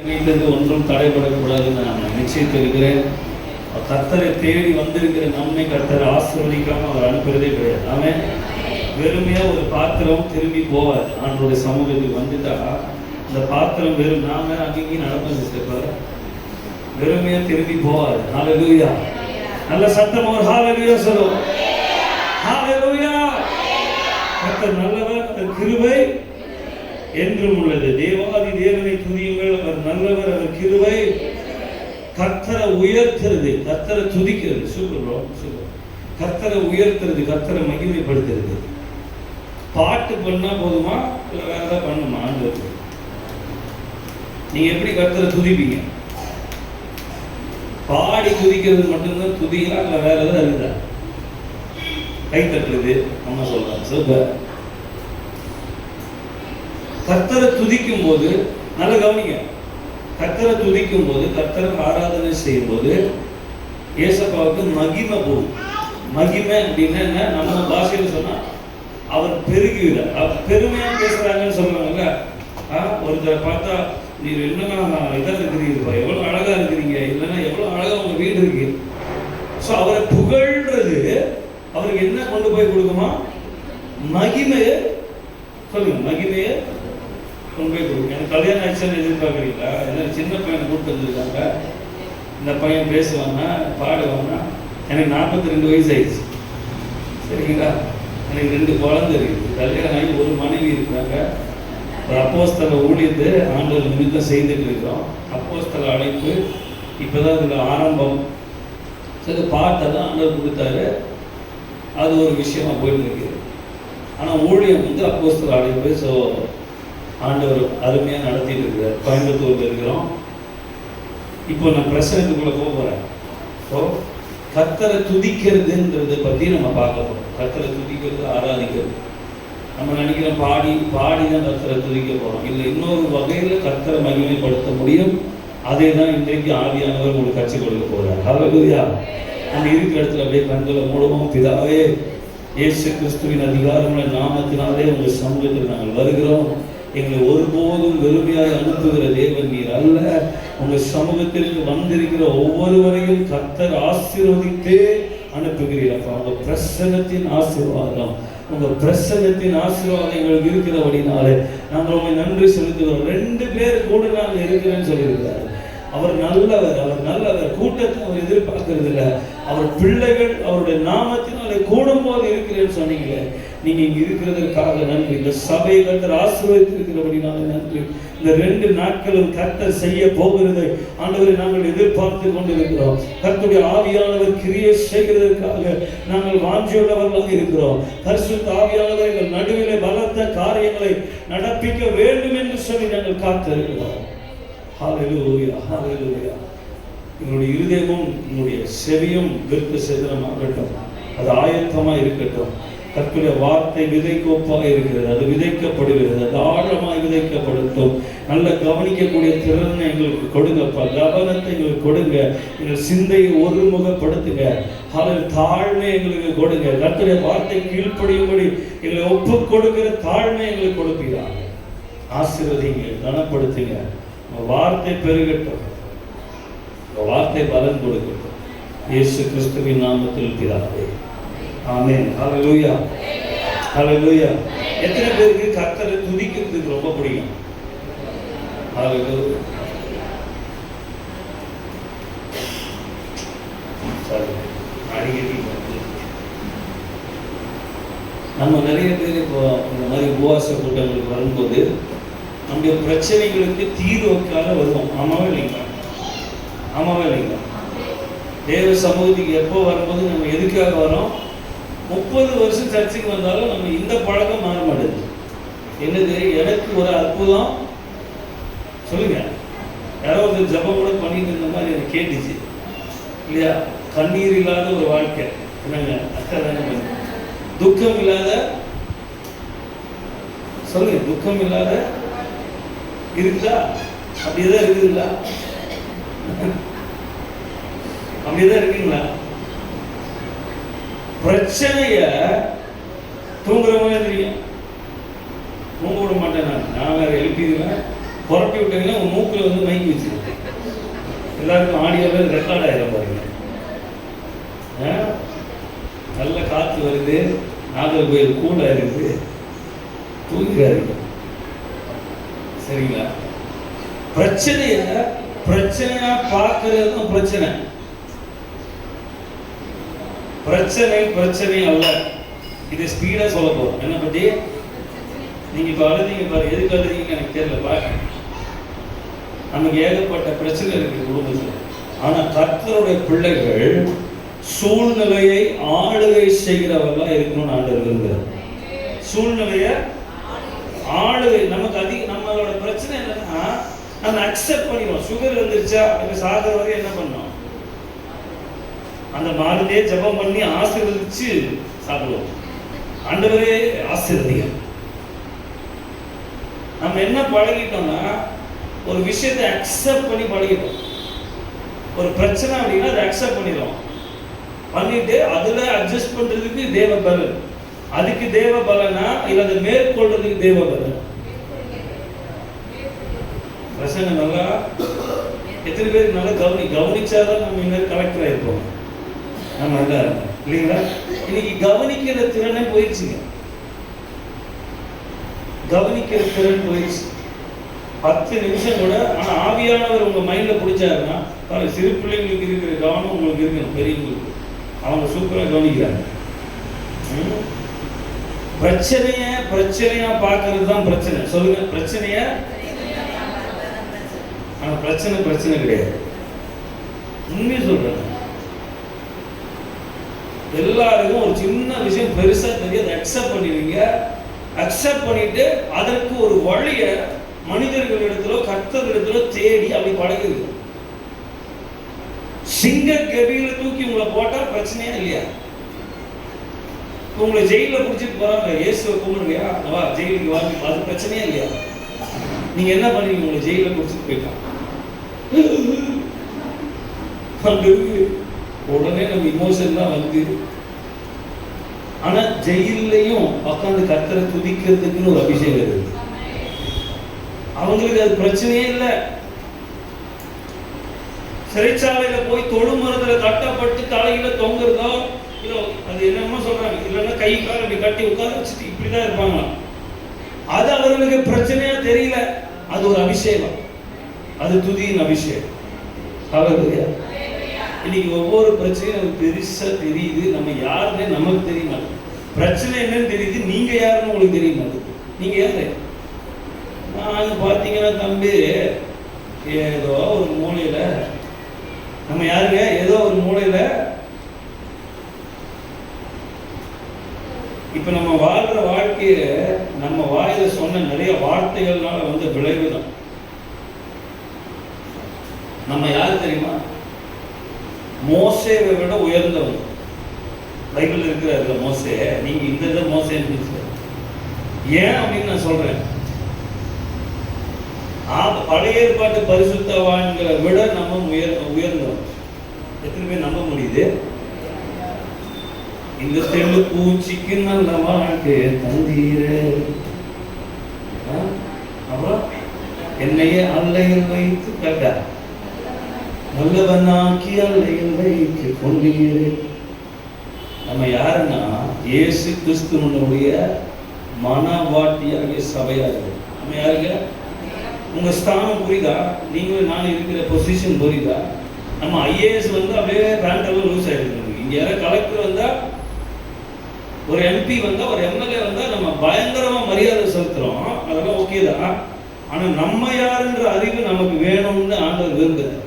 ஒன்றும் தடைபடக்கூடாதுன்னு நான் நிச்சயித்திருக்கிறேன். கர்த்தரை தேடி வந்திருக்கிற நம்மை கர்த்தர் ஆசீர்வதிக்காம அவர் அனுப்புறதே கிடையாது. அவன் வெறுமையா ஒரு பாத்திரம் திரும்பி போவார். ஆண்டோடைய சமூகத்துக்கு வந்துட்டா இந்த பாத்திரம் வெறும் நாம அங்கேயும் நடப்பது வெறுமையா திரும்பி போவார். ஹல்லேலூயா. நல்ல சத்தம் ஒரு ஹல்லேலூயா சொல்லுவோம். ஹல்லேலூயா. கர்த்தர் நல்லவர், அவர் கிருபை என்றும் உள்ளது. தேவாதி தேவனை துதியுங்கள், அவர் நல்லவர், அவர் கிருபை. கர்த்தரை உயர்த்துறது, கர்த்தரை துதிக்கிறது. சூப்பர். கர்த்தரை உயர்த்துறது, கர்த்தரை மகிமைப்படுத்துறது. பாட்டு பண்ணா போதுமா இல்ல வேற ஏதாவது பண்ணுமா? ஆண்டவருக்கு நீங்க எப்படி கர்த்தரை துதிப்பீங்க? பாடி துதிக்கிறது மட்டும்தான் துதிகளா இல்ல வேற ஏதாவது இருக்குதா? கை தட்டுறது அம்மா சொல்றாங்க. சூப்பர். கர்த்தரை துதிக்கும் போது நல்ல கவனிங்க. கர்த்தரை துதிக்கும் போது, கர்த்தரை ஆராதனை செய்யும் போது ஏசப்பாவுக்கு மகிமை போகும். மகிமை அப்படின்னா என்ன? நம்ம பாஷையில சொன்னா அவர் பெருகிவிட, பெருமையா பேசுறாங்கன்னு சொல்றாங்கல்ல. ஒருத்தரை பார்த்தா நீங்க என்னன்னா இதா இருக்கிறீங்கப்பா, எவ்வளவு அழகா இருக்கிறீங்க, இல்லைன்னா எவ்வளவு அழகா உங்க வீடு இருக்கு. ஸோ அவரை புகழ்றது அவருக்கு என்ன கொண்டு போய் கொடுக்குமா? மகிமையை. சொல்லுங்க, மகிமையை கொண்டு போய் கொடுக்கும். எனக்கு கல்யாணம் ஆயிடுச்சுன்னு எதிர்பார்க்குறீங்களா? ஏன்னா சின்ன பையனை கூப்பிட்டு வந்துருக்காங்க, இந்த பையன் பேசுவாங்க பாடுவாங்க. எனக்கு 42 வயசு ஆயிடுச்சு, சரிங்களா? எனக்கு 2 குழந்தை இருக்குது, கல்யாணம் ஆகி ஒரு மனைவி இருக்கிறாங்க. ஒரு அப்போஸ்தல ஊழியத்தை ஆண்டவர் நிமித்தம் செய்துட்டு இருக்கிறோம். அப்போஸ்தல அழைப்பு இப்போதான் இதில் ஆரம்பம். சரி, பாட்டெல்லாம் ஆண்டவர் கொடுத்தாரு, அது ஒரு விஷயமா போயிட்டு இருக்கு. ஆனால் ஊழியம் வந்து அப்போஸ்தல அழைப்பு. ஸோ ஆண்டவர் அருமையாக நடத்திட்டு இருக்கிறார். கோயம்புத்தூர்ல இருக்கிறோம். இப்போ நான் பிரசனத்துக்குள்ள போகிறேன். ஸோ கர்த்தரை துதிக்கிறதுன்றதை பற்றி நம்ம பார்க்க போகிறோம். கர்த்தரை துதிக்கிறது, ஆராதிக்கிறது. நம்ம நினைக்கிறோம் பாடி தான் கர்த்தரை துதிக்க போகிறோம். இல்லை, இன்னொரு வகையில் கர்த்தரை மகிமைப்படுத்த முடியும். அதே தான் இன்றைக்கு ஆவியானவர் உங்களுக்கு கற்றுக் கொடுக்க போகிறார். ஹல்லேலூயா. நம்ம இருக்கிற இடத்துல அப்படியே கண்களை மூடுவோம். பிதாவே, இயேசு கிறிஸ்துவின் அதிகாரமுள்ள நாமத்தினாலே உங்கள் சமூகத்தில் நாங்கள் வருகிறோம். எங்களை ஒருபோதும் வெறுமையாக அனுப்புகிற தேவன் நீர் அல்ல. உங்கள் சமூகத்திற்கு வந்திருக்கிற ஒவ்வொருவரையும் கர்த்தர் ஆசீர்வதித்தே அனுப்புகிறீர். உங்கள் பிரசன்னத்தின் ஆசீர்வாதம், உங்கள் பிரசன்னத்தின் ஆசீர்வாதம் எங்களுக்கு இருக்கிறபடினாலே நாங்கள் உங்களை நன்றி செலுத்துகிறோம். 2 பேர் கூட நாங்கள் இருக்கிறேன்னு சொல்லியிருக்கிறார். அவர் நல்லவர், அவர் நல்லவர். கூட்டத்தை அவர் எதிர்பார்க்கறது இல்லை. அவர் பிள்ளைகள் அவருடைய நாமத்தினாலே கூடும்போது இருக்கிறேன்னு சொன்னீங்களே, நீங்க இங்க இருக்கிறதற்காக நன்றி. இந்த சபையை கர்த்தர் ஆசீர்வதித்திருக்கிறபடினாலே நன்றி. இந்த 2 நாட்களும் கர்த்தர் செய்ய போகிறதை ஆண்டவரை நாங்கள் எதிர்பார்த்து கொண்டிருக்கிறோம். கர்த்தருடைய ஆவியானவர் கிரியை செய்கிறதற்காக நாங்கள் வாஞ்சியுள்ளவர்களாக இருக்கிறோம். பரிசுத்த ஆவியானவர் எங்கள் நடுவிலே பலத்த காரியங்களை நடப்பிக்க வேண்டும் என்று சொல்லி நாங்கள் காத்திருக்கிறோம். ஹல்லேலூயா, ஹல்லேலூயா. எங்களுடைய இருதயமும் எங்களுடைய செவியும் விருத்த சேதனமாகட்டும், அது ஆயத்தமாக இருக்கட்டும். கர்த்தருடைய வார்த்தை விதைக்கோப்பாக இருக்கிறது, அது விதைக்கப்படுகிறது, அது ஆழமாக விதைக்கப்படட்டும். நல்ல கவனிக்கக்கூடிய திறனை எங்களுக்கு கொடுங்கப்பா, கவனத்தை எங்களுக்கு கொடுங்க. எங்கள் சிந்தையை ஒருமுகப்படுத்துங்க. தாழ்மை எங்களுக்கு கொடுங்க. கர்த்தருடைய வார்த்தை கீழ்ப்படியும்படி எங்களை ஒப்பு கொடுக்கிற தாழ்மை எங்களுக்கு கொடுப்பீங்க. ஆசீர்வதிங்க, கனப்படுத்துங்க. வார்த்தை பெருகட்டும், வார்த்தை பலன் கொடுக்கட்டும். இயேசு கிறிஸ்துவின் நாமத்தில் பிதாவே, ஆமென். ஹல்லேலூயா, ஹல்லேலூயா. எத்தனை பேருக்கு கர்த்தரை துதிக்கிறதுக்கு ரொம்ப பிடிக்கும்? ஹல்லேலூயா. நம்ம நிறைய பேர் இப்போ இந்த மாதிரி உபவாச கூட்டங்களுக்கு வரும்போது நம்முடைய பிரச்சனைகளுக்கு தீர்வுக்காக வருவோம். ஆமாவே இல்லைங்களா? ஆமாவே இல்லைங்களா? தேவ சமூகத்துக்கு எப்போ வரும்போது நம்ம எதுக்காக வரோம்? 30 வருஷம் சர்ச்சுக்கு வந்தாலும் நம்ம இந்த பழக்கம் மாற மாட்டேங்குது. என்னது? எனக்கு ஒரு அற்புதம் சொல்லுங்க. யாரோ ஒரு ஜபம் கூட பண்ணிட்டு இருந்த மாதிரி எனக்கு கேட்டுச்சு இல்லையா? கண்ணீர் இல்லாத ஒரு வாழ்க்கை என்னங்க? அக்கறை துக்கம் இல்லாத, சொல்லுங்க, துக்கம் இல்லாத இருக்குதா? அப்படியேதான் இருக்குதுங்களா? அப்படியேதான் இருக்குங்களா? பிரச்சனைய தூங்குறவங்க தெரியும், தூங்க விட மாட்டேன். நான் வேற எழுப்பிடுவேன், புரட்டி விட்டீங்கன்னா உங்க மூக்கில் வந்து மைக் வச்சிருக்கு, எல்லாருக்கும் ஆடியோவில் ரெக்கார்ட் ஆகிடும் பாருங்க. நல்ல காற்று வருது, நாகர் கோயில் கூலாக இருக்குது, தூங்கிறாருங்க. சரிங்களா? பிரச்சனையா பார்க்கறது தான் பிரச்சனை. பிரச்சனை அல்ல. இது ஸ்பீடா சொல்ல போறோம். என்ன பத்தி? நீங்க இப்ப அழுதீங்க பாரு, எதுக்கு அழுதீங்கன்னு எனக்கு தெரியல. பாருங்க, நமக்கு ஏகப்பட்ட பிரச்சனை இருக்கு குடும்பத்தில். ஆனா கர்த்தருடைய பிள்ளைகள் சூழ்நிலையை ஆளுகை செய்கிறவர்களா இருக்கணும்னு ஆண்டவர் விரும்புகிறார். சூழ்நிலைய ஆளுகை நமக்கு நம்மளோட பிரச்சனை என்னன்னா, நம்ம அக்செப்ட் பண்ணிடுவோம். சுகர் வந்துருச்சா, இப்ப சாகிற வரை என்ன பண்ணோம்? அந்த மருந்தே ஜபம் பண்ணி ஆசீர்வதிச்சு சாப்பிடுவோம். ஆண்டவரே ஆசீர்வதிங்க. நம்ம என்ன பழகிட்டோம்னா, ஒரு விஷயத்தை அக்செப்ட் பண்ணி பழகிட்டோம். ஒரு பிரச்சனை அப்படின்னா அதை அக்செப்ட் பண்ணிடுவோம். பண்ணிட்டு அதுல அட்ஜஸ்ட் பண்றதுக்கு தேவ பலன், அதுக்கு தேவ பலனா இல்ல அதை மேற்கொள்றதுக்கு தேவ பலன். பிரச்சனை நல்லா எத்தனை பேருக்கு நல்லா கவனிச்சாதான் நம்ம இன்னும் கலெக்டர் ஆயிருப்போம். நம்ம இல்லைங்களா? இன்னைக்கு கவனிக்கிற திறனே போயிடுச்சுங்க. கவனிக்கிற திறன் போயிடுச்சு. 10 நிமிஷம் கூட. ஆனா ஆவியானவர் உங்க மைண்ட்ல பிடிச்சாருன்னா, சிறு பிள்ளைங்களுக்கு இருக்கிற கவனம் உங்களுக்கு இருக்கணும். பெரியவங்களுக்கு அவங்க சூப்பரா கவனிக்கிறாங்க. பிரச்சனையா பார்க்கறது தான் பிரச்சனை. சொல்லுங்க, பிரச்சனைய. ஆனா பிரச்சனை கிடையாது. உண்மையை சொல்றேன். எல்லாருக்கும் ஒரு சின்ன விஷயம் பெருசா தெரியாது, அக்செப்ட் பண்ணிடுவீங்க. அக்செப்ட் பண்ணிட்டு அதற்கு ஒரு வழிய மனிதர்களிடத்திலோ கர்த்தர்களிடத்திலோ தேடி அப்படி பழகிருக்கு. சிங்க கபியில தூக்கி உங்களை போட்டா பிரச்சனையா இல்லையா? உங்களை ஜெயில பிடிச்சிட்டு போறாங்க, இயேசுவை கும்பிடுங்க, வா ஜெயிலுக்கு வாங்க, அது பிரச்சனையா இல்லையா? நீங்க என்ன பண்ணுவீங்க? உங்களை ஜெயில பிடிச்சிட்டு போயிட்டான், உடனே நம்ம இமோஷன் தான் வந்து. ஆனா ஜெயிலையும் உட்காந்து கர்த்தரை துதிக்கிறதுக்குன்னு ஒரு அபிஷேகம் இருக்கு. அவங்களுக்கு அது பிரச்சனையே இல்லை. சிறைச்சாலையில போய் தொழுமரத்துல கட்டப்பட்டு தலையில தொங்குறதோ இல்ல அது என்னமோ சொல்றாங்க, இல்லைன்னா கை கால் அப்படி கட்டி உட்கார வச்சுட்டு இப்படிதான் இருப்பாங்க. அது அவர்களுக்கு பிரச்சனையா தெரியல. அது ஒரு அபிஷேகம், அது துதியின் அபிஷேகம். ஹல்லேலூயா. இன்னைக்கு ஒவ்வொரு பிரச்சனையும் நமக்கு பெருசா தெரியுது. நம்ம யாருன்னே நமக்கு தெரிய மாட்டேங்குது. பிரச்சனை என்னன்னு தெரியுது, நீங்க யாருன்னு உங்களுக்கு தெரிய மாட்டேங்குது. நீங்க யாரு? நான் பார்த்தீங்கன்னா தம்பி, ஏதோ ஒரு மூலையில நம்ம யாருங்க, ஏதோ ஒரு மூலையில இப்ப நம்ம வாழ்ற வாழ்க்கைய நம்ம வாயில சொன்ன நிறைய வார்த்தைகள்னால வந்து விளைவு தான். நம்ம யாரு தெரியுமா? மோசேவை விட உயர்ந்தவங்க. பைபிள் இருக்கிற மோசே, நீங்க இந்த மோசேன்னு ஏன் அப்படின்னு நான் சொல்றேன். பழைய ஏற்பாட்டு பரிசுத்தவான்களை விட நம்ம உயர்ந்தோம். எத்தனை பேர் நம்ப முடியுது? இந்த தெள்ளு பூச்சிக்கு நல்ல வாழ்க்கை தந்தீரே, அப்புறம் என்னையே அல்லையில் வைத்து கட்டா நல்லவனாக்கி அல்லையில் வைத்து கொண்டீரே. நம்ம யாருன்னா இயேசு கிறிஸ்துவனுடைய மனவாட்டியாகிய சபையா இருக்கு. நம்ம யாருங்க? உங்க ஸ்தானம் புரியுதா? நீங்களும் நான் இருக்கிற பொசிஷன் புரியுதா? நம்ம ஐஏஎஸ் வந்து அப்படியே பேண்ட் எல்லாம் லூஸ் ஆயிருக்கு. இங்க யாராவது கலெக்டர் வந்தா, ஒரு எம்பி வந்தா, ஒரு எம்எல்ஏ வந்தா நம்ம பயங்கரமா மரியாதை செலுத்துறோம். அதெல்லாம் ஓகே தான். ஆனா நம்ம யாருன்ற அறிவு நமக்கு வேணும்னு ஆண்டவர் விரும்புகிறார்.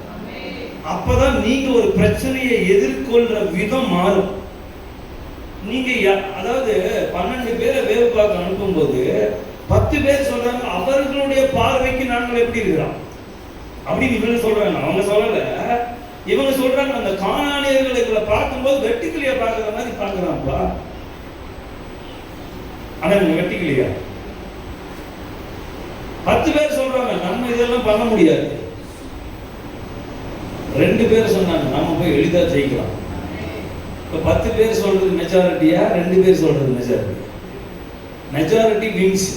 அப்பதான் நீங்க ஒரு பிரச்சனையை எதிர்கொள்ற விதம் மாறும். நீங்க அதாவது 12 பேரை வேவு பார்க்க அனுப்பும் போது 10 பேர் சொல்றாங்க அவர்களுடைய பார்வைக்கு நாங்கள் எப்படி இருக்கிறோம் அப்படின்னு இவங்க சொல்றாங்க. அவங்க சொல்லல, இவங்க சொல்றாங்க அந்த கானானியர்களை இவங்களை பார்க்கும்போது வெட்டுக்கிளியா பார்க்குற மாதிரி பார்க்குறாங்களா. ஆனா இவங்க வெட்டுக்கிளியா? 10 பேர் சொல்றாங்க நம்ம இதெல்லாம் பண்ண முடியாது. 2 பேர் சொன்னாங்க நம்ம போய் எளிதா ஜெயிக்கலாம். இப்போ 10 பேர் சொல்றது மெஜாரிட்டியா, 2 பேர் சொல்றது மெஜாரிட்டி? Majority wins.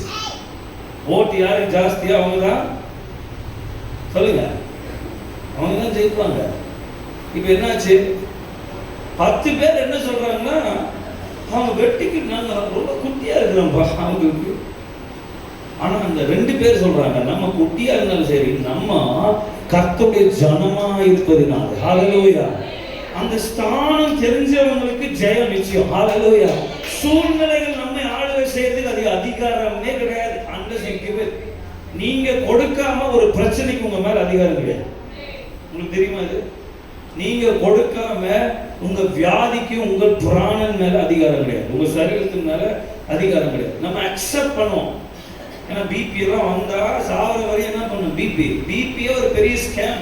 ஓட்டு யாருக்கு ஜாஸ்தியா அவங்க தான் சொல்லுங்க, அவங்க தான் ஜெயிப்பாங்க. இப்ப என்னாச்சு, 10 பேர் என்ன சொல்றாங்கன்னா, அவங்க வெட்டிக்கு நாங்க ரொம்ப குட்டியா இருக்கிறோம்ப்பா அவங்களுக்கு. ஆனா அந்த 2 பேர் சொல்றாங்க, நம்ம குட்டியா இருந்தாலும் சரி, நம்ம கர்த்தருடைய ஜனமா இருப்பதுனால, ஹல்லேலூயா, அந்த ஸ்தானம் தெரிஞ்சவங்களுக்கு ஜெயம் நிச்சயம். ஹல்லேலூயா. சூழ்நிலைகள் நம்மை ஆளுகை செய்யறதுக்கு அது அதிகாரமே கிடையாது. நீங்க கொடுக்காம ஒரு பிரச்சனைக்கு உங்க மேல அதிகாரம் கிடையாது. உங்களுக்கு தெரியுமா இது? நீங்க கொடுக்காம உங்க வியாதிக்கு உங்க பிராணன் மேல அதிகாரம் கிடையாது, உங்க சரீரத்தின் மேல அதிகாரம் கிடையாது. நம்ம அக்செப்ட் பண்ணுவோம். ஏன்னா பிபி எல்லாம் வந்தா சாவர வரை என்ன பண்ணும், பிபியே ஒரு பெரிய ஸ்கேம்.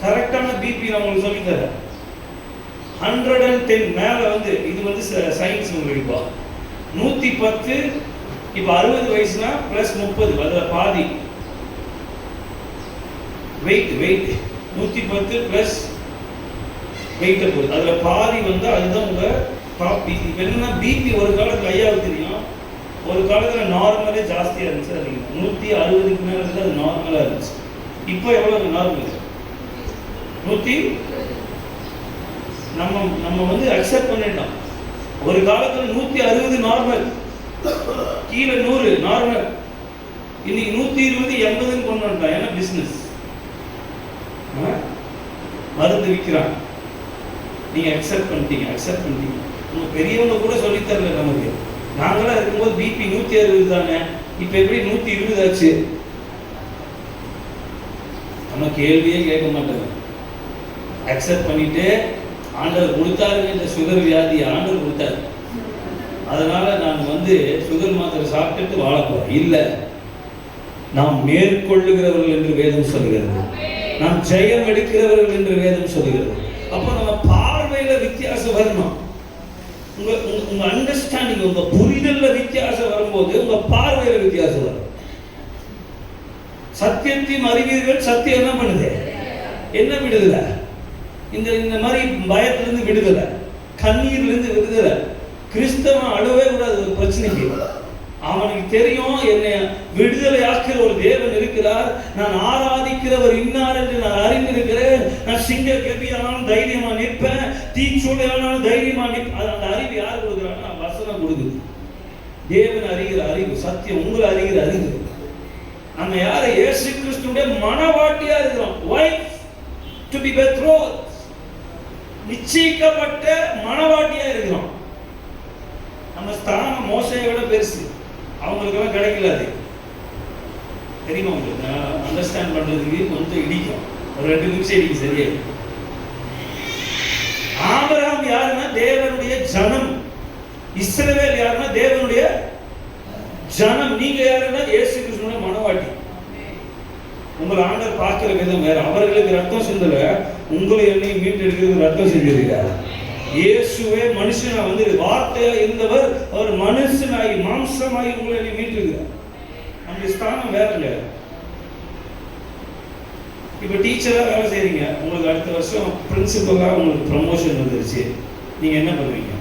கரெக்டான பிபி நான் உங்களுக்கு சொல்லி தரேன். 110 மேல வந்து இது வந்து சயின்ஸ் உங்களுக்கு. இப்போ 110, இப்போ 60 வயசுனா பிளஸ் 30, அதுல பாதி வெயிட் 110 பிளஸ் வெயிட்டை பொறுத்து அதுல பாதி வந்து அதுதான் உங்க டாப் பிபி. என்னன்னா பிபி ஒரு காலத்துல ஐயாவுக்கு தெரியும், ஒரு காலத்துல நார்மலே ஜாஸ்தியா இருந்துச்சு. அது 160க்கு மேல இருந்து அது நார்மலா இருந்துச்சு. இப்போ எவ்வளவு நார்மல்? 100. நம்ம வந்து அக்செப்ட் பண்ணிட்டோம். ஒரு காலத்துல 160 நார்மல், கீழே 100 நார்மல். இன்னைக்கு 120 80ன்னு கொண்டு வந்துட்டான். ஏன்னா பிசினஸ், மருந்து விற்கிறான். நீங்க அக்செப்ட் பண்ணிட்டீங்க. உங்க பெரியவங்க கூட சொல்லி தரல நமக்கு. நாங்களாம் இருக்கும்போது பிபி 160 தானே, இப்ப எப்படி 120 ஆச்சு? நம்ம கேள்வியே கேட்க மாட்டோம். அக்செப்ட் பண்ணிட்டு ஆண்டவர் கொடுத்தாருங்க, இந்த சுகர் வியாதி ஆண்டவர் கொடுத்தாரு, அதனால நான் வந்து சுகர் மாத்திரை சாப்பிட்டுட்டு வாழ போறேன். இல்ல, நாம் மேற்கொள்ளுகிறவர்கள் என்று வேதம் சொல்லுகிறது. நாம் ஜெயம் எடுக்கிறவர்கள் என்று வேதம் சொல்லுகிறது. அப்போ நம்ம பார்வையில வித்தியாசம் வரணும். உங்க அண்டர்ஸ்டாண்டிங், உங்க புரிதல்ல வித்தியாசம் வரும்போது உங்க பார்வையில வித்தியாசம் வரும். சத்தியத்தையும் அறிவீர்கள், சத்தியம் என்ன பண்ணுது? என்ன விடுதலை? இந்த மாதிரி பயத்திலிருந்து விடுதலை, கண்ணீர்லிருந்து விடுதலை. கிறிஸ்தவன் அழுவே கூடாது ஒரு பிரச்சனைக்கு. அவனுக்கு தெரியும், என்னை விடுதலை ஆக்கிற ஒரு தேவன் இருக்கிறார், நான் ஆராதிக்கிறவர் இன்னார் என்று நான் அறிந்திருக்கிறேன். நான் சிங்க கெபியானாலும் தைரியமா நிற்பேன், தீச்சூளையானாலும் தைரியமா நிற்பேன். அந்த அறிவு யார் கொடுக்குறாங்கன்னா வசனம் கொடுக்குது. தேவன் அறிகிற அறிவு, சத்தியம் உங்களை அறிகிற அறிவு. நம்ம யாரை? இயேசு கிறிஸ்துவுடைய மனவாட்டியா இருக்கிறோம். வைஃப் டு பி betrothed, நிச்சயிக்கப்பட்ட மனவாட்டியா இருக்கிறோம். நம்ம ஸ்தானம் மோசையை விட பெருசு, அவங்களுக்கெல்லாம் கிடைக்கல. அது தெரியுமா உங்களுக்கு? அண்டர்ஸ்டாண்ட் பண்றதுக்கு கொஞ்சம் இடிக்கும், ஒரு 2 நிமிஷம் இடிக்கும். சரியா? ஆபிரகாம் யாருன்னா தேவனுடைய ஜனம், இஸ்ரவேல் யாருன்னா தேவனுடைய ஜனம். நீங்க யாருன்னா இயேசு கிறிஸ்துவோட மனவாட்டி. உங்களை ஆண்டவர் பார்க்கிற விதம் வேற. அவர்களுக்கு ரத்தம் சிந்தல, உங்களை என்னையும் மீட்டெடுக்கிறது ரத்தம் செஞ்சிருக்கிறார். இயேசுவே மனுஷனா வந்து வார்த்தையா இருந்தவர், அவர் மனுஷனாகி மாம்சமாகி உங்களை மீட்டிருக்கிறார். நம்முடைய ஸ்தானம் வேற இல்ல. இப்ப டீச்சரா வேலை செய்றீங்க, உங்களுக்கு அடுத்த வருஷம் பிரின்சிபலா உங்களுக்கு ப்ரமோஷன் வந்துருச்சு. நீங்க என்ன பண்ணுவீங்க?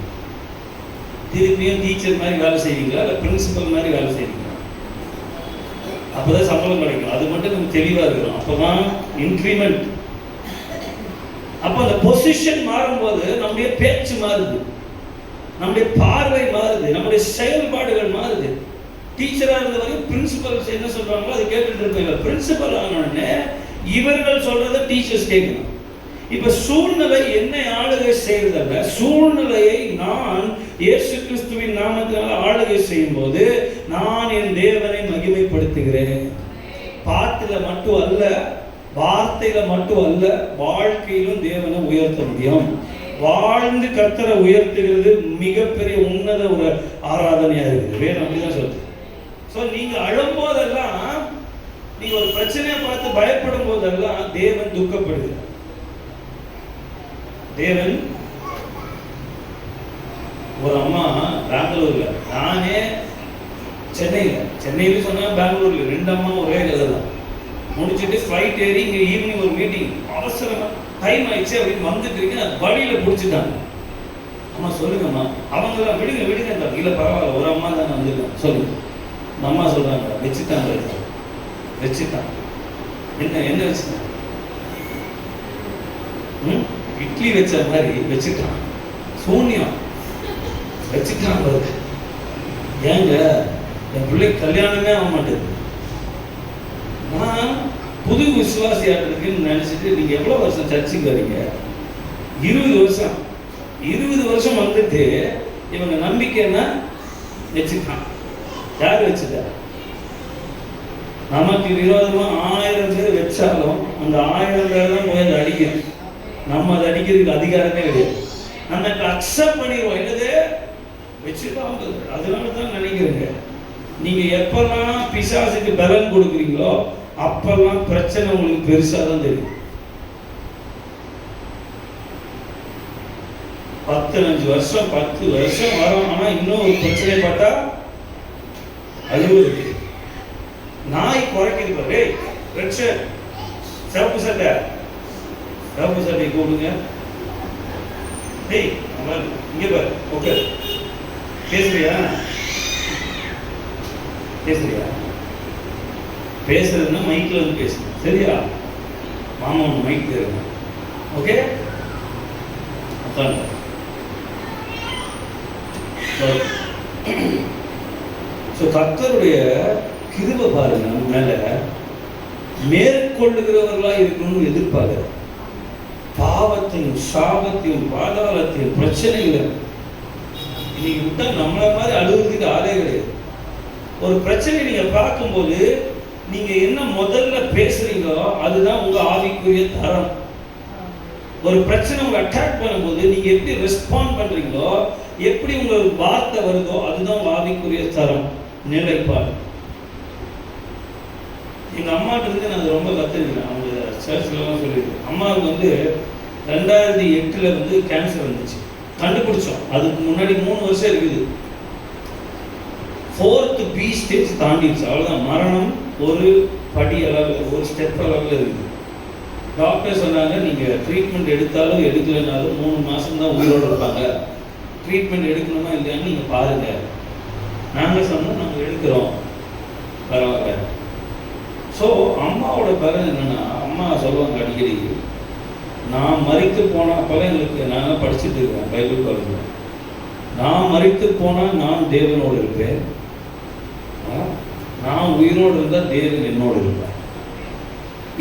திருப்பியும் டீச்சர் மாதிரி வேலை செய்வீங்களா, இல்ல பிரின்சிபல் மாதிரி வேலை செய்வீங்களா? அப்பதான் சம்பளம் கிடைக்கும். அது மட்டும் நம்ம தெளிவா இருக்கணும். அப்பதான் இன்கிரிமெண்ட். அப்ப அந்த பொசிஷன் மாறும்போது நம்முடைய பேச்சு மாறுது, நம்முடைய பார்வை மாறுது, நம்முடைய செயல்பாடுகள் மாறுது. டீச்சரா இருந்த வரைக்கும் பிரின்சிபல்ஸ் என்ன சொல்றாங்களோ அதை கேட்டுட்டு இருப்பாங்க. பிரின்சிபல் ஆனோடனே இவர்கள் சொல்றதை டீச்சர்ஸ் கேட்கணும். இப்ப சூழ்நிலை என்னை ஆளுகை செய்யறதல்ல, சூழ்நிலையை நான் இயேசு கிறிஸ்துவின் நாமத்தினால ஆளுகை செய்யும் போது நான் என் தேவனை மகிமைப்படுத்துகிறேன். பாட்டுல மட்டும் அல்ல, வார்த்தையில மட்டும் அல்ல, வாழ்க்கையிலும் தேவனை உயர்த்த முடியும். வாழ்ந்து கர்த்தரை உயர்த்துகிறது மிகப்பெரிய உன்னத ஒரு ஆராதனையா இருக்குது. வேணும் அப்படிதான் சொல்லுது. ஸோ நீங்க அழும்போதெல்லாம், நீங்க ஒரு பிரச்சனையை பார்த்து பயப்படும் போதெல்லாம் தேவன் துக்கப்படுகிறார். தேவன் ஒரு அம்மா பெங்களூர்ல, நானே சென்னையில சொன்னா பெங்களூர்ல 2 அம்மா ஒரே கதை தான். முடிச்சுட்டு ஃப்ளைட் ஏறி இங்கே ஈவினிங் ஒரு மீட்டிங், அவசரமா டைம் ஆயிடுச்சு அப்படின்னு வந்துட்டு இருக்கேன். வழியில பிடிச்சிட்டாங்க. அம்மா சொல்லுங்கம்மா. அவங்களாம் விடுங்க இல்லை பரவாயில்ல, ஒரு அம்மா தானே வந்திருக்கேன் சொல்லுங்க. அம்மா சொல்றாங்க வச்சுட்டான். என்ன வச்சுட்டான்? இட்லி வச்ச மாதிரி வச்சுட்டான். சூன்யம் வச்சுட்டான். ஏங்க என் பிள்ளை கல்யாணமே ஆக மாட்டேது. நான் புது விசுவாசியாட்டுக்குன்னு நினைச்சிட்டு நீங்க எவ்வளவு வருஷம் சர்ச்சுக்கு வரீங்க? 20 வருஷம். 20 வருஷம் வந்துட்டு இவங்க நம்பிக்கைன்னா வச்சுட்டான். யார் வச்சுட்டா? நமக்கு விரோதமா 1000 பேர் வச்சாலும் அந்த 1000 பேர் தான் போய் அதை அடிக்கணும். நம்ம அதை அடிக்கிறதுக்கு அதிகாரமே கிடையாது. நம்ம அக்செப்ட் பண்ணிடுவோம். என்னது வச்சுட்டாங்க. அதனால தான் நினைக்கிறேங்க, நீங்க எப்பெல்லாம் பிசாசுக்கு பலன் கொடுக்குறீங்களோ அப்பெல்லாம் பிரச்சனை உங்களுக்கு பெருசா தான் தெரியும். 15 வருஷம் 10 வருஷம் வரும். ஆனா இன்னும் ஒரு பிரச்சனை பார்த்தா அழுவுது. நாய் குறைக்குது பாரு. சிவப்பு சட்டை கூடுங்க. இங்க பாரு. ஓகே, பேசுறியா? பேசுறதுன்னா மைக்ல வந்து பேசணும். சரியா? மாமா ஒன்று மைக் தருங்க. ஓகே, உட்காந்து. கர்த்தருடைய கிருபை பாருங்க, நம்ம மேல மேற்கொள்ளுகிறவர்களா இருக்கணும்னு எதிர்பார்க்க. பாவத்தையும் சாபத்தையும் பாதாளத்தையும் பிரச்சனைகளை இன்னைக்கு விட்டா நம்மள மாதிரி அழுகிறதுக்கு ஆளே கிடையாது. ஒரு பிரச்சனை நீங்க பார்க்கும்போது நீங்க என்ன முதல்ல பேசுறீங்களோ அதுதான் உங்க ஆவிக்குரிய தரம். ஒரு பிரச்சனை உங்க அட்டாக் பண்ணும்போது நீங்க எப்படி ரெஸ்பாண்ட் பண்றீங்களோ, எப்படி உங்க வார்த்தை வருதோ அதுதான் உங்க ஆவிக்குரிய தரம், நிலைப்பாடு. எங்க அம்மாட்ட இருந்து நான் ரொம்ப கத்துருக்கேன். அவங்க சர்ச்சிலலாம் சொல்லியிருக்கேன். அம்மாவுக்கு வந்து 2008 வந்து கேன்சர் வந்துச்சு, கண்டுபிடிச்சோம். அதுக்கு முன்னாடி 3 வருஷம் இருக்குது. 4th B stage தாண்டிடுச்சு. அவ்வளோதான், மரணம் ஒரு படி அளவில், ஒரு ஸ்டெப் அளவில் இருக்குது. டாக்டர் சொன்னாங்க, நீங்கள் ட்ரீட்மெண்ட் எடுத்தாலும் எடுக்கலைனாலும் 3 மாதம் தான் உயிரோடு இருப்பாங்க. ட்ரீட்மெண்ட் எடுக்கணுமா இல்லையான்னு நீங்கள் பாருங்கள். நாங்கள் சொன்னோம், நாங்கள் எடுக்கிறோம், பரவாயில்ல. ஸோ அம்மாவோட பலன் என்னென்னா, அம்மா சொல்லுவாங்க அடிக்கடி, நான் மரித்து போனால், அப்போல்லாம் எங்களுக்கு நாங்கள் படிச்சுட்டு இருக்கேன் பைபிள் காலேஜில், நான் மரித்து போனால் நான் தேவனோடு இருப்பேன், நான் உயிரோடு இருந்தால் தேவன் என்னோடு இருப்பேன்.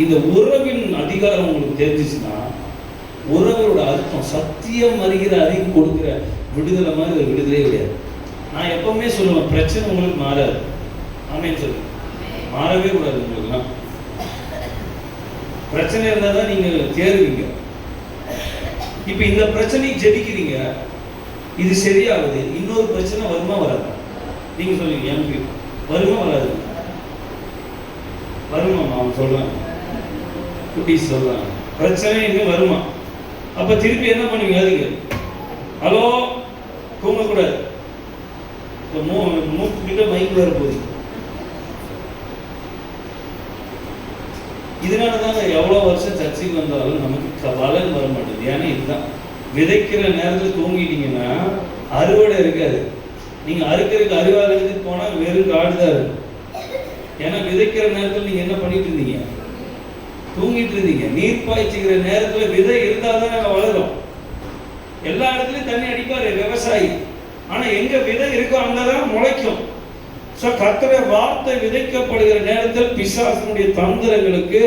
இந்த உறவின் அதிகாரம் உங்களுக்கு தெரிஞ்சிச்சுன்னா, உறவோட அர்த்தம் சத்தியம் அறிகிற அறிவு கொடுக்குற விடுதலை மாதிரி ஒரு விடுதலையே கிடையாது. நான் எப்பவுமே சொல்லுவேன், பிரச்சனை உங்களுக்கு மாறாது. ஆமேன்னு சொல்லு, மாறவே கூடாது. உங்களுக்குலாம் பிரச்சனை இருந்தால் தான் நீங்கள் தேர்வீங்க. இப்போ இந்த பிரச்சனைக்கு ஜெபிக்கிறீங்க, இது சரியாகுது, இன்னொரு பிரச்சனை வருமா வராது? நீங்கள் சொல்லுவீங்க, எனக்கு வருமா வராது? வருமாமா? அவங்க சொல்கிறாங்க, குட்டீஸ் சொல்கிறாங்க, பிரச்சனை இன்னும் வருமா? அப்போ திருப்பி என்ன பண்ணுவீங்க? அதுக்கு ஹலோ, தூங்கக்கூடாது, இப்போ மூக்கிட்ட மைக் வர போகுது. இதனால தாங்க எவ்வளோ வருஷம் சர்ச்சைக்கு வந்தாலும் நமக்கு பலன் வர மாட்டேங்குது. ஏன்னா இதுதான், விதைக்கிற நேரத்தில் தூங்கிட்டீங்கன்னா அறுவடை இருக்காது. நீங்கள் அறுக்கிறதுக்கு அறுவாள் எடுத்துட்டு போனால் வெறும் காடு தான் இருக்கும். ஏன்னா விதைக்கிற நேரத்தில் நீங்கள் என்ன பண்ணிட்டு இருந்தீங்க? தூங்கிட்டு இருந்தீங்க. நீர் பாய்ச்சிக்கிற நேரத்தில் விதை இருந்தால் தான் நாங்கள் வளரும். எல்லா இடத்துலையும் தண்ணி அடிப்பார் விவசாயி, ஆனால் எங்கே விதை இருக்கோ அங்கே தான் முளைக்கும். ஸோ கர்த்தருடைய வார்த்தை விதைக்கப்படுகிற நேரத்தில் பிசாசனுடைய தந்திரங்களுக்கு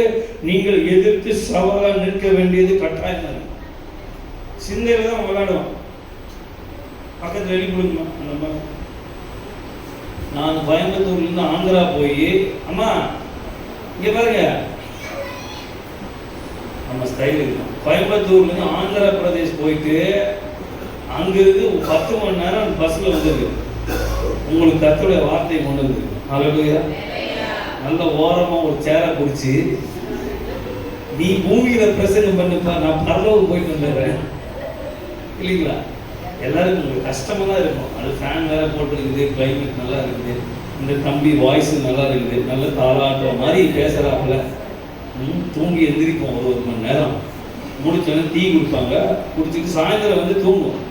நீங்கள் எதிர்த்து சவாலாக நிற்க வேண்டியது கட்டாயம். சிந்தையில தான் விளையாடுவோம். பக்கத்தில் வெளி கொடுக்கணும். நம்ம நான் கோயம்புத்தூர்லேருந்து ஆந்திரா போய், அம்மா இங்கே பாருங்க, நம்ம ஸ்டைல் இருக்கும். கோயம்புத்தூர்லேருந்து ஆந்திரா பிரதேஷ் போயிட்டு அங்கிருந்து 10 மணி நேரம் பஸ்ஸில் வந்துருக்கு. உங்களுக்கு கர்த்தருடைய வார்த்தையை கொண்டு வந்துருக்கு. ஹல்லேலூயா. நல்ல ஓரமாக ஒரு சேரை பிடிச்சி, நீ பூமியில பிரசங்கம் பண்ணுப்பா, நான் பரலோகம் போயிட்டு வந்துடுறேன் இல்லைங்களா? எல்லாருக்கும் உங்களுக்கு கஷ்டமாக தான் இருக்கும். அது ஃபேன் வேற போட்டுருக்குது, கிளைமேட் நல்லா இருக்குது, இந்த தம்பி வாய்ஸ் நல்லா இருக்குது, நல்ல தாளாட்டுற மாதிரி பேசுகிறாப்புல. தூங்கி எந்திரிப்போம் ஒரு மணி நேரம், முடிச்சோன்னே டீ கொடுப்பாங்க, குடிச்சிட்டு சாயந்தரம் வந்து தூங்குவோம்.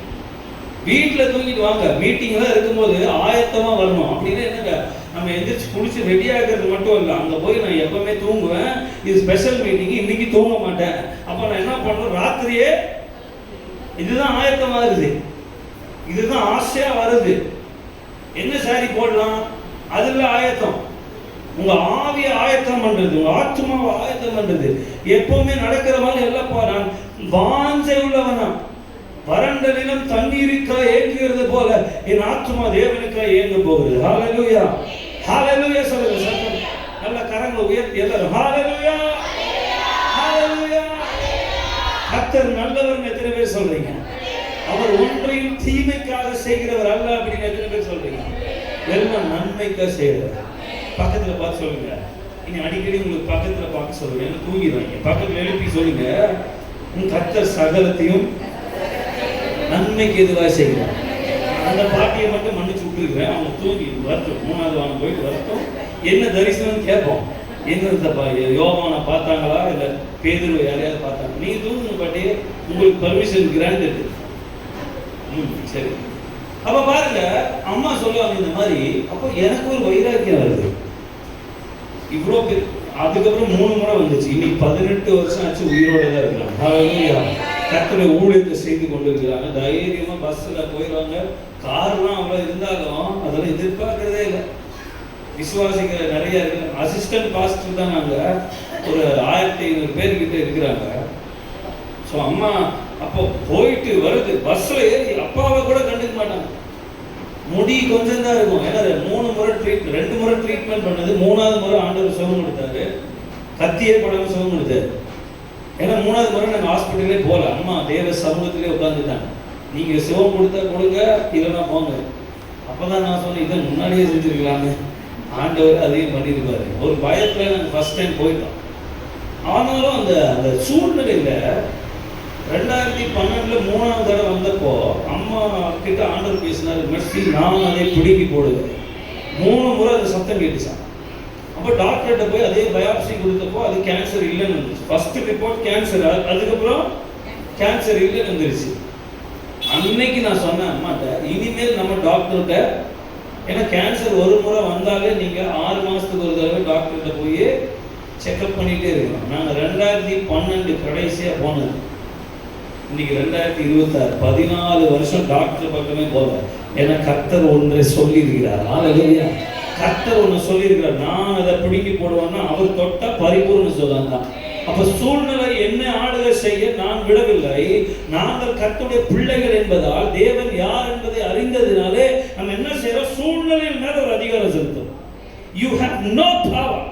வீட்டில் தூங்கிட்டு வாங்க, மீட்டிங்லாம் இருக்கும்போது ஆயத்தமாக வரணும். அப்படின்னா என்னங்க, நம்ம எந்திரிச்சு குளிச்சு ரெடி ஆகிறது மட்டும் இல்லை, அங்கே போய் நான் எப்பவுமே தூங்குவேன், இது ஸ்பெஷல் மீட்டிங், இன்னைக்கு தூங்க மாட்டேன். அப்போ நான் என்ன பண்ணுவேன், ராத்திரியே இதுதான் ஆயத்தமா இருக்குது, இதுதான் ஆசையா வருது, என்ன சாரி போடலாம், அதுல ஆயத்தம். உங்க ஆவிய ஆயத்தம் பண்றது, உங்க ஆத்மாவை ஆயத்தம் பண்றது. எப்பவுமே நடக்கிற மாதிரி எல்லாம் நான் வாஞ்சை உள்ளவனா, வறண்ட நிலம் தண்ணீருக்காக ஏங்குகிறது போல என் ஆத்மா தேவனுக்காக ஏங்க போகுது. ஹalleluya, ஹalleluya சொல்லுங்க சத்தம். நல்ல கரங்களை உயர்த்தி எல்லாரும் ஹalleluya, ஹalleluya. கர்த்தர் நல்லவர் எத்தனை பேர் சொல்றீங்க? அவர் ஒன்றையும் தீமைக்காக செய்கிறவர் அல்ல அப்படின்னு எத்தனை பேர் சொல்றீங்க? எல்லாம் நன்மைக்காக செய்கிறவர். பக்கத்துல பார்த்து சொல்லுங்க. இனி அடிக்கடி உங்களுக்கு பக்கத்துல பார்க்க சொல்லுங்க, என்ன தூங்கிடுவாங்க. பக்கத்துல எழுப்பி சொல்லுங்க, உன் கர்த்தர் சகலத்தையும் நன்மைக்கு எதுவாக செய்கிறார். அந்த பாட்டியை மட்டும் மன்னிச்சு விட்டுருக்கிறேன், அவங்க தூங்கி வரட்டும், 3வது வாரம் போயிட்டு வரட்டும். என்ன தரிசனம் கேட்போம், என்ன யோவானை பார்த்தாங்களா இல்லை பேதுருவை யாரையாவது பார்த்தாங்க? நீ தூங்குங்க பாட்டி, உங்களுக்கு பர்மிஷன் கிராண்டட். சரி. அப்ப பாருங்க, அம்மா சொல்லுவாங்க இந்த மாதிரி. அப்போ எனக்கு ஒரு வைராக்கியம் வருது, இவ்வளோ பேர். அதுக்கப்புறம் 3 முறை வந்துச்சு. இன்னைக்கு 18 வருஷம் ஆச்சு, உயிரோட தான் இருக்கலாம். கர்த்தருடைய ஊழியத்தை செய்து கொண்டு இருக்கிறாங்க. தைரியமா பஸ்ல போயிடுவாங்க. கார்லாம் அவ்வளோ இருந்தாலும் அதெல்லாம் எதிர்பார்க்கறதே இல்லை. விசுவாசிக்கிற நிறைய இருக்கு. அசிஸ்டன்ட் பாஸ்டர் தான் நாங்கள், ஒரு 1500 பேர்கிட்ட இருக்கிறாங்க. ஸோ அம்மா அப்போ போயிட்டு வருது, பஸ்ல ஏறி அப்பாவை கூட கண்டுக்க மாட்டாங்க. முடி கொஞ்சம் தான் இருக்கும். ஏன்னா 3 முறை ட்ரீட்மெண்ட், 2 முறை ட்ரீட்மெண்ட் பண்ணது, 3வது முறை ஆண்டவர் சுகம் கொடுத்தாரு, கத்தியே படம் சுகம் கொடுத்தாரு. ஏன்னா 3வது முறை நாங்கள் ஹாஸ்பிட்டலே போகல, அம்மா தேவ சமூகத்திலே உட்காந்துட்டாங்க. நீங்கள் சுகம் கொடுத்தா கொடுங்க, இல்லைன்னா போங்க. அப்போதான் நான் சொன்னேன், இதை முன்னாடியே செஞ்சுருக்கலாமே, ஆண்டவர் அதையும் பண்ணியிருப்பாரு. ஒரு பயத்தில் நாங்கள் ஃபர்ஸ்ட் டைம் போயிட்டோம். ஆனாலும் அந்த அந்த சூழ்நிலையில் 2012 3வது தடவை வந்தப்போ அம்மா கிட்ட ஆண்டவர் பேசினார், மெர்சி நான் அதை பிடுங்கி போடுவேன். 3 முறை அந்த சத்தம் கேட்டுச்சான். அப்போ டாக்டர்கிட்ட போய் அதே பயாப்சி கொடுத்தப்போ அது கேன்சர் இல்லைன்னு வந்துச்சு. ஃபர்ஸ்ட் ரிப்போர்ட் கேன்சர், அதுக்கப்புறம் கேன்சர் இல்லைன்னு வந்துருச்சு. அன்னைக்கு நான் சொன்னேன் அம்மாட்ட, இனிமேல் நம்ம டாக்டர்கிட்ட, ஏன்னா கேன்சர் ஒரு முறை வந்தாலே நீங்கள் 6 மாதத்துக்கு ஒரு தடவை டாக்டர்கிட்ட போய் செக்அப் பண்ணிகிட்டே இருக்கணும். நாங்கள் 2012 கடைசியாக போனது, இன்னைக்கு 2026, 14 வருஷம் டாக்டர் பக்கமே போல. ஏன்னா கர்த்தர் ஒன்றை சொல்லியிருக்கிறார். ஹalleluya, கர்த்தர் ஒன்று சொல்லியிருக்கிறார். நான் அதை பிடுங்கி போடுவேன்னா அவர் தொட்டா பரிபூர்ண சுகம் தான். அப்ப சூழ்நிலை என்ன ஆளுகை செய்ய நான் விடவில்லை. நாங்கள் கர்த்தருடைய பிள்ளைகள் என்பதால், தேவன் யார் என்பதை அறிந்ததினாலே நம்ம என்ன செய்யறோம், சூழ்நிலையின் மேல ஒரு அதிகாரம் செலுத்தும். You have no power.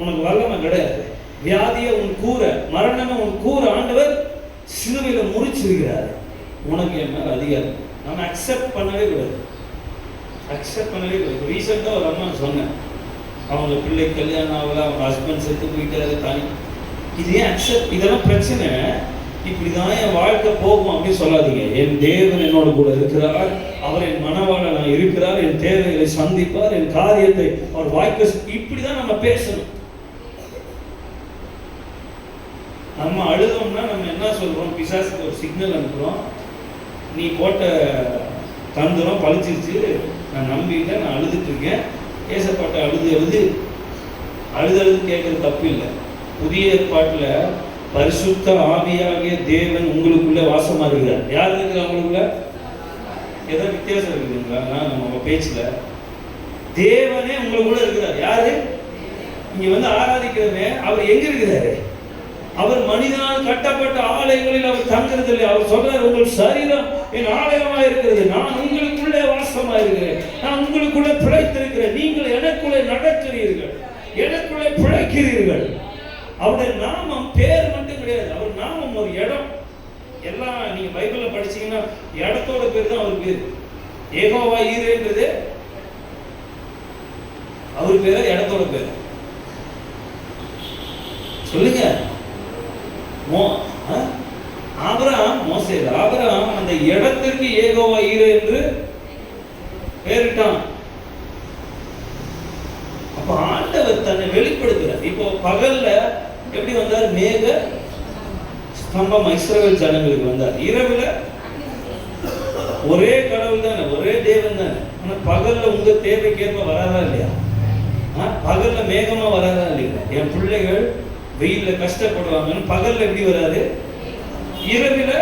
உனக்கு வல்லமை கிடையாது. வியாதியை உன் கூற, மரணமே உன் கூற ஆண்டவர் சிலுவையில் முறிச்சிருக்கிறார். உனக்கு என் மேல அதிகாரம். நம்ம அக்செப்ட் பண்ணவே கூடாது, அக்செப்ட் பண்ணவே கூடாது. ரீசெண்டாக ஒரு அம்மா சொன்னேன், அவங்க பிள்ளை கல்யாணம் ஆகல, அவங்க ஹஸ்பண்ட் செத்து போயிட்டாரு தனி. இது ஏன் அக்செப்ட்? இதெல்லாம் பிரச்சனை. இப்படிதான் என் வாழ்க்கை போகும் அப்படின்னு சொல்லாதீங்க. என் தேவன் என்னோட கூட இருக்கிறார், அவர் என் மனவாளன் இருக்கிறார், என் தேவைகளை சந்திப்பார், என் காரியத்தை அவர் வாய்க்க. இப்படிதான் நம்ம பேசணும். நம்ம அழுதோம்னா நம்ம என்ன சொல்றோம், பிசாசுக்கு ஒரு சிக்னல் அனுப்புறோம், நீ போட்ட தந்திரம் பழிச்சிருச்சு, நான் நம்பிட்டேன், நான் அழுதுட்டு இருக்கேன். ஏசப்பாட்ட அழுது கேட்கறது தப்பு இல்லை. புதிய ஏற்பாட்டில் பரிசுத்த ஆவியாகிய தேவன் உங்களுக்குள்ள வாசமா இருக்கிறார். யார் இருக்கிறா உங்களுக்குள்ள? ஏதாவது வித்தியாசம் இருக்குதுங்களா நம்ம பேச்சுல? தேவனே உங்களுக்குள்ள இருக்கிறார். யாரு? இங்க வந்து ஆராதிக்கிறவன் அவர் எங்க இருக்கிறாரு? அவர் மனிதனால் கட்டப்பட்ட ஆலயங்களில் அவர் தங்குறதில்லை. அவர் சொல்றார், உங்கள் சரீரம் என் ஆலயமா இருக்கிறது, நான் உங்களுக்குள்ளே வாசமா இருக்கிறேன், நான் உங்களுக்குள்ளே பிழைத்திருக்கிறேன், நீங்கள் எனக்குள்ளே நடக்கிறீர்கள், எனக்குள்ளே பிழைக்கிறீர்கள். அவருடைய நாமம் பேர் மட்டும் கிடையாது, அவர் நாமம் ஒரு இடம். எல்லாம் நீங்க பைபிள்ல படிச்சீங்கன்னா இடத்தோட பேர் தான் அவர் பேர். யெகோவா ஈரேன்றது அவர் பேர், இடத்தோட பேர். சொல்லுங்க. ஆபிரகாம், மோசே, ஆபிரகாம் அந்த இடத்திற்கு யெகோவா ஈரே என்று பெயரிட்டான். அப்ப ஆண்டவர் தன்னை வெளிப்படுத்துறார். இப்போ பகல்ல எப்படி வந்தார்? மேக ஸ்தம்பம் இஸ்ரவேல் ஜனங்களுக்கு வந்தார். இரவுல ஒரே கடவுள் தானே, ஒரே தேவன் தானே. ஆனா பகல்ல உங்க தேவைக்கேற்ப வராதா இல்லையா? பகல்ல மேகமா வராதா இல்லைங்க? என் பிள்ளைகள் வெயில்ல கஷ்டப்படுவாங்கன்னு பகல்ல எப்படி வராது? இரவுல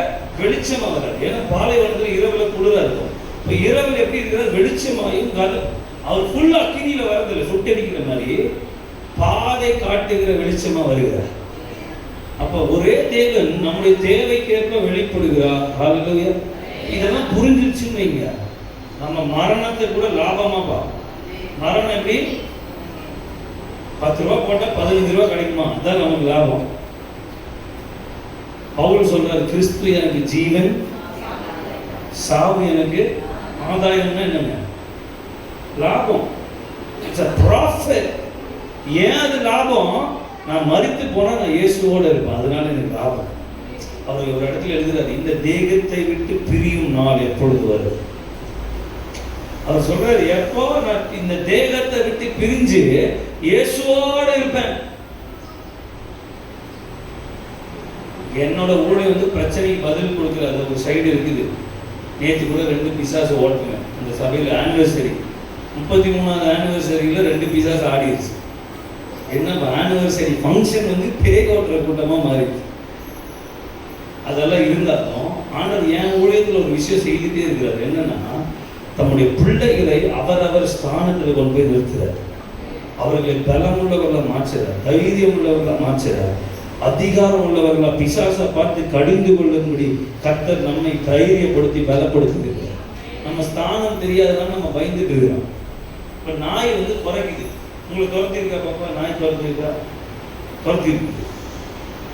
வெளிச்சமா வராது. ஏன்னா பாலைவனத்துல இரவுல குளிரா இருக்கும். இப்ப இரவுல எப்படி இருக்கிறது? வெளிச்சமாயும் அவர் ஃபுல்லா அக்கினியில வரதில்லை, சுட்டடிக்கிற மாதிரி பாதை காட்டுகிற வெளிச்சமா வருகிறார். அப்ப ஒரே தேவன் நம்முடைய தேவைக்கேற்ப வெளிப்படுகிறார். ஹல்லேலூயா. இதெல்லாம் புரிஞ்சிருச்சுன்னு வைங்க, நம்ம மரணத்தை கூட லாபமா பார்ப்போம். மரணம் எப்படி? 10 ரூபாய் போட்டா 15 ரூபாய் கிடைக்குமா? அதான் நமக்கு லாபம். பவுல் சொல்றாரு, கிறிஸ்து எனக்கு ஜீவன், சாவு எனக்கு ஆதாயம்னா என்னங்க? லாபம். It's a profit. ஏன் அது லாபம்? நான் மரித்து போனா நான் இயேசுவோட இருப்பேன், அதனால எனக்கு லாபம். அவர் ஒரு இடத்துல எழுதுறாரு, இந்த தேகத்தை விட்டு பிரியும் நாள் எப்பொழுது வரும்? அவர் சொல்றாரு, எப்போ நான் இந்த தேகத்தை விட்டு பிரிஞ்சு இயேசுவோட இருப்பேன். என்னோட ஊழியம் வந்து பிரச்சனைக்கு பதில் கொடுக்குற அந்த ஒரு சைடு இருக்குது. நேற்று கூட 2 பிசாசு ஓட்டுங்க அந்த சபையில். ஆனிவர்சரி 33வது ஆனிவர்சரியில் 2 பிசாசு ஆடிடுச்சு. என்ன ஆனிவர்சரி ஃபங்க்ஷன் வந்து பேய் ஓட்டுற கூட்டமாக மாறிடுச்சு. அதெல்லாம் இருந்தாலும் ஆண்டவர் என் ஊழியத்தில் ஒரு விஷயம் செய்துட்டே இருக்கிறார். என்னன்னா, தம்முடைய பிள்ளைகளை அவரவர் ஸ்தானத்தில் கொண்டு போய் நிறுத்துறார். அவர்களை பலம் உள்ளவர்களை மாற்றுறார், தைரியம் உள்ளவர்களை மாற்றுறார், அதிகாரம் உள்ளவர்களை பிசாசை பார்த்து கடிந்து கொள்ளும்படி கர்த்தர் நம்மை தைரியப்படுத்தி பலப்படுத்துகிறார். நம்ம ஸ்தானம் தெரியாததான் நம்ம பயந்துட்டு இருக்கிறோம். இப்போ நாய் வந்து குறைக்குது. உங்களுக்கு துரத்திருக்கா பாப்பா? நாய் துரத்திருக்கா? துரத்திருக்கு.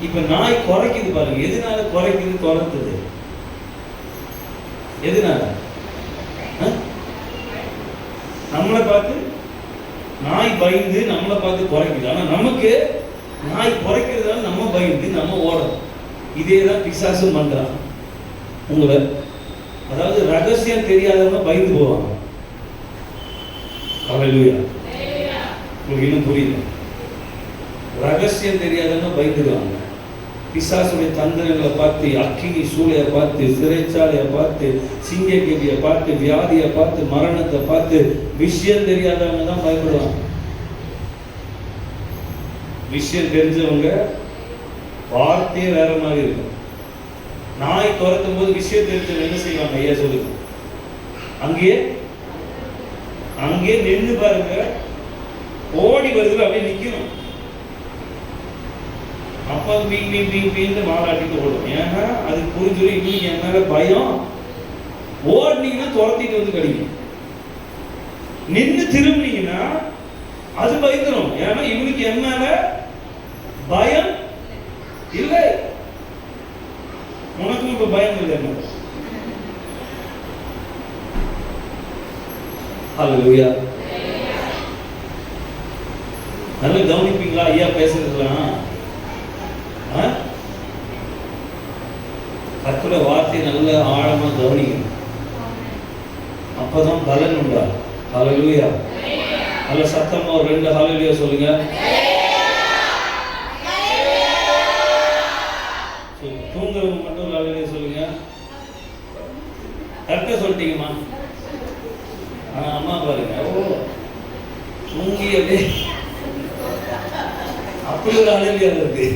இப்போ நாய் குறைக்குது பாருங்க. எதனால குறைக்குது? துரத்துது. எதனால? நம்மளை பார்த்து நாய் பயந்து நம்மளை பார்த்து குறைக்குது. ஆனால் நமக்கு நாய் குறைக்கிறதுனால நம்ம பயந்து நம்ம ஓடணும். இதே தான் பிசாசும் பண்றான் உங்களை. அதாவது ரகசியம் தெரியாதவங்க பயந்து போவாங்க. ஹல்லேலூயா. உங்களுக்கு இன்னும் புரியல? ரகசியம் தெரியாதவங்க பயந்துடுவாங்க. பிசாசுடைய தந்திரங்களை பார்த்து, அக்கினி சூளையை பார்த்து, சிறைச்சாலையை பார்த்து, சிங்கக்கேபியை பார்த்து, வியாதியை பார்த்து, மரணத்தை பார்த்து, விஷயம் தெரியாதவங்க தான் பயப்படுவாங்க. விஷயம் தெரிஞ்சவங்க வார்த்தையே வேற மாதிரி இருக்கும். நாய் துரத்தும் போது விஷயம் தெரிஞ்சவங்க என்ன செய்வாங்க? ஐயா சொல்லுங்க. அங்கே நின்று பாருங்க. ஓடி வருது, அப்படியே நிக்கணும். அப்ப வீண்டு மாறாட்டிட்டு ஓடும். ஏன்னா அது புரிஞ்சுடும், இன்னைக்கு என் மேல பயம். ஓடினீங்கன்னா துரத்திட்டு வந்து கடிக்கும். நின்று திரும்பினீங்கன்னா அது பயந்துடும். ஏன்னா இவனுக்கு என் மேல பயம் இல்லை. உனக்கும் இப்ப பயம் இல்லை. ஹல்லேலூயா. நல்லா கவனிப்பீங்களா ஐயா பேசுறதுலாம்? கர்த்தருடைய வார்த்தை நல்ல ஆழமா கவனிக்கணும். அப்பதான் பலன் உண்டா. ஹல்லேலூயா. நல்ல சத்தமா ஒரு 2 ஹல்லேலூயா சொல்லுங்க. தூங்குறவங்க மட்டும் ஹல்லேலூயா சொல்லுங்க. கரெக்டா சொல்லிட்டீங்கம்மா. அம்மா பாருங்க, தூங்கி அப்படியே அப்படி ஒரு ஹல்லேலூயா இருக்கு.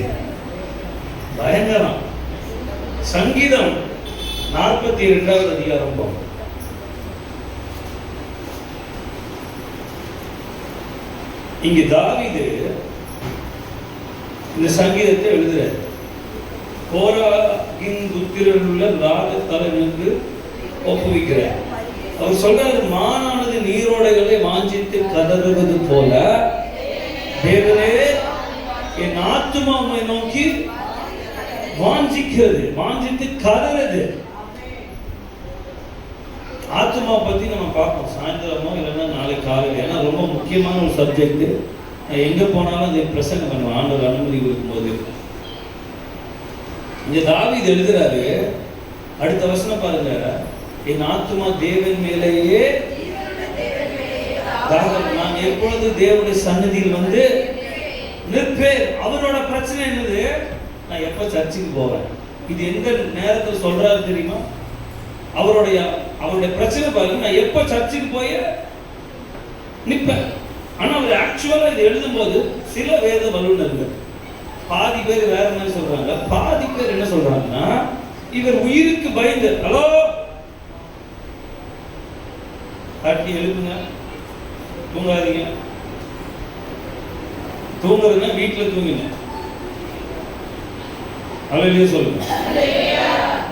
பயங்கரம். சங்கீதம் 42வது அதிகாரம். இங்க தாவீது இந்த சங்கீதத்தை எழுதுறார். கோராகின் புத்திரரில் உள்ள ராகத்தலைவனுக்கு ஒப்புவிக்கிறார். அவர் சொல்றாரு, மானானது நீரோடைகளை வாஞ்சித்து கதறுவது போல தேவனே என் ஆத்துமாவை நோக்கி வாஞ்சிக்கிறது. வாஞ்சித்து கதறது. ஆத்மா பத்தி நம்ம பார்ப்போம் சாயந்தரமோ இல்லைன்னா நாளைக்கு காலையில். ஏன்னா ரொம்ப முக்கியமான ஒரு சப்ஜெக்ட். எங்க போனாலும் அதை பிரசங்கம் பண்ணுவோம் ஆண்டவர் அனுமதி கொடுக்கும்போது. இங்க தாவீது எழுதுறாரு, அடுத்த வசனம் பாருங்க. என் ஆத்மா தேவன் மேலேயே நான் எப்பொழுது தேவனுடைய சன்னதியில் வந்து நிற்பேன். அவரோட பிரச்சனை என்னது? நான் எப்ப சர்ச்சுக்கு போவேன். இது எந்த நேரத்தில் சொல்றாரு தெரியுமா? அவருடைய பிரச்சனை பாருங்க. நான் எப்ப சர்ச்சுக்கு போய் நிற்பேன். ஆனா அவர் ஆக்சுவலா இது எழுதும்போது சில வேத வல்லுநர்கள் பாதி பேர் வேற மாதிரி சொல்றாங்க, பாதி பேர் என்ன சொல்றாங்கன்னா இவர் உயிருக்கு பயந்து, ஹலோ தட்டி எழுப்புங்க, தூங்காதீங்க, தூங்குறதுன்னா வீட்டுல தூங்குங்க, அல்லையே சொல்லுங்க.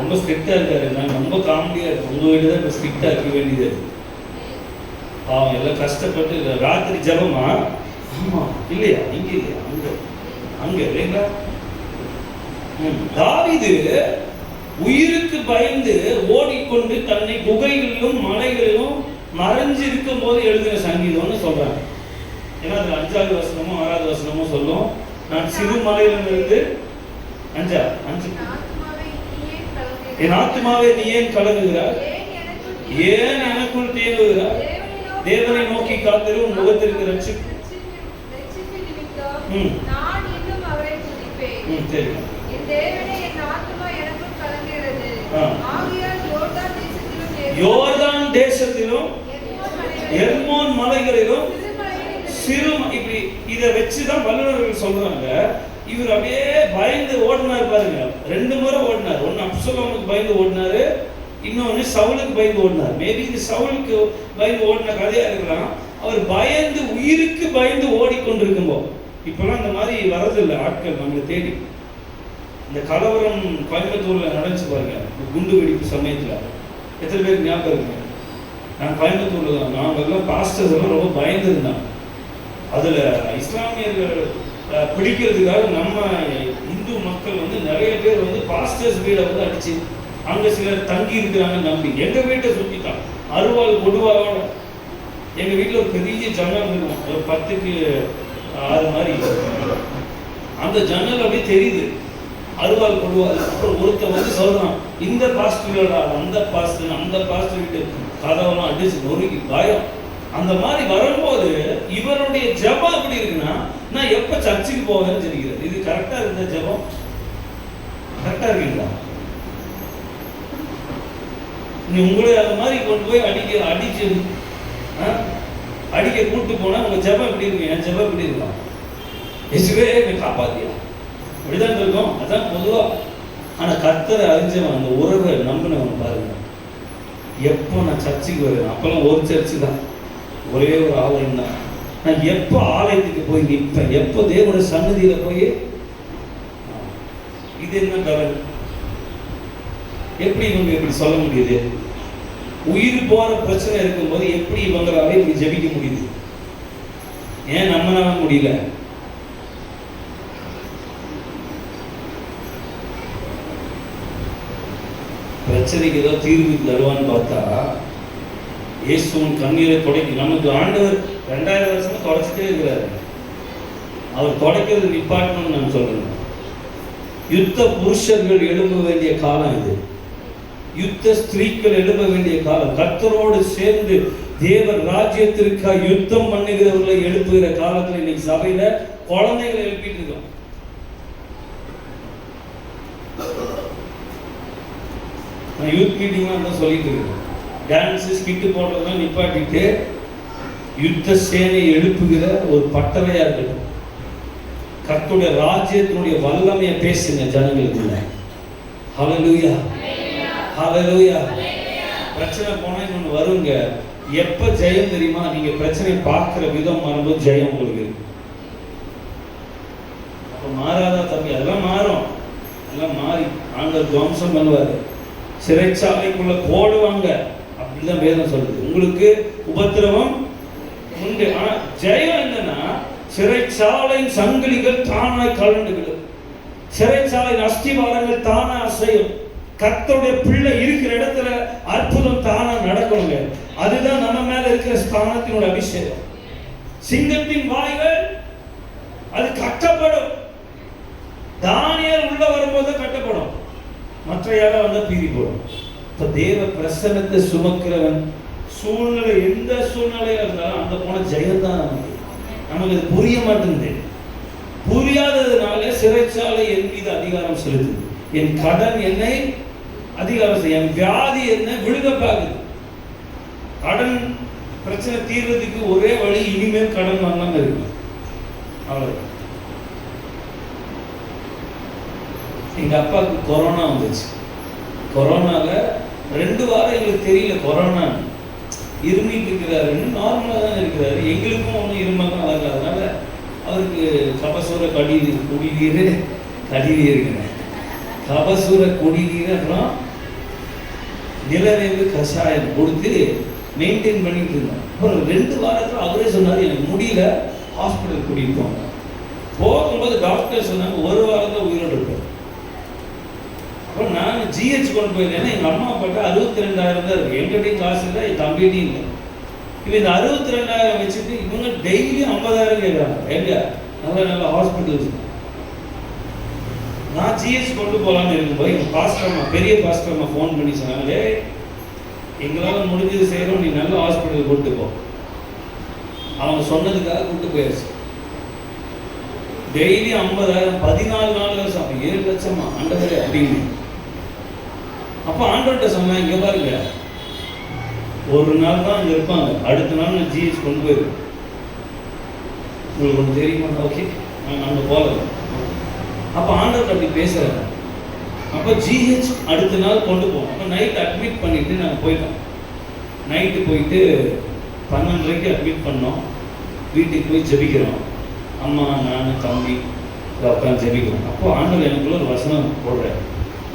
ரொம்ப ஸ்ட்ரிக்டா இருக்காரு, நான் ரொம்ப காமெடியா இருக்கு. உங்க வீடு தான் ஸ்ட்ரிக்டா இருக்க வேண்டியது. அவன் எல்லாம் கஷ்டப்பட்டு ராத்திரி ஜபமா, ஆமா இல்லையா, இங்க இல்லையா, அங்க அங்க இல்லைங்களா. தாவீது உயிருக்கு பயந்து ஓடிக்கொண்டு தன்னை குகைகளிலும் மலைகளிலும் மறைஞ்சு இருக்கும் போது எழுதின சங்கீதம்னு சொல்றாங்க. ஏன்னா அது 5வது வசனமோ 6வது வசனமோ சொல்லும், நான் சிறு மலையிலிருந்து என் ஆத்துமாவே நீ ஏன் கலங்குகிறாய், ஏன் எனக்குள் தேங்குகிறாய், தேவனை நோக்கி காத்திரு, உன் முகத்திற்கு ரட்சிப்பு. யோர்தான் தேசத்திலும் எர்மோன் மலைகளிலும் சிறு, இப்படி இதை வச்சுதான் வல்லுநர்கள் சொல்றாங்க. இவர் அப்படியே பயந்து ஓடினார் பாருங்க. 2 முறை ஓடினார். ஒன்னு அப்சலோமுக்கு பயந்து ஓடினாரு, இன்னொன்னு சவுலுக்கு பயந்து ஓடினார். மேபி இது சவுலுக்கு பயந்து ஓடின கதையா இருக்கலாம். அவர் பயந்து உயிருக்கு பயந்து ஓடிக்கொண்டிருக்கும் போது, இப்பெல்லாம் இந்த மாதிரி வரதில்லை ஆட்கள் நம்மளை தேடி. இந்த கலவரம் கோயம்புத்தூர்ல நடந்துச்சு பாருங்க, குண்டு வெடிப்பு சமயத்துல எத்தனை பேருக்கு ஞாபகம் இருக்கு? நான் கோயம்புத்தூர்ல தான், நாங்கள் எல்லாம் பாஸ்டர்ஸ் எல்லாம் ரொம்ப பயந்துருந்தாங்க. அதுல இஸ்லாமியர்கள் பிடிக்கிறதுக்காக நம்ம இந்து மக்கள் வந்து நிறைய பேர் வந்து பாஸ்டர்ஸ் வீடை வந்து அடிச்சு அங்க சிலர் தங்கி இருக்கிறாங்க நம்பி எங்க வீட்டை சுத்திட்டான் அருவாள் கொடுவாவோட. எங்க வீட்டுல ஒரு பெரிய ஜன்னல் இருக்கும், ஒரு 10க்கு 6 மாதிரி. அந்த ஜன்னல் அப்படியே தெரியுது, அருவாள் கொடுவாள். அப்புறம் ஒருத்தர் வந்து சொல்றான், இந்த பாஸ்டரோட அந்த பாஸ்டர் வீட்டு கதவெல்லாம் அடிச்சு நொறுக்கி பயம். அந்த மாதிரி வரும்போது இவருடைய ஜபம் எப்படி இருக்குன்னா, நான் எப்ப சர்ச்சுக்கு போவேன்னு தெரிகிறது. இது கரெக்டா இருந்த ஜபம் கரெக்டா இருக்கீங்களா? நீ உங்களை அந்த மாதிரி கொண்டு போய் அடிக்க கூட்டு போனா உங்க ஜபம் எப்படி இருக்கு? என் ஜபம் எப்படி இருக்கும்? இயேசுவே என்னை காப்பாத்தியா, அப்படிதான் இருக்கும். அதான் பொதுவா. ஆனா கர்த்தரை அறிஞ்சவன், அந்த உறவை நம்பினவன் பாருங்க, எப்போ நான் சர்ச்சுக்கு வருவேன், அப்பெல்லாம் ஒரு சர்ச்சு தான், ஒரே ஒரு ஆலயம் தான். நான் எப்போ ஆலயத்துக்கு போய் நிற்பேன், எப்போ தேவனுடைய சன்னதியில போய், இது என்ன கவலை? எப்படி இவங்க இப்படி சொல்ல முடியுது? உயிர் போற பிரச்சனை இருக்கும்போது எப்படி இவங்களாவே இப்படி ஜெபிக்க முடியுது? ஏன் நம்மளால முடியல? பிரச்சனைக்கு ஏதோ தீர்வு தருவான்னு பார்த்தா இயேசுவின் கண்ணீரை தொடக்கி, நமக்கு ஆண்டவர் 2000 வருஷமா தொடச்சிட்டே இருக்கிறாரு. அவர் தொடக்கிறது நிப்பாட்டணும்னு நான் சொல்றேன். யுத்த புருஷர்கள் எழும்ப வேண்டிய காலம் இது, யுத்த ஸ்திரீக்கள் எழும்ப வேண்டிய காலம். கர்த்தரோடு சேர்ந்து தேவர் ராஜ்யத்திற்காக யுத்தம் பண்ணுகிறவர்களை எழுப்புகிற காலத்துல இன்னைக்கு சபையில குழந்தைகளை எழுப்பிட்டு இருக்கோம். நான் யூத் மீட்டிங்லாம் தான் சொல்லிட்டு இருக்கேன். டான்ஸு ஸ்கிட்டு போடுறதெல்லாம் நிப்பாட்டிட்டு யுத்த சேனை எழுப்புகிற ஒரு பட்டறையா இருக்கட்டும். கர்த்தருடைய ராஜ்யத்தினுடைய வல்லமையை பேசுங்க ஜனங்களுக்குள்ள. ஹல்லேலூயா, ஹல்லேலூயா. பிரச்சனை போனா இன்னொன்று வருங்க. எப்ப ஜெயம் தெரியுமா? நீங்க பிரச்சனை பார்க்கிற விதம் மாறும்போது ஜெயம் உங்களுக்கு இருக்கு. அப்ப மாறாதா தம்பி? அதெல்லாம் மாறும், எல்லாம் மாறி ஆண்டவர் துவம்சம் பண்ணுவாரு. சிறைச்சாலைக்குள்ள போடுவாங்க, அப்படிதான் வேதம் சொல்லுது. உங்களுக்கு உபத்திரவம் உண்டு, ஆனா ஜெயம் என்னன்னா சிறைச்சாலையின் சங்கிலிகள் தானாய் கலண்டு விடும், சிறைச்சாலையின் அஸ்திவாரங்கள் தானா அசையும். கர்த்தருடைய பிள்ளை இருக்கிற இடத்துல அற்புதம் தானா நடக்கணுங்க. அதுதான் நம்ம மேல இருக்கிற ஸ்தானத்தினோட அபிஷேகம். சிங்கத்தின் வாய்கள் அது கட்டப்படும். தானியேல் உள்ள வரும்போது கட்டப்படும், மற்ற யாரும் வந்தா பீறி போடும். இப்ப தேவ பிரசன்னத்தை சுமக்கிறவன் சூழ்நிலை எந்த சூழ்நிலையா இருந்தாலும் அந்த போன ஜெயம்தான் நமக்கு அது புரிய மாட்டேங்குது. புரியாததுனால சிறைச்சாலை என் மீது அதிகாரம் செலுத்துது, என் கடன் என்னை அதிகாரம் செய்ய, என் வியாதி என்ன விழுக பார்க்குது. கடன் பிரச்சனை தீர்றதுக்கு ஒரே வழி இனிமேல் கடன் வாங்காம இருக்கு. அவ்வளவு. எங்க அப்பாவுக்கு கொரோனா வந்துச்சு. கொரோனால 2 வாரம் எங்களுக்கு தெரியல கொரோனா இருமிட்டு இருக்கிறாருன்னு, நார்மலாக தான் இருக்கிறாரு. எங்களுக்கும் ஒன்றும் இருமல் தான் வரல. அதனால அவருக்கு கபசூர குடிநீர் கபசூர குடிநீர் அப்புறம் நிலவேம்பு கஷாயம் கொடுத்து மெயின்டைன் பண்ணிட்டு இருந்தோம். அப்புறம் 2 வாரத்தில் அவரே சொன்னார் எனக்கு முடியல, ஹாஸ்பிட்டல் கூட்டிட்டு போங்க. போகும்போது டாக்டர் சொன்னாங்க 1 வாரத்தில் உயிரோடு இருப்பார். அப்போ நான் ஜிஹெச் கொண்டு போயிருந்தேன். ஏன்னா எங்கள் அம்மா அப்பாட்ட 62,000 தான் இருக்குது. எங்கிட்டையும் காசு இல்லை, என் தம்பிகிட்டையும் இல்லை. இப்போ இந்த 62,000 வச்சுட்டு இவங்க டெய்லியும் 50,000 கேட்குறாங்க. எங்க நல்ல நல்ல ஹாஸ்பிட்டல்ஸ். நான் ஜிஹெச் கொண்டு போகலான்னு இருக்கும்போது எங்கள் பாஸ்டர்மா, பெரிய பாஸ்டர்மா ஃபோன் பண்ணி சொன்னாங்க, எங்களால் முடிஞ்சது செய்கிறோம், நீ நல்ல ஹாஸ்பிட்டல் கூப்பிட்டு போ. அவங்க சொன்னதுக்காக கூப்பிட்டு போயாச்சு. டெய்லி 50,000, 14 நாள் வருஷம், 7 லட்சமா ஆண்டவரே அப்படின்னு. அப்போ ஆண்டவர்கிட்ட சொன்னேன், இங்கே பாருங்க, ஒரு நாள் தான் அங்கே இருப்பாங்க, அடுத்த நாள் நான் ஜிஹெச் கொண்டு போயிருவேன். உங்களுக்கு ஒன்று தெரியுமா? ஓகே, நான் அங்கே போகல. அப்போ ஆண்டவர்கிட்ட அப்படி பேசுகிறேன். அப்போ ஜிஹெச் அடுத்த நாள் கொண்டு போவோம். அப்போ நைட் அட்மிட் பண்ணிவிட்டு நாங்கள் போயிட்டோம். நைட்டு போயிட்டு 12:30 அட்மிட் பண்ணோம். வீட்டுக்கு போய் ஜெபிக்கிறோம். அம்மா, நான், தம்பி உட்காந்து ஜெபிக்கிறோம். அப்போது ஆண்டவர் எனக்குள்ள ஒரு வசனம் போடுறார்,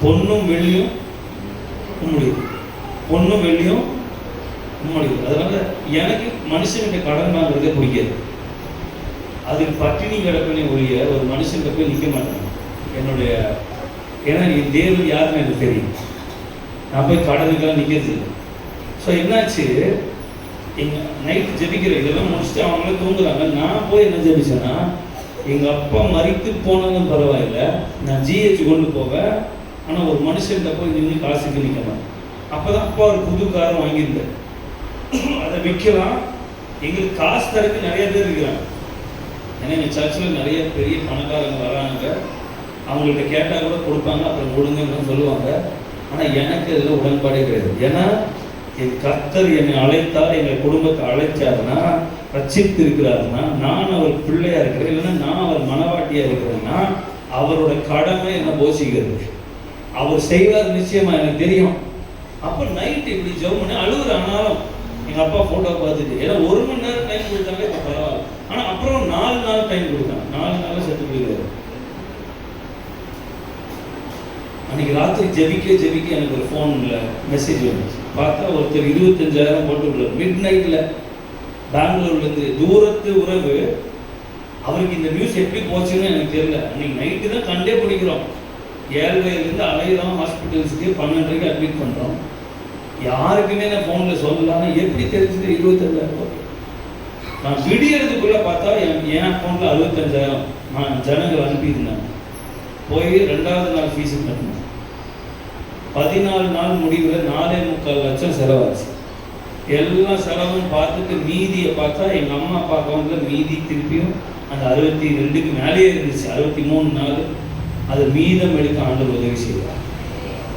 பொன்னும் வெள்ளியும் உம்முடையது, பொன்னும் வெள்ளியும் உம்முடையது. அதனால எனக்கு மனுஷன்கிட்ட கடன் வாங்குறதே பிடிக்காது. அதுக்கு பட்டினி கிடப்பினே ஒழிய ஒரு மனுஷன்கிட்ட போய் நிற்க மாட்டேன். என்னுடைய ஏன்னா என் தேவன் யாருன்னு எனக்கு தெரியும். நான் போய் கடனுக்கெல்லாம் நிற்கிறது இல்லை. ஸோ என்னாச்சு, எங்கள் நைட்டு ஜெபிக்கிற இதெல்லாம் முடிச்சுட்டு அவங்களே தூங்குறாங்க. நான் போய் என்ன ஜெபிச்சேன்னா, எங்கள் அப்பா மறித்து போனதும் பரவாயில்ல, நான் ஜிஹெச் கொண்டு போவேன். ஆனால் ஒரு மனுஷன்கிட்ட போய் நின்று காசுக்கு நிற்கலாம். அப்போ தான் அப்பா ஒரு புது காரம் வாங்கியிருந்தார். அதை விற்கலாம், எங்களுக்கு காசு தரக்கு நிறைய பேர் இருக்கிறாங்க. ஏன்னா எங்கள் சர்ச்சில் நிறைய பெரிய பணக்காரங்க வராங்க. அவங்கள்ட்ட கேட்டால் கூட கொடுப்பாங்க, அப்புறம் கொடுங்கன்னு சொல்லுவாங்க. ஆனால் எனக்கு இதில் உடன்பாடே கிடையாது. ஏன்னா என் கர்த்தர் என்னை அழைத்தார், எங்கள் குடும்பத்தை அழைச்சாருன்னா, ரட்சித்து இருக்கிறாருன்னா, நான் அவர் பிள்ளையா இருக்கிறேன், இல்லைன்னா நான் அவர் மனவாட்டியா இருக்கிறேன்னா அவரோட கடமை என்ன போஷிக்கிறது. அவர் செய்வார் நிச்சயமா, எனக்கு தெரியும். அப்போ நைட்டு இப்படி ஜெபம் பண்ணி அழுகுற. ஆனாலும் எங்கள் அப்பா ஃபோட்டோ பார்த்துட்டு, ஏன்னா 1 மணி நேரம் டைம் கொடுத்தாங்க, இப்போ பரவாயில்ல. ஆனால் அப்புறம் 4 நாள் டைம் கொடுத்தாங்க. 4 நாள் செத்து போயிருக்காரு. அன்றைக்கி ராத்திரி ஜெபிக்க எனக்கு ஒரு ஃபோனில் மெசேஜ் வந்துச்சு. பார்த்தா ஒருத்தர் 25,000 போட்டு விடுறாரு. மிட் நைட்டில் பெங்களூர்லேருந்து, தூரத்து உறவு. அவருக்கு இந்த நியூஸ் எப்படி போச்சுன்னு எனக்கு தெரியல. அன்றைக்கி நைட்டு தான் கண்டே பிடிக்கிறோம். 7 வயதுலேருந்து அலையிறோம், ஹாஸ்பிட்டல்ஸுக்கு 12:30 அட்மிட் பண்ணுறோம். யாருக்குமே நான் ஃபோனில் சொல்லலாம்னா எப்படி தெரிஞ்சது 25,000. நான் விடியறதுக்குள்ளே பார்த்தா என் அக்கௌண்ட்டில் 65,000 நான் ஜனங்கள் அனுப்பியிருந்தேன். போய் 2வது நாள் ஃபீஸு கட்டணும். 14 நாள் முடிவில் 4.25 லட்சம் செலவாச்சு. எல்லா செலவும் பார்த்துட்டு மீதியை பார்த்தா எங்கள் அம்மா அப்பா அக்கௌண்ட்டில் மீதி திருப்பியும் அந்த 62க்கு மேலேயே இருந்துச்சு. 63 நாள் அது மீதம் எடுக்க ஆண்டவர் உதவி செய்வார்.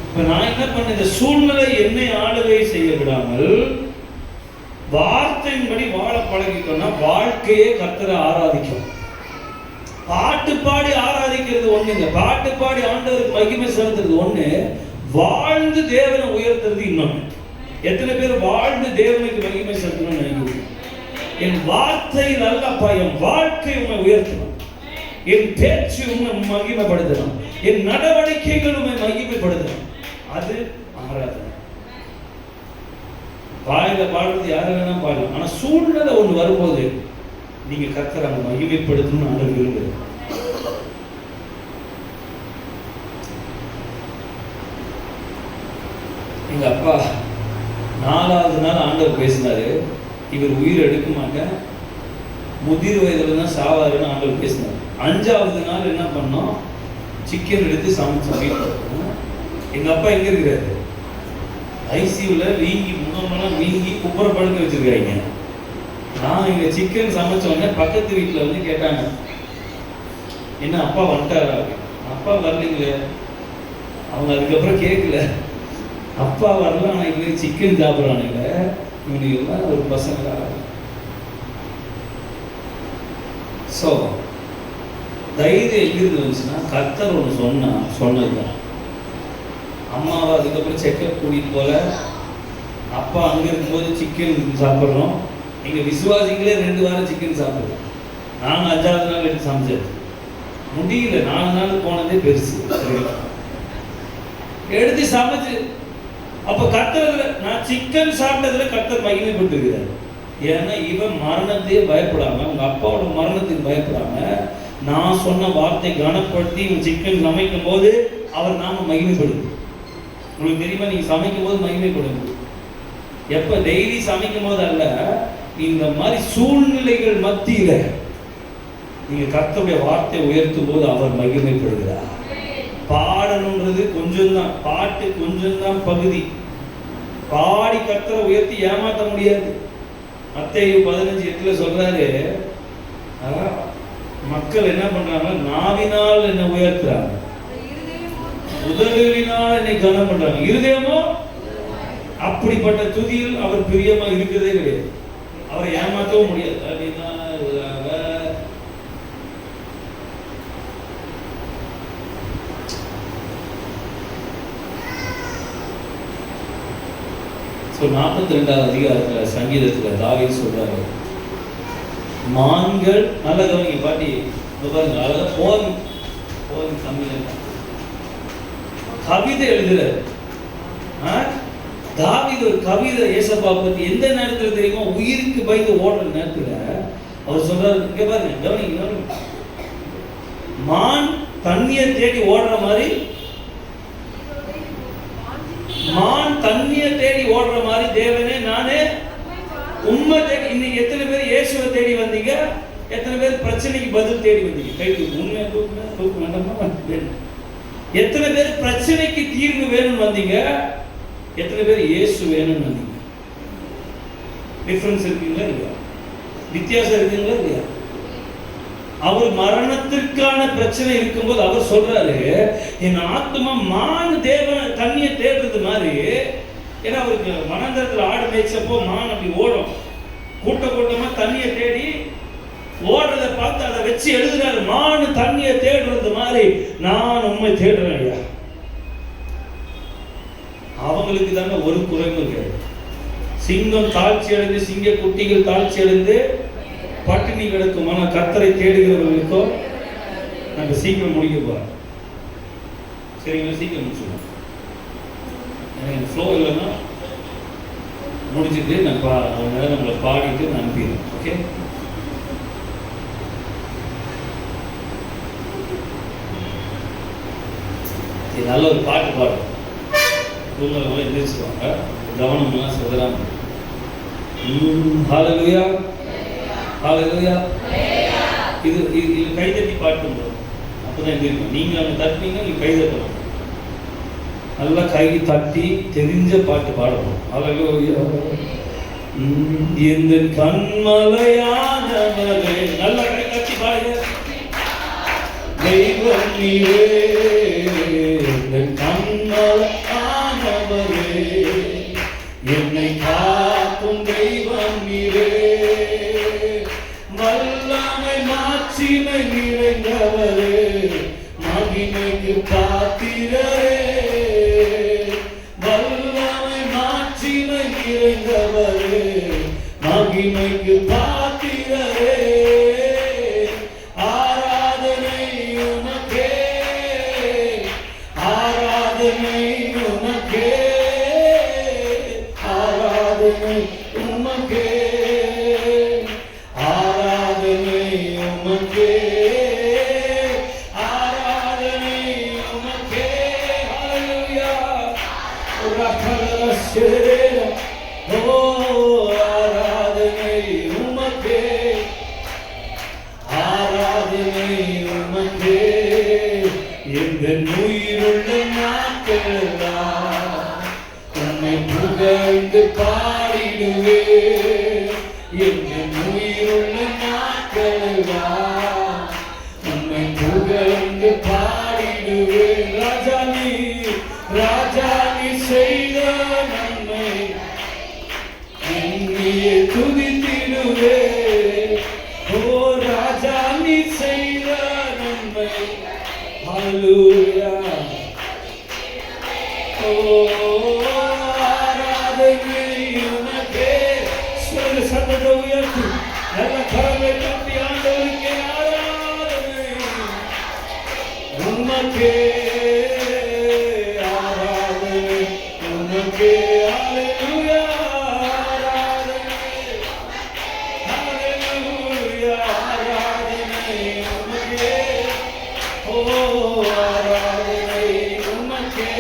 இப்போ நான் என்ன பண்ண, இந்த சூழ்நிலை என்னை ஆளுகை செய்ய விடாமல் வார்த்தையின்படி வாழ பழகிட்டோம்னா வாழ்க்கையே கர்த்தரை ஆராதிக்கும். பாட்டு பாடி ஆராதிக்கிறது ஒண்ணு இல்லை, பாட்டு பாடி ஆண்டவருக்கு மகிமை செலுத்துறது ஒண்ணு, வாழ்ந்து தேவனை உயர்த்துறது இன்னொன்று. எத்தனை பேர் வாழ்ந்து தேவனுக்கு மகிமை செலுத்தணும்னு நினைக்கிறீங்க? என் வார்த்தையில் அல்லப்பா, என் வாழ்க்கை உண்மை உயர்த்தணும், என் பேச்சு உண்மை மகிமைப்படுத்தணும், என் நடவடிக்கைகள் உண்மை மகிமைப்படுத்தணும். அது ஆராதனை. வாயில பாடுறது யாரை வேணா பாடலாம். ஆனா சூழ்நிலை ஒன்று வரும்போது நீங்க கர்த்தரை அங்க மகிமைப்படுத்தணும்னு ஆண்டவர் விரும்புகிறார். எங்க அப்பா 4வது நாள் ஆண்டவர் பேசினாரு, இவர் உயிர் எடுக்க மாட்டேன், முதிர் வயதுல தான் சாவாருன்னு ஆண்டவர் பேசினார். 5வது நாள் என்ன பண்ணோம், சிக்கன் எடுத்து சமைச்சோம். எங்க அப்பா எங்க இருக்கிறாரு? ஐசியூவில் வீங்கி, முகமெல்லாம் வீங்கி குப்புற படுக்க வச்சிருக்காங்க. நான் இங்கே சிக்கன் சமைச்சோடனே பக்கத்து வீட்டில் வந்து கேட்டாங்க, என்ன அப்பா வந்துட்டாரா? அப்பா வரலைங்களே. அவங்க அதுக்கப்புறம் கேட்கல, அப்பா வரல, ஆனால் இங்கே சிக்கன் சாப்பிட்றானுங்க, இவனுக்கு ஒரு பசங்க. ஸோ தைரியம் எங்கிருந்து வந்துச்சுன்னா, கர்த்தர் ஒன்று சொன்னதுதான். அம்மாவை அதுக்கப்புறம் செக்கப் கூட்டிகிட்டு போல, அப்பா அங்கே இருக்கும்போது சிக்கன் சாப்பிட்றோம். எங்கள் விசுவாசிகளே 2 வாரம் சிக்கன் சாப்பிட்றோம். நாங்கள் 5ஆவது நாள் எடுத்து சமைச்சது முடியல. 4 நாள் போனதே பெருசு. எடுத்து சமைச்சு அப்போ கர்த்தர், நான் சிக்கன் சாப்பிட்டதுல கர்த்தர் மகிமைப்பட்டிருக்கிறார். ஏன்னா இவன் மரணத்தையே பயப்படாம, உங்க அப்பாவோட மரணத்துக்கு பயப்படாம, நான் சொன்ன வார்த்தை கனப்படுத்தி இவன் சிக்கன் சமைக்கும் போது அவர் நாம மகிமைப்படுது. உங்களுக்கு தெரியுமா, நீங்க சமைக்கும் போது மகிமைப்படுது. எப்ப டெய்லி சமைக்கும் போது அல்ல, இந்த மாதிரி சூழ்நிலைகள் மத்தியில நீங்க கர்த்தருடைய வார்த்தை உயர்த்தும் போது அவர் மகிமைப்படுகிறார். பாடணுன்றது கொஞ்சம் தான், பாட்டு கொஞ்சம் தான் பகுதி. பாடி கர்த்தரை உயர்த்தி ஏமாற்ற முடியாது. மத்தேயு 15:8 சொல்றாரு, மக்கள் என்ன பண்றாங்க, நாவினால் என்ன உயர்த்துறாங்க, உதடுகளினால் என்னை கனம் பண்றாங்க, இருதயமோ அப்படிப்பட்ட துதியில் அவர் பிரியமா இருக்கிறதே கிடையாது. அவரை ஏமாற்றவும் முடியாது. அப்படின்னா ஸோ 42வது அதிகாரத்தில் சங்கீதத்தில் தாவீது சொல்றாரு, மான்கள், நல்ல கவனிங்க பாட்டி பாருங்க, அதாவது போன் தமிழ் கவிதை எழுதுறாரு. தாவீது ஒரு கவிதை ஏசப்பா பத்தி எந்த நேரத்தில் தெரியுமா, உயிருக்கு பயந்து ஓடுற நேரத்தில் அவர் சொல்றாரு, இங்க பாருங்க கவனிங்க, மான் தண்ணியை தேடி ஓடுற மாதிரி, மான் தண்ணியை தேடி ஓடுற மாதிரி தேவனே நானே உண்மை தேடி. இன்னைக்கு எத்தனை பேர் இயேசுவை தேடி வந்தீங்க, எத்தனை பேர் பிரச்சனைக்கு பதில் தேடி வந்தீங்க? கை உண்மை தூக்கு வேண்டாமா? எத்தனை பேர் பிரச்சனைக்கு தீர்வு வேணும்னு வந்தீங்க, எத்தனை பேர் இயேசு வேணும்னு வந்தீங்க? டிஃபரன்ஸ் இருக்குங்களா இல்லையா? வித்தியாசம் இருக்குங்களா இல்லையா? அவர் மரணத்திற்கான பிரச்சனை இருக்கும்போது அவர் சொல்றாரு, என் ஆத்மா மான் தேவன் தண்ணியை தேடுறது மாதிரி. ஏன்னா அவருக்கு மனந்தரத்தில் ஆடு மேய்ச்சப்போ மான் அப்படி ஓடும், கூட்டமா தண்ணியை தேடி ஓடுறதை பார்த்து அதை வச்சு எழுதுறாரு, மான் தண்ணியை தேடுறது மாதிரி நான் உண்மை தேடுறேன் ஐயா. அவங்களுக்கு தாங்க ஒரு குறைவு கிடையாது. சிங்கம் தாழ்ச்சி அடைந்து, சிங்க குட்டிகள் தாழ்ச்சி அடைந்து பட்டினி கிடக்கும். ஆனால் கர்த்தரை தேடுகிறவர்களுக்கோ நாங்கள் சீக்கிரம் முடிக்க போறோம். சரிங்களா? சீக்கிரம் முடிச்சுக்கோங்க. எனக்கு ஃப்ளோ இல்லைன்னா முடிச்சுட்டு நான் நம்மளை பாடிட்டு நான் அனுப்பிடுறேன். ஓகே, நல்ல ஒரு பாட்டு பாடும். தூங்குறவங்க எந்திரிச்சுவாங்க, கவனம்லாம் சிதறாம. ஹல்லேலூயா, ஹல்லேலூயா. இது கைதட்டி பாட்டு அப்பதான் எந்திரிக்கும். நீங்க அங்கே தட்டினீங்க, நீங்க கைதட்டணும். நல்லா கை தட்டி தெரிஞ்ச பாட்டு பாடணும். ஹல்லேலூயா. இந்த கண்மலையானவரே, நல்லா கை தட்டி பாடுங்க. தெய்வம் நீரே, கண்மலையானவரே, என்னை காக்கும் தெய்வம் நீரே, வல்லமை மாட்சிமை நிறைந்தவரே, மகிமைக்கு பாத்திரரே, வல்லமை மாட்சிமை நிறைந்தவரே, மகிமைக்கு பாத்திரரே, ஆராதனை உமக்கே, ஆராதனை உமக்கே, ஆராதனை உமக்கே, ஆராதனை உமக்கே, ஆராதனை உமக்கே. ஹல்லேலூயா. ரக்கலரஷேர ஓ ஆராதனை உமக்கே, ஆராதனை உமக்கே. இந்த உயிருள்ள நாட்களெல்லாம் உம்மை புகழ்ந்து பாடிடுவே, எந்த உயிருள்ள நாட்களெல்லாம் உம்மை புகழ்ந்து பாடிடுவே. ராஜா நீ, ராஜா நீ செய்த நன்மை என் ஆராதனை உமக்கே. சொல்லுங்க, சத்தத்தை உயர்த்தி நல்ல கரங்களை தட்டி ஆண்டவருக்கே ஆராதனை உமக்கே, ஆராதனை உமக்கே. ஹல்லேலூயா, ஆராதனை, ஹல்லேலூயா, ஆராதனை உமக்கே. ஓ ஆராதனை உமக்கே,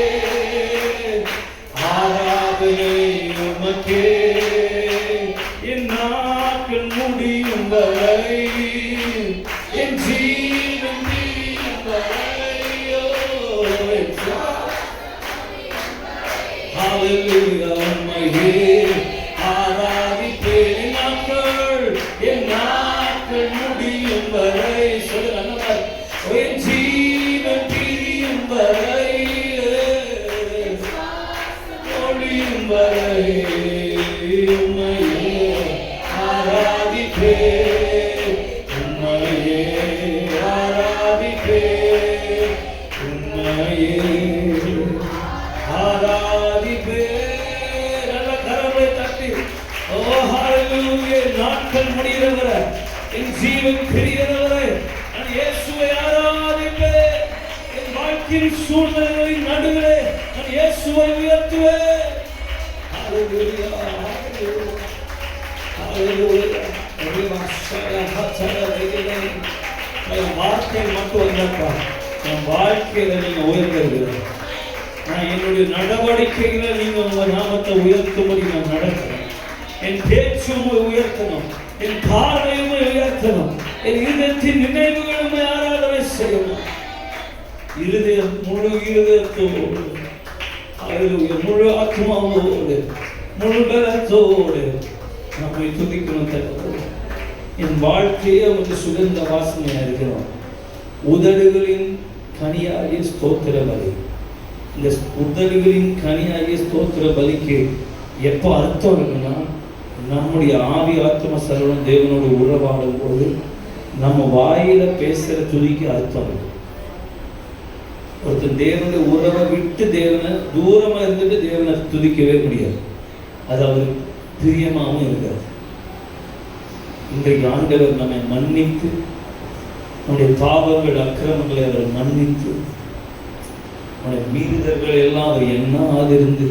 ஆராதனை உமக்கே. என் நாட்கள் முடியும் வரை, என் ஜீவன் முடியும் வரை, ஹல்லேலூயா உம்மையே ஆராதிப்பேன். என் நாட்கள் முடியும் வரை. சொல்லுங்க, என் ஜீவன் பிரியும் வரை, ஒளியும் வரை உம்மையே ஆராதிப்பேன், உம்மையே ஆராதிப்பேன், உம்மையே ஆராதிப்பேன். நல்ல கரங்களை தட்டி ஓ ஹல்லேலூயா. நாட்கள் முடிகிறவரை, என் ஜீவன் பிரிகிறவரை நான் இயேசுவை ஆராதிப்பேன். என் வாழ்க்கையின் சூழ்நிலைகளின் நடுவிலே நான் இயேசுவை உயர்த்துவேன். ஹல்லேலூயா, ஹல்லேலூயா. வார்த்தை மட்டும் வந்தாப்பா, என் வாழ்க்கையில நீங்க உயர்ந்திருக்கிறேன். நான் என்னுடைய நடவடிக்கைகளை நீங்க உங்க நாமத்தை உயர்த்தும்படி நான் நடக்கிறேன். என் பேச்சு உயர்த்தணும், என் பார்வையும் உயர்த்தணும், என் இதயத்தின் நினைவுகளும் ஆராதனை செய்யணும். இருதயம் முழு இருதயத்தோடு, முழு ஆத்மாவோடு, முழு பலத்தோடு நம்மை துதிக்கணும். தருவோம் என் வாழ்க்கையே ஒரு சுகந்த வாசனையா இருக்கிறோம். உதடுகளின் கனியாகிய ஸ்தோத்திர பலி. இந்த உதடுகளின் கனியாகிய ஸ்தோத்திர பலிக்கு எப்போ அர்த்தம் இருக்குன்னா, நம்முடைய ஆவி ஆத்ம சரவணம் தேவனோடு உறவாடும் போது நம்ம வாயில பேசுற துதிக்கு அர்த்தம் இருக்கு. ஒருத்தர் தேவனுடைய உறவை விட்டு தேவனை தூரமா இருந்துட்டு தேவனை துதிக்கவே முடியாது. அது அவருக்கு பிரியமாகவும் இருக்காது. இன்றைக்கு ஆண்டவர் நம்மை மன்னித்து, நம்முடைய பாவங்கள் அக்கிரமங்களை அவர் மன்னித்து, நம்முடைய மீறுதல்களை எல்லாம் அவர் எண்ணாதிருந்து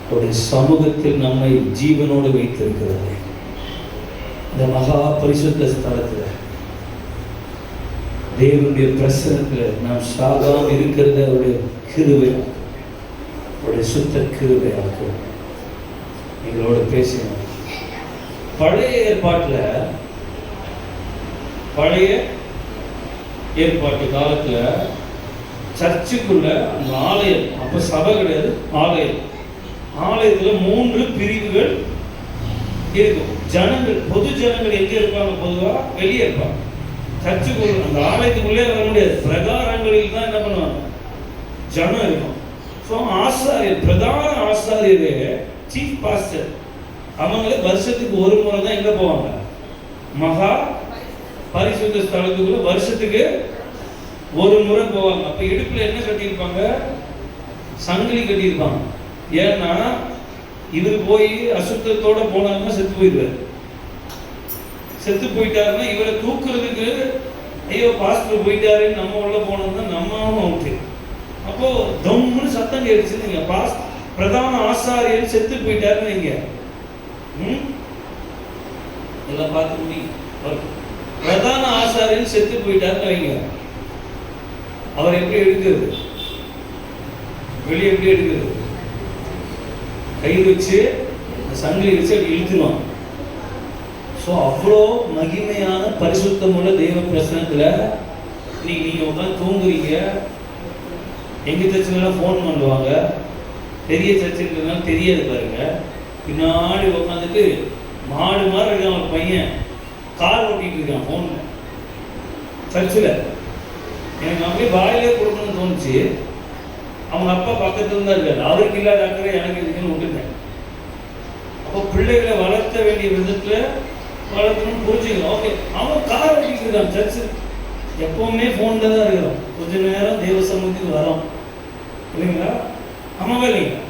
அவருடைய சமூகத்தில் நம்மை ஜீவனோடு வைத்திருக்கிறார். இந்த மகா பரிசுத்த ஸ்தலத்தில் தேவனுடைய பிரசனத்தில் நாம் சாகாமல் இருக்கிறது அவருடைய கிருபையாகும், அவருடைய சுத்த கிருபையாகும். எங்களோட பேசினோம். பழைய ஏற்பாட்டு காலத்துல சர்ச்சுக்குள்ள அந்த ஆலயம், அப்ப சபை கிடையாது, ஆலயத்துல 3 பிரிவுகள் இருக்கும். ஜனங்கள், பொது ஜனங்கள் எங்க இருப்பாங்க? பொதுவா வெளியே இருப்பாங்க. சர்ச்சுக்குள்ள, அந்த ஆலயத்துக்குள்ளே வர முடியாது. பிரகாரங்களில் தான் என்ன பண்ணுவாங்க? ஜனம் இருக்கும். ஸோ ஆசாரியர், பிரதான ஆசாரியரே, சீஃப் பாஸ்டர், அவங்களே வருஷத்துக்கு ஒரு முறை தான் எங்க போவாங்க? மகா பரிசுத்த ஸ்தலத்துக்குள்ள வருஷத்துக்கு ஒரு முறை போவாங்க. அப்ப இடுப்புல என்ன கட்டியிருப்பாங்க? சங்கிலி கட்டியிருப்பாங்க. ஏன்னா இவர் போய் அசுத்தத்தோட போனாருன்னா செத்து போயிடுவார். செத்து போயிட்டாருன்னா இவரை தூக்குறதுக்கு, ஐயோ பாஸ்டர் போயிட்டாருன்னு நம்ம உள்ள போனோம்னா நம்மளும் அவுட்டு. அப்போ தம்முன்னு சத்தம் கேட்டுச்சு. நீங்க பிரதான ஆசாரியர் செத்து போயிட்டாருன்னு நீங்க எல்லாம் பார்த்து முடியும். பிரதான ஆசாரியர் செத்து போயிட்டாருன்னு வைங்க, அவர் எப்படி எடுக்கிறது? வெளியே எப்படி எடுக்கிறது? கயிறு வச்சு சங்கிலி வச்சு அப்படி இழுத்துருவான். ஸோ அவ்வளோ மகிமையான பரிசுத்தமுள்ள தெய்வ பிரசனத்தில் நீங்க உட்காந்து தூங்குறீங்க. எங்க சர்ச்சுலாம் ஃபோன் பண்ணுவாங்க, பெரிய சர்ச்சுலாம் தெரியாது பாருங்க. பின்னாடி உட்காந்துட்டு மாடு மாதிரி இருக்கான் ஒரு பையன், கார் ஓட்டிட்டு இருக்கான் ஃபோனில் சர்ச்சில். எனக்கு அப்படியே வாயிலே கொடுக்கணும்னு தோணுச்சு. அவங்க அப்பா பக்கத்துல தான் இருக்காரு, அவருக்கு இல்லாத அக்கறை எனக்கு இருக்குன்னு விட்டுட்டேன். அப்போ பிள்ளைகளை வளர்த்த வேண்டிய விதத்துல வளர்க்கணும்னு புரிஞ்சுக்கணும். ஓகே, அவன் கார் ஓட்டிட்டு இருக்கான் சர்ச்சு. எப்பவுமே ஃபோனில் தான் இருக்கிறோம். கொஞ்ச நேரம் தேவ சமூகத்துக்கு வரோம் இல்லைங்களா? ஆமாவா இல்லைங்களா?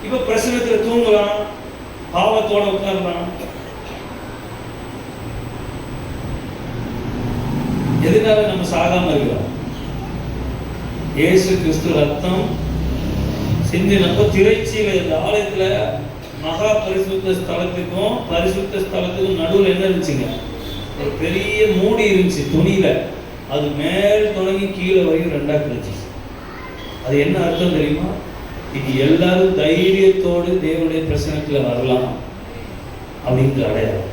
இப்ப பிரசனத்துல தூங்கலாம், பாவத்தோட உட்காரலாம். எதுனால நம்ம சாகாம இருக்கிறோம்? இயேசு கிறிஸ்து ரத்தம் சிந்தினப்போ திரைச்சீல இந்த ஆலயத்துல மகா பரிசுத்த ஸ்தலத்துக்கும் பரிசுத்த ஸ்தலத்துக்கும் நடுவில் என்ன இருந்துச்சுங்க? ஒரு பெரிய மூடி இருந்துச்சு துணியில. அது மேல் தொடங்கி கீழே வரையும் ரெண்டா கிழிச்சு. அது என்ன அர்த்தம் தெரியுமா? இது எல்லாரும் தைரியத்தோடு தேவனுடைய பிரசனத்துல வரலாம் அப்படிங்கிற அடையாளம்.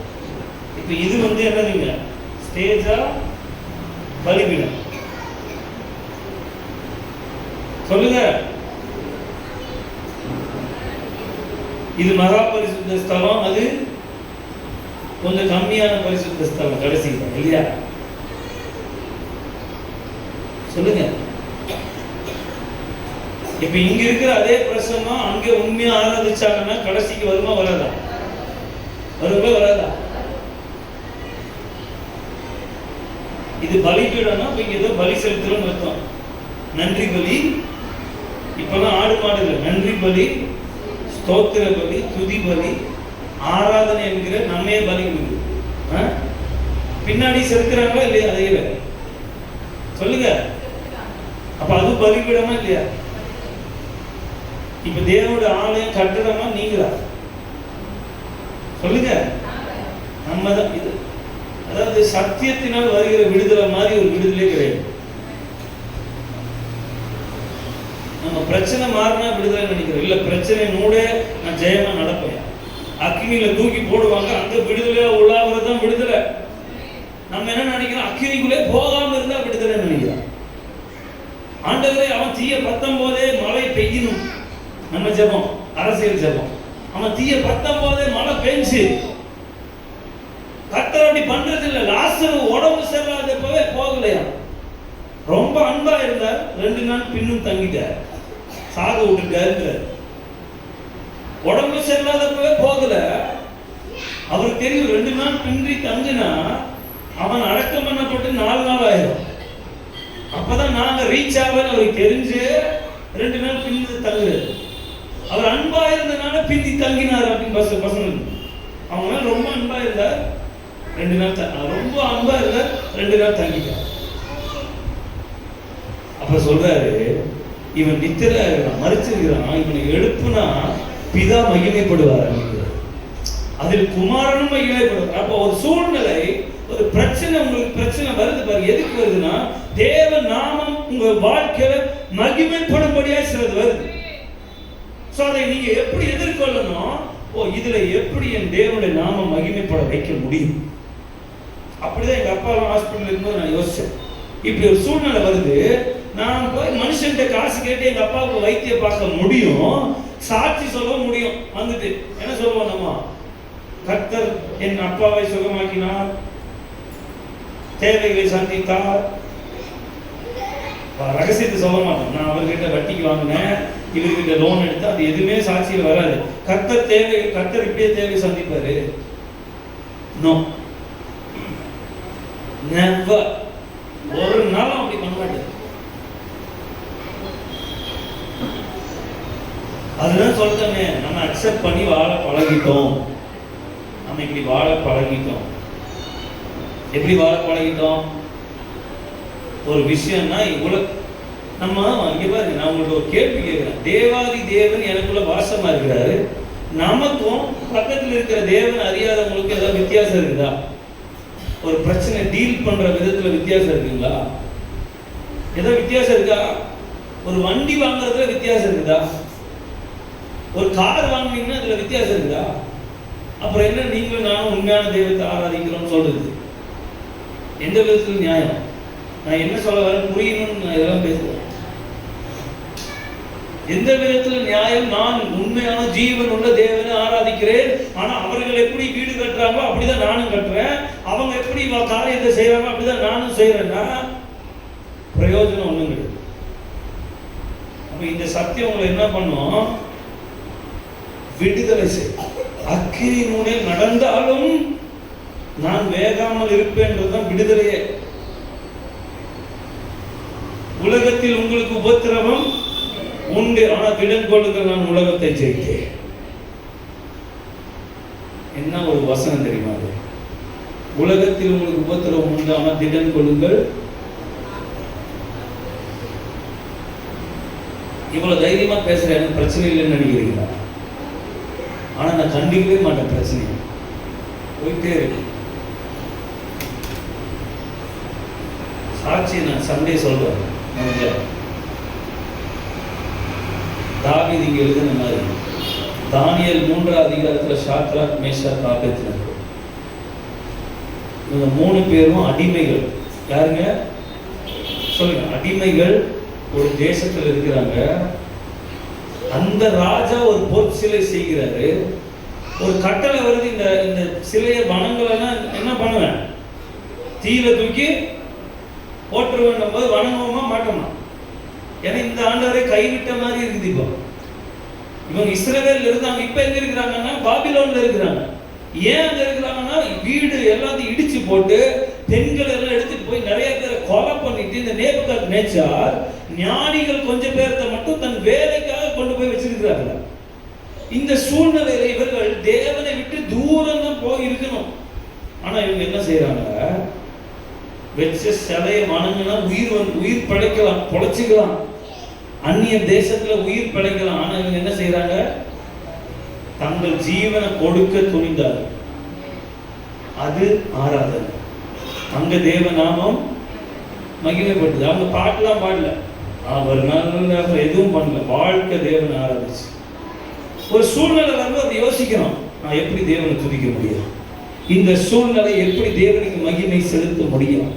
இப்ப இது என்னதுங்க? ஸ்டேஜா பலிபீடம்? சொல்லுங்க. இது மகா பரிசுத்த ஸ்தலம், அது கொஞ்சம் கம்மியான பரிசுத்த ஸ்தலம் கடைசி இல்லையா? சொல்லுங்க. இப்ப இங்க இருக்கிற அதே பிரசன்னம் அங்க உண்மையா ஆராதிச்சாங்கன்னா கடைசிக்கு வருமா வராதா? வருமா வராதா? இது பலிபீடம்னா இங்க ஏதோ பலி செலுத்துறோம்னு அர்த்தம். நன்றி பலி. இப்பெல்லாம் ஆடு மாடு இல்லை, நன்றி பலி, ஸ்தோத்திர பலி, துதி பலி, ஆராதனை என்கிற நம்மே பலி கொடுக்குது. பின்னாடி செலுத்துறாங்களா இல்லையா? அதே சொல்லுங்க. அப்ப அது பலிபீடமா இல்லையா? இப்ப தேவனோட ஆலயம் கட்டடமா நீங்களா? சொல்லுங்க. நம்ம தான் இது. அதாவது சத்தியத்தினால் வருகிற விடுதலை மாதிரி ஒரு விடுதலை கிடையாது. நம்ம பிரச்சனை மாறினா விடுதலை நினைக்கிறோம். இல்ல பிரச்சனை நூட நான் ஜெயமா நடப்பேன். அக்கினியில தூக்கி போடுவாங்க, அந்த விடுதலையா உள்ளாவதுதான் விடுதலை. நம்ம என்ன நினைக்கிறோம்? அக்கினிக்குள்ளே போகாம இருந்தா விடுதலை நினைக்கிறோம். ஆண்டவரே அவன் தீய 19 மழை பெய்யணும். நம்ம ஜெபம் அரசியல் ஜெபம். அவன் தீய 19 மழை பெஞ்சு. கர்த்தர் அப்படி பண்றது இல்ல. லாசரு உடம்பு சரியில்லாதப்பவே போகலையா? ரொம்ப அன்பா இருந்தார், 2 நாள் பின்னும் தங்கிட்டார், சாக விட்டுட்டாரு. உடம்பு சரியில்லாதப்பவே போகல. அவருக்கு தெரியும் 2 நாள் பின்றி தங்கினா அவன் அடக்கம் பண்ணப்பட்டு 4 நாள் ஆயிரும். அப்பதான் நாங்க ரீச் ஆகன்னு அவருக்கு தெரிஞ்சு 2 நாள் பின்னி தங்குறாரு. அவர் அன்பா இருந்தனால பிந்தி தங்கினார் அப்படின்னு பசங்க. அவங்க ரொம்ப அன்பா இருந்தார், 2 நாள் ரொம்ப அன்பா இருந்தார், 2 நாள் தங்கிட்டார். அப்ப சொல்றாரு, இவன் நித்திர மறிச்சிருக்கிறான், இவனை எழுப்புனா பிதா மகிமைப்படுவார். அதில் குமாரனும் மகிமைப்படுவார். அப்ப ஒரு சூழ்நிலை, ஒரு பிரச்சனை, உங்களுக்கு பிரச்சனை வருது பாருங்க. எதுக்கு வருதுன்னா தேவ நாமம் உங்க வாழ்க்கையில மகிமைப்படும்படியா சிலது வருது. சோ அதை நீங்க எப்படி எதிர்கொள்ளணும்? இதுல எப்படி என் தேவனுடைய நாமம் மகிமைப்பட வைக்க முடியும்? அப்படிதான் எங்க அப்பா ஹாஸ்பிட்டல் இருக்கும்போது நான் யோசிச்சேன். இப்படி ஒரு சூழ்நிலை வருது, நான் போய் மனுஷன்கிட்ட காசு கேட்டு எங்க அப்பாவுக்கு வைத்தியம் பார்க்க முடியும், சாட்சி சொல்ல முடியும். வந்துட்டு என்ன சொல்லுவோம் நம்ம? கர்த்தர் என் அப்பாவை சுகமாக்கினார், தேவைகளை சந்தித்தார். ரகசியத்தை சொல்ல மாட்டோம். நான் அவர்கிட்ட வட்டிக்கு வாங்கினேன், இவர்கிட்ட லோன் எடுத்தா, அது எதுவுமே சாட்சியில் வராது. கர்த்தர் தேவை, கர்த்தர் இப்படியே தேவை சந்திப்பாரு. No, never. ஒரு நாளும் அப்படி பண்ண மாட்டேன். அதுதான் சொல்றேனே, நம்ம அக்செப்ட் பண்ணி வாழ பழகிட்டோம். நம்ம இப்படி வாழ பழகிட்டோம். எப்படி வாழ பழகிட்டோம்? ஒரு விஷயம்னா இவ்வளவு நம்ம இங்க பாருங்க, நான் உங்களுக்கு ஒரு கேள்வி கேட்கிறேன். தேவாதி தேவன் எனக்குள்ள வாசமா இருக்கிறாரு, நமக்கும் பக்கத்தில் இருக்கிற தேவன் அறியாதவங்களுக்கு ஏதாவது வித்தியாசம் இருக்குதா? ஒரு பிரச்சனை டீல் பண்ற விதத்துல வித்தியாசம் இருக்குங்களா? ஏதோ வித்தியாசம் இருக்கா? ஒரு வண்டி வாங்குறதுல வித்தியாசம் இருக்குதா? ஒரு கார் வாங்குனீங்கன்னா அதுல வித்தியாசம் இருக்குதா? அப்புறம் என்ன நீங்களும் நானும் உண்மையான தெய்வத்தை ஆராதிக்கிறோம்னு சொல்றது எந்த விதத்துல நியாயம்? நான் என்ன சொல்ல வரேன் புரியணும்னு நான் இதெல்லாம் பேசுறேன். எந்த விதத்துல நியாயம்? நான் உண்மையான ஜீவன் உள்ள தேவனை ஆராதிக்கிறேன், ஆனா அவர்கள் எப்படி வீடு கட்டுறாங்களோ அப்படிதான் நானும் கட்டுறேன், அவங்க எப்படி காரியத்தை செய்யறாங்க அப்படிதான் நானும் செய்யறேன்னா பிரயோஜனம் ஒண்ணும் கிடையாது. அப்ப இந்த சத்தியம் உங்களை என்ன பண்ணும்? விடுதலை செய். அக்கினி நூலில் நடந்தாலும் நான் வேகாமல் இருப்பேன்றதுதான் விடுதலையே. உலகத்தில் உங்களுக்கு உபத்திரவம் உண்டு, ஆனா திடன் கொள்ளுங்கள், நான் உலகத்தை ஜெயித்தேன். என்ன ஒரு வசனம் தெரியுமா? அது உலகத்தில் உங்களுக்கு உபத்திரவம் உண்டு, ஆனா திடன் கொள்ளுங்கள். இவ்வளவு தைரியமா பேசுறேன், எனக்கு பிரச்சனை இல்லைன்னு நினைக்கிறீங்களா? ஆனா நான் கண்டிக்கவே மாட்டேன், பிரச்சனை போயிட்டே இருக்கு. சாட்சி நான் சண்டே சொல்றேன். தாவீது இங்க எழுதின மாதிரி தானியேல் 3ஆம் அதிகாரத்துல ஷாத்ராக், மேஷாக், ஆபேத்நேகோ இவங்க 3 பேரும் அடிமைகள். யாருங்க சொல்லுங்க? அடிமைகள் ஒரு தேசத்துல இருக்கிறாங்க. அந்த ராஜா ஒரு பொற்சிலை செய்கிறாரு. ஒரு கட்டளை வருது, இந்த சிலையை வணங்கலன்னா என்ன பண்ணுவேன்? தீயில தூக்கி போட்டுருவேன் போது வணங்குவோமா மாட்டோமா? ஏன்னா இந்த ஆண்டவரை கைவிட்ட மாதிரி இருக்குது. இப்போ இவங்க இஸ்ரவேல்ல இருந்தாங்க, இப்ப எங்க இருக்கிறாங்கன்னா பாபிலோன்ல இருக்கிறாங்க. ஏன் அங்க இருக்கிறாங்கன்னா வீடு எல்லாத்தையும் இடிச்சு போட்டு பெண்கள் எல்லாம் எடுத்துட்டு போய் நிறைய பேரை கொலை பண்ணிட்டு இந்த நேபுகாத்நேச்சார் ஞானிகள் கொஞ்சம் பேர்த்த மட்டும் தன் வேலைக்காக கொண்டு போய் வச்சிருக்கிறாங்க. இந்த சூழ்நிலையில இவர்கள் தேவனை விட்டு தூரம் தான் போய் இருக்கணும். ஆனா இவங்க என்ன செய்யறாங்க? வச்ச சிலையை வணங்கினா உயிர் பிழைக்கலாம், பொழைச்சிக்கலாம், அந்நிய தேசத்துல உயிர் பிழைக்கலாம். ஆனா இவங்க என்ன செய்யறாங்க? தங்கள் ஜீவனை கொடுக்க துணிந்தார்கள். அது ஆராதனை. அங்க தேவ நாமம் மகிமைப்பட்டது. அவங்க பாட்டுலாம் பாடல, அவர் நல்ல எதுவும் பண்ணல, வாழ்க்கை தேவனை ஆராதிச்சு. ஒரு சூழ்நிலை வந்து அப்படி யோசிக்கணும், நான் எப்படி தேவனை துதிக்க முடியும்? இந்த சூழ்நிலை எப்படி தேவனுக்கு மகிமை செலுத்த முடியும்?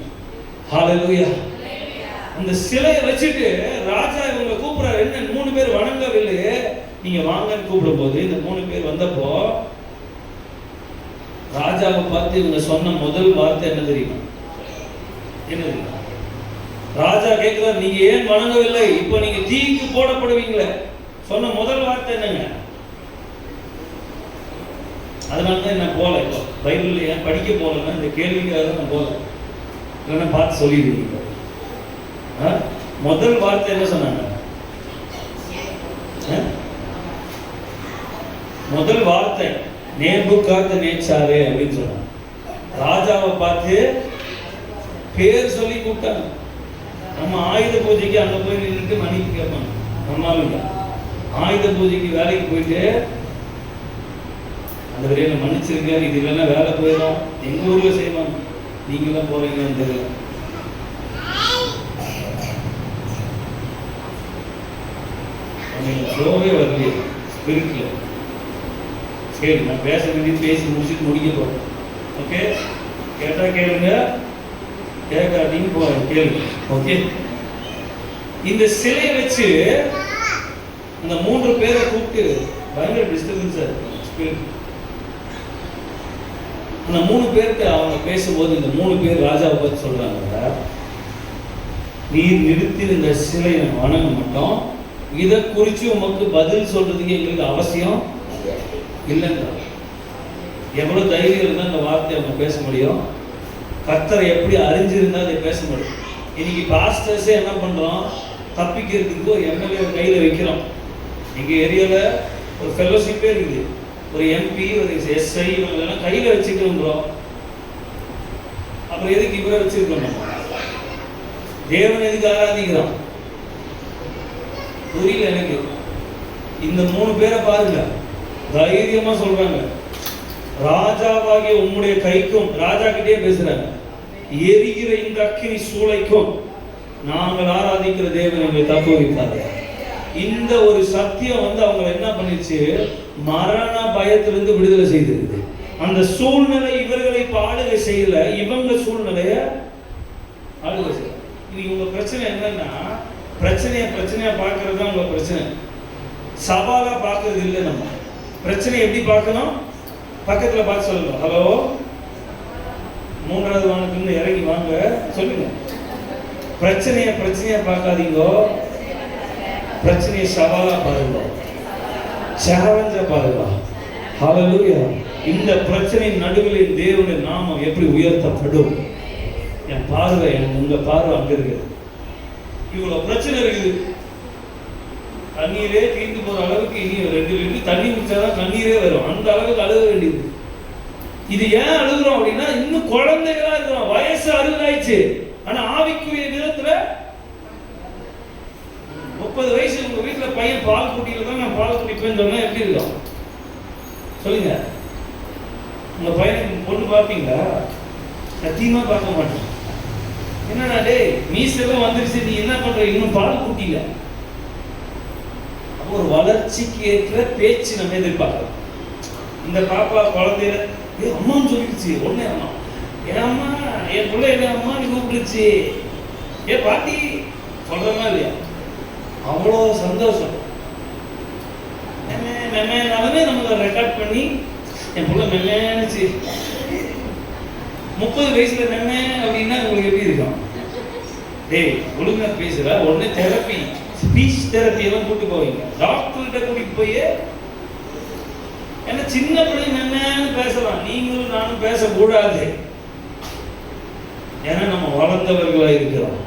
ஹல்லேலூயா. அந்த சிலையை வச்சுட்டு ராஜா இவங்க கூப்பிடுறாரு. என்ன 3 பேர் வணங்கவில்லை, நீங்க வாங்கன்னு கூப்பிடும் போது இந்த 3 பேர் வந்தப்போ ராஜாவை பார்த்து இவங்க சொன்ன முதல் வார்த்தை என்ன தெரியுமா? என்ன தெரியுமா? ராஜா கேட்கிறார், நீங்க ஏன் வணங்கவில்லை? இப்ப நீங்க தீக்கு போடப்படுவீங்களே. சொன்ன முதல் வார்த்தை என்னங்க? அதனாலதான் நான் போல, இப்போ பைபிள் ஏன் படிக்க போலன்னா இந்த கேள்விக்காக நான் போல, இல்லைன்னா பார்த்து சொல்லிடுவீங்க. முதல் வார்த்தை என்ன சொன்னாங்க? முதல் வார்த்தை நேபுகாத்நேச்சாரே அப்படின்னு சொன்னாங்க. ராஜாவை பார்த்து பேர் சொல்லி கூப்பிட்டாங்க. நம்ம ஆயுத பூஜைக்கு அங்க போய் நின்றுட்டு மன்னிப்பு கேட்பாங்க. நம்மளும் ஆயுத பூஜைக்கு வேலைக்கு போயிட்டு அந்த வரையில மன்னிச்சிருக்க, இது இல்லைன்னா வேலை போயிடும். எங்க ஊர்ல செய்வாங்க, நீங்களாம் போறீங்கன்னு தெரியல. ஃப்ளோவே வரலையே ஸ்பிரிட்ல. சரி, நான் பேச வேண்டியது பேசி முடிச்சுட்டு முடிக்க போறேன். ஓகே, கேட்டா கேளுங்க, கேட்காதீங்க போறேன், கேளுங்க. ஓகே, இந்த சிலையை வச்சு அந்த 3 பேரை கூப்பிட்டு பயங்கர டிஸ்டர்பன்ஸா இருக்கு ஸ்பிரிட். அந்த 3 பேருக்கு அவங்க பேசும்போது இந்த 3 பேர் ராஜாவை பார்த்து சொல்றாங்க, நீர் நிறுத்தி இந்த சிலையை வணங்க மாட்டோம், இதை குறித்து உமக்கு பதில் சொல்றதுக்கு எங்களுக்கு அவசியம் இல்லைங்க. எவ்வளவு தைரியம் இருந்தா அந்த வார்த்தையை அவங்க பேச முடியும்? கர்த்தரை எப்படி அறிஞ்சிருந்தா அதை பேச முடியும்? இன்னைக்கு பாஸ்டர்ஸே என்ன பண்றோம்? தப்பிக்கிறதுக்கு ஒரு எம்எல்ஏ கையில வைக்கிறோம். எங்க ஏரியால ஒரு ஃபெலோஷிப்பே இருக்குது, ஒரு எம்பி, ஒரு எஸ்ஐ, இவங்களெல்லாம் கையில வச்சுக்கிறோம். அப்புறம் எதுக்கு இவரை வச்சிருக்கணும்? தேவன் எதுக்கு ஆராதிக்கிறோம்? புரியல எனக்கு. இந்த 3 பேரை பாருங்க, தைரியமா சொல்றாங்க, ராஜாவாகிய உம்முடைய கைக்கும், ராஜா கிட்டே பேசுறாங்க, எரிகிற இந்த அக்கினி சூளைக்கும் நாங்கள் ஆராதிக்கிற தேவன் எங்களை தப்பு வைப்பார். இந்த ஒரு சத்தியம் வந்து அவங்க என்ன பண்ணிருச்சு? மரண பயத்திலிருந்து விடுதலை செய்திருக்கு. அந்த சூழ்நிலை இவர்களை ஆளுகை செய்யல, இவங்க சூழ்நிலைய ஆளுகை செய்யல. இன்னைக்கு உங்க பிரச்சனை என்னன்னா, பிரச்சனையா பார்க்கறது தான் உங்க பிரச்சனை, சவாலா பார்க்கறது இல்லை. நம்ம பிரச்சனை எப்படி பார்க்கணும்? பக்கத்துல பார்த்து சொல்லுங்க, ஹலோ 3வது வானத்துல இறங்கி வாங்க சொல்லுங்க. பிரச்சனையா பார்க்காதீங்க, பிரச்சனையை சவாலா பாருங்க, சேலஞ்சா பாருங்க. ஹல்லேலூயா. இந்த பிரச்சனையின் நடுவில் தேவனுடைய நாமம் எப்படி உயர்த்தப்படும்? என் பார்வை, உங்க பார்வை அங்க இருக்குது. இவ்வளவு பிரச்சனை இருக்குது, தண்ணீரே தீர்ந்து போற அளவுக்கு இனி 2 லிட்டர் தண்ணி குடிச்சாதான் கண்ணீரே வரும். அந்த அளவுக்கு அழுக வேண்டியது. இது ஏன் அழுகுறோம் அப்படின்னா, இன்னும் குழந்தைகளா இருக்கிறோம். வயசு 60 ஆயிடுச்சு, ஆனா ஆவிக்குரிய விதத்துல 30 வயசு உங்க வீட்டுல பையன் பால் குட்டியில தான் நான் பால் குடிப்பேன்னு சொன்னா எப்படி இருக்கும் சொல்லுங்க? உங்க பையனுக்கு பொண்ணு பார்ப்பீங்களா? சத்தியமா பார்க்க மாட்டேன். என்னடா டேய் மீசெல்லாம் வந்துருச்சு, நீ என்ன பண்ற, இன்னும் பால் குட்டியில. அப்போ ஒரு வளர்ச்சிக்கு ஏற்ற பேச்சு நம்ம எதிர்பார்க்கலாம். இந்த பாப்பா குழந்தைய அம்மான்னு சொல்லிடுச்சு உடனே, அம்மா என் அம்மா, என் பிள்ளை என்ன அம்மா நீ கூப்பிடுச்சு, ஏ பாட்டி சொல்றமா இல்லையா? அவ்வளோ சந்தோஷம். மெமேனாலுமே நம்ம ரெக்கார்ட் பண்ணி என் பிள்ளை மெமேனுச்சு. 30 வயசுல மெமே அப்படின்னா உங்களுக்கு எப்படி இருக்கும்? டேய் ஒழுங்கா பேசுற, உடனே தெரப்பி, ஸ்பீச் தெரப்பி எல்லாம் கூட்டு போவீங்க. டாக்டர்கிட்ட கூட்டிட்டு போய், ஏன்னா சின்ன பிள்ளை மெமேன்னு பேசலாம், நீங்களும் நானும் பேசக்கூடாது. ஏன்னா நம்ம வளர்ந்தவர்களா இருக்கிறோம்.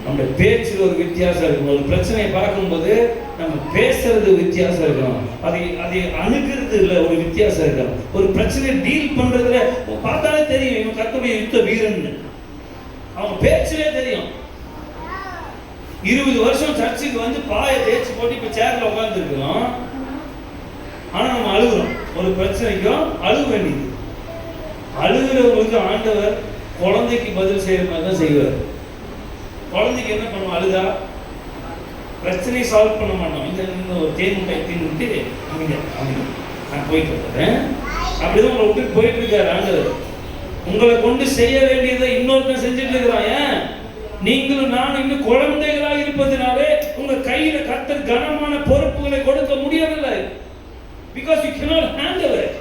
நம்ம பேச்சுல ஒரு வித்தியாசம் இருக்கும். ஒரு பிரச்சனையை பார்க்கும்போது நம்ம பேசுறது வித்தியாசம் இருக்கணும். அதை அணுகிறது இல்லை, ஒரு வித்தியாசம் இருக்கணும். ஒரு பிரச்சனையை டீல் பண்றதுல பார்த்தாலே தெரியும் இவன் கர்த்தருடைய யுத்த வீரன்னு. அவங்க பேச்சுலே தெரியும். 20 வருஷம் சர்ச்சுக்கு வந்து பாயை தேய்ச்சி போட்டு இப்ப சேர்ல உட்கார்ந்து இருக்கிறோம். ஆனா நம்ம அழுகுறோம். ஒரு பிரச்சனைக்கும் அழுக வேண்டியது. அழுகிறவங்களுக்கு ஆண்டவர் குழந்தைக்கு பதில் செய்யற மாதிரி தான் செய்வார். குழந்தைக்கு என்ன பண்ணுவோம்? அழுதா பிரச்சனையை சால்வ் பண்ண மாட்டோம். இந்த ஒரு தேன்முட்டை தின்னுட்டு அவங்க நான் போயிட்டு வந்துடுறேன் அப்படிதான் உங்களை விட்டு போயிட்டு இருக்காரு ஆண்டவர். உங்களை கொண்டு செய்ய வேண்டியதை இன்னொருத்தன் செஞ்சுட்டு இருக்கிறான். ஏன்? நீங்களும் நானும் இன்னும் குழந்தைகளாக இருப்பதனாலே உங்க கையில கர்த்தர் கனமான பொறுப்புகளை கொடுக்க முடியவில்லை. Because you cannot handle it.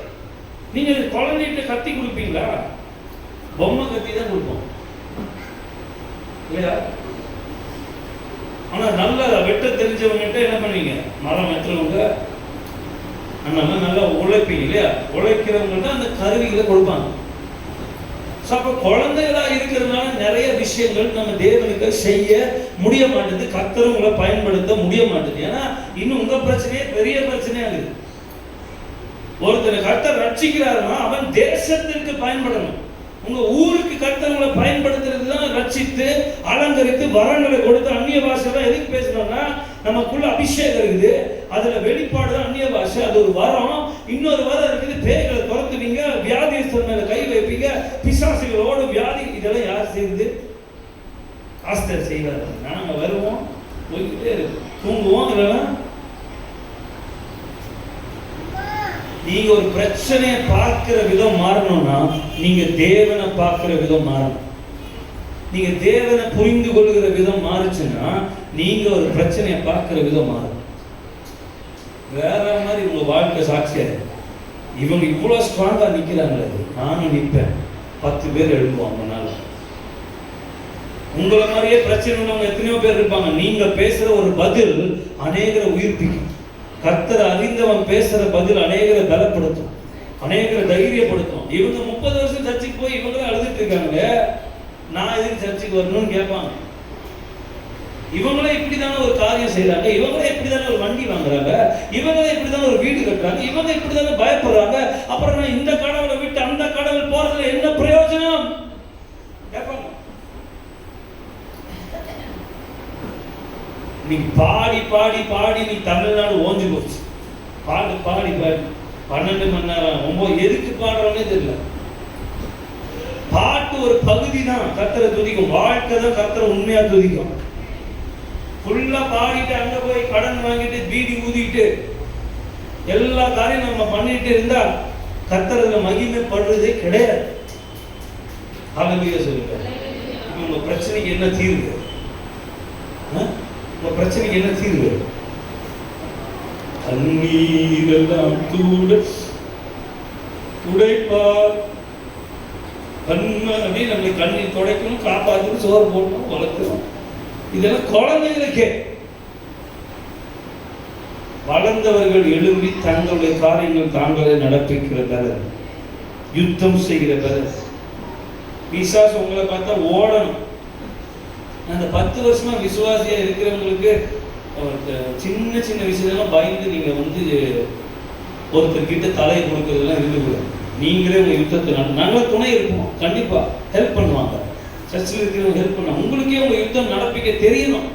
நீங்க குழந்தைகிட்ட கத்தி கொடுப்பீங்களா? பொம்மை கத்தி தான் கொடுப்போம் இல்லையா? ஆனா நல்லா வெட்ட தெரிஞ்சவங்ககிட்ட என்ன பண்ணுவீங்க? மரம் வெட்டுறவங்க நம்ம நல்லா உழைப்பீங்க இல்லையா? உழைக்கிறவங்க தான் அந்த கருவிகளை கொடுப்பாங்க. அப்ப குழந்தைகளா இருக்கிறதுனால நிறைய விஷயங்கள் நம்ம தேவனுக்கு செய்ய முடிய மாட்டேது. கர்த்தர் உங்களை பயன்படுத்த முடிய மாட்டேது. ஏன்னா இன்னும் உங்க பிரச்சனையே பெரிய பிரச்சனையா இருக்கு. ஒருத்தனை கர்த்தர் ரட்சிக்கிறாருன்னா அவன் தேசத்திற்கு பயன்படணும். உங்க ஊருக்கு கர்த்தர்களை பயன்படுத்துறது தான் ரட்சித்து அலங்கரித்து வரங்களை கொடுத்து. அந்நிய பாஷை தான் எதுக்கு பேசணும்னா நமக்குள்ள அபிஷேகம் இருக்குது, அதுல வெளிப்பாடு தான் அந்நிய பாஷை. அது ஒரு வரம். இன்னொரு வரம் இருக்குது, பேய்களை துரத்துவீங்க, வியாதிஸ்தர் மேல கை வைப்பீங்க, பிசாசுகளோடு வியாதி. இதெல்லாம் யார் செய்யுது? ஆஸ்தர் செய்வார். நாங்க வருவோம், போய்கிட்டே இருக்கும், தூங்குவோம். இதெல்லாம் நீங்க ஒரு பிரச்சனையை பார்க்கிற விதம் மாறணும்னா நீங்க தேவனை பார்க்கிற விதம் மாறணும். நீங்க தேவனை புரிந்து கொள்கிற விதம் மாறுச்சுன்னா நீங்க ஒரு பிரச்சனையை பார்க்கிற விதம் மாறும். வேற மாதிரி உங்க வாழ்க்கை சாட்சியா இவங்க இவ்வளவு ஸ்ட்ராங்கா நிக்கிறாங்களே, நானும் நிற்பேன், 10 பேர் எழுப்புவாங்கனால. உங்களை மாதிரியே பிரச்சனை உள்ளவங்க எத்தனையோ பேர் இருப்பாங்க. நீங்க பேசுற ஒரு பதில் அநேகரை உயிர்ப்பிக்கும். கர்த்தர் அறிந்தவன் பேசுற பதில் அநேகரை பலப்படுத்தும், அநேகரை தைரியப்படுத்தும். இவங்க 30 வருஷம் சர்ச்சுக்கு போய் இவங்களே அழுதுட்டு இருக்காங்க. நான் எதுக்கு சர்ச்சுக்கு வரணும்னு கேட்பாங்க. இவங்களே இப்படிதானே ஒரு காரியம் செய்யறாங்க, இவங்களே இப்படிதானே ஒரு வண்டி வாங்குறாங்க, இவங்களே இப்படிதானே ஒரு வீடு கட்டுறாங்க, இவங்க இப்படிதானே பயப்படுறாங்க. அப்புறம் நான் இந்த கடவுளை விட்டு அந்த கடவுள் போறதுல என்ன பிரயோஜனம் கேட்பாங்க. நீ பாடி பாடி பாடி நீ தமிழ்நாடு ஓஞ்சி போச்சு. பாடி பாடி பாடி 12 மணி நேரம் 9 எதுக்கு பாடுறோன்னே தெரியல. பாட்டு ஒரு பகுதி தான் கர்த்தரை துதிக்கும். வாழ்க்கை தான் கர்த்தரை உண்மையா துதிக்கும். ஃபுல்லா பாடிட்டு அங்க போய் கடன் வாங்கிட்டு பீடி ஊதிட்டு எல்லா காரியம் நம்ம பண்ணிட்டு இருந்தா கர்த்தரதுல மகிமை படுறதே கிடையாது. ஹல்லேலூயா சொல்லுங்க. உங்க பிரச்சனைக்கு என்ன தீர்வு? உங்க பிரச்சனைக்கு என்ன தீர்வு? கண்ணீரெல்லாம் துடைப்பார். கண்ணி நம்மளை கண்ணீர் துடைக்கணும், காப்பாற்றணும், சோறு போடணும், வளர்க்கணும். இதெல்லாம் குழந்தைகளுக்கே. வளர்ந்தவர்கள் எழும்பி தங்களுடைய காரியங்கள் தாங்களே நடப்பிக்கிற பலர், யுத்தம் செய்கிற பலர். பிசாசு உங்களை பார்த்தா ஓடணும். அந்த 10 வருஷமா விசுவாசியா இருக்கிறவங்களுக்கு சின்ன சின்ன விஷயத்தெல்லாம் பயந்து நீங்கள் வந்து ஒருத்தர்கிட்ட தலையை கொடுக்கறதுலாம் இருக்கக்கூடாது. நீங்களே உங்கள் யுத்தத்தை நாங்களே துணை இருப்போம், கண்டிப்பாக ஹெல்ப் பண்ணுவாங்க, சர்ச்சில் இருக்கிறவங்க ஹெல்ப் பண்ணுவாங்க. உங்களுக்கே உங்கள் யுத்தம் நடப்பிக்க தெரியணும்.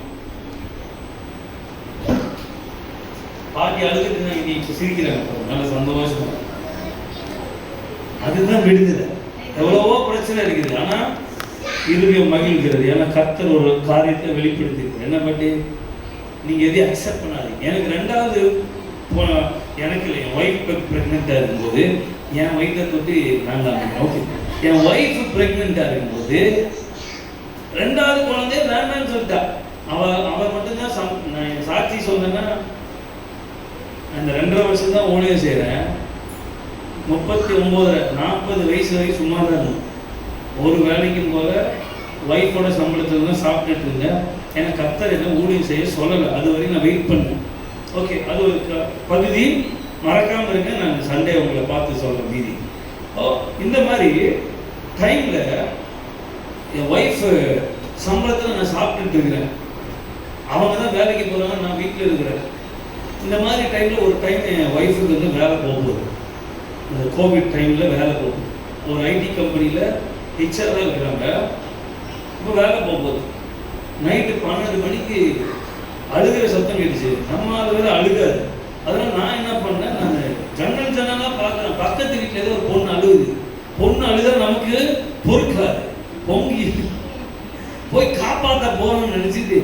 பாட்டி அழுதுட்டு இன்னைக்கு சிரிக்கிறாங்க, நல்ல சந்தோஷமா. அதுதான் விடுதலை. எவ்வளவோ பிரச்சனை இருக்குது, ஆனால் இருதயம் மகிழ்கிறது. ஏன்னா கர்த்தர் ஒரு காரியத்தை வெளிப்படுத்திருக்கு. என்ன பற்றி நீங்கள் எதையும் அக்செப்ட் பண்ணாதீங்க. எனக்கு ரெண்டாவது எனக்கு இல்லை, என் ஒய்ஃப் ப்ரெக்னெண்ட்டாக இருக்கும்போது என் ஒய்ஃபை தொட்டு நாங்கள் ஓகே, என் ஒய்ஃப் ப்ரெக்னெண்ட்டாக இருக்கும்போது ரெண்டாவது குழந்தைய வேண்டான்னு சொல்லிட்டா. அவள் மட்டும்தான் நான் என் சாட்சி சொன்னேன்னா அந்த 2.5 வருஷம் தான் ஊழியம் செய்கிறேன். 39 40 வயசு வரை சும்மா தான் இருந்தேன். ஒரு வேலைக்கும் போல ஒய்ஃபோட சம்பளத்தில் தான் சாப்பிட்டுட்டு இருந்தேன். எனக்கு கர்த்தர் என்ன ஊழியம் செய்ய சொல்லலை. அது வரையும் நான் வெயிட் பண்ணேன். ஓகே, அது ஒரு பகுதி. மறக்காமல் இருங்க, நான் சண்டே உங்களை பார்த்து சொல்கிறேன் மீதி. இந்த மாதிரி டைமில் என் ஒய்ஃப் சம்பளத்தில் நான் சாப்பிட்டுட்டு இருக்கிறேன். அவங்க தான் வேலைக்கு போகிறாங்க, நான் வீட்டில் இருக்கிறேன். இந்த மாதிரி டைமில் ஒரு டைம் என் ஒய்ஃபுக்கு வந்து வேலை போகுது. இந்த கோவிட் டைமில் வேலை போகுது. ஒரு ஐடி கம்பெனியில் ஹெச்ஆராக இருக்கிறாங்க. இப்போ வேலை போகுது. நைட்டு 12 மணிக்கு அழுகிற சத்தம் கேட்டுச்சு. நம்ம அது வேறு அழுகாது. அதனால் நான் என்ன பண்ணேன், நான் ஜன்னலாக பார்க்குறேன். பக்கத்து வீட்டில் ஏதோ ஒரு பொண்ணு அழுகுது. பொண்ணு அழுதா நமக்கு பொறுக்காது, பொங்கி போய் காப்பாற்ற போகணும்னு நினச்சிட்டு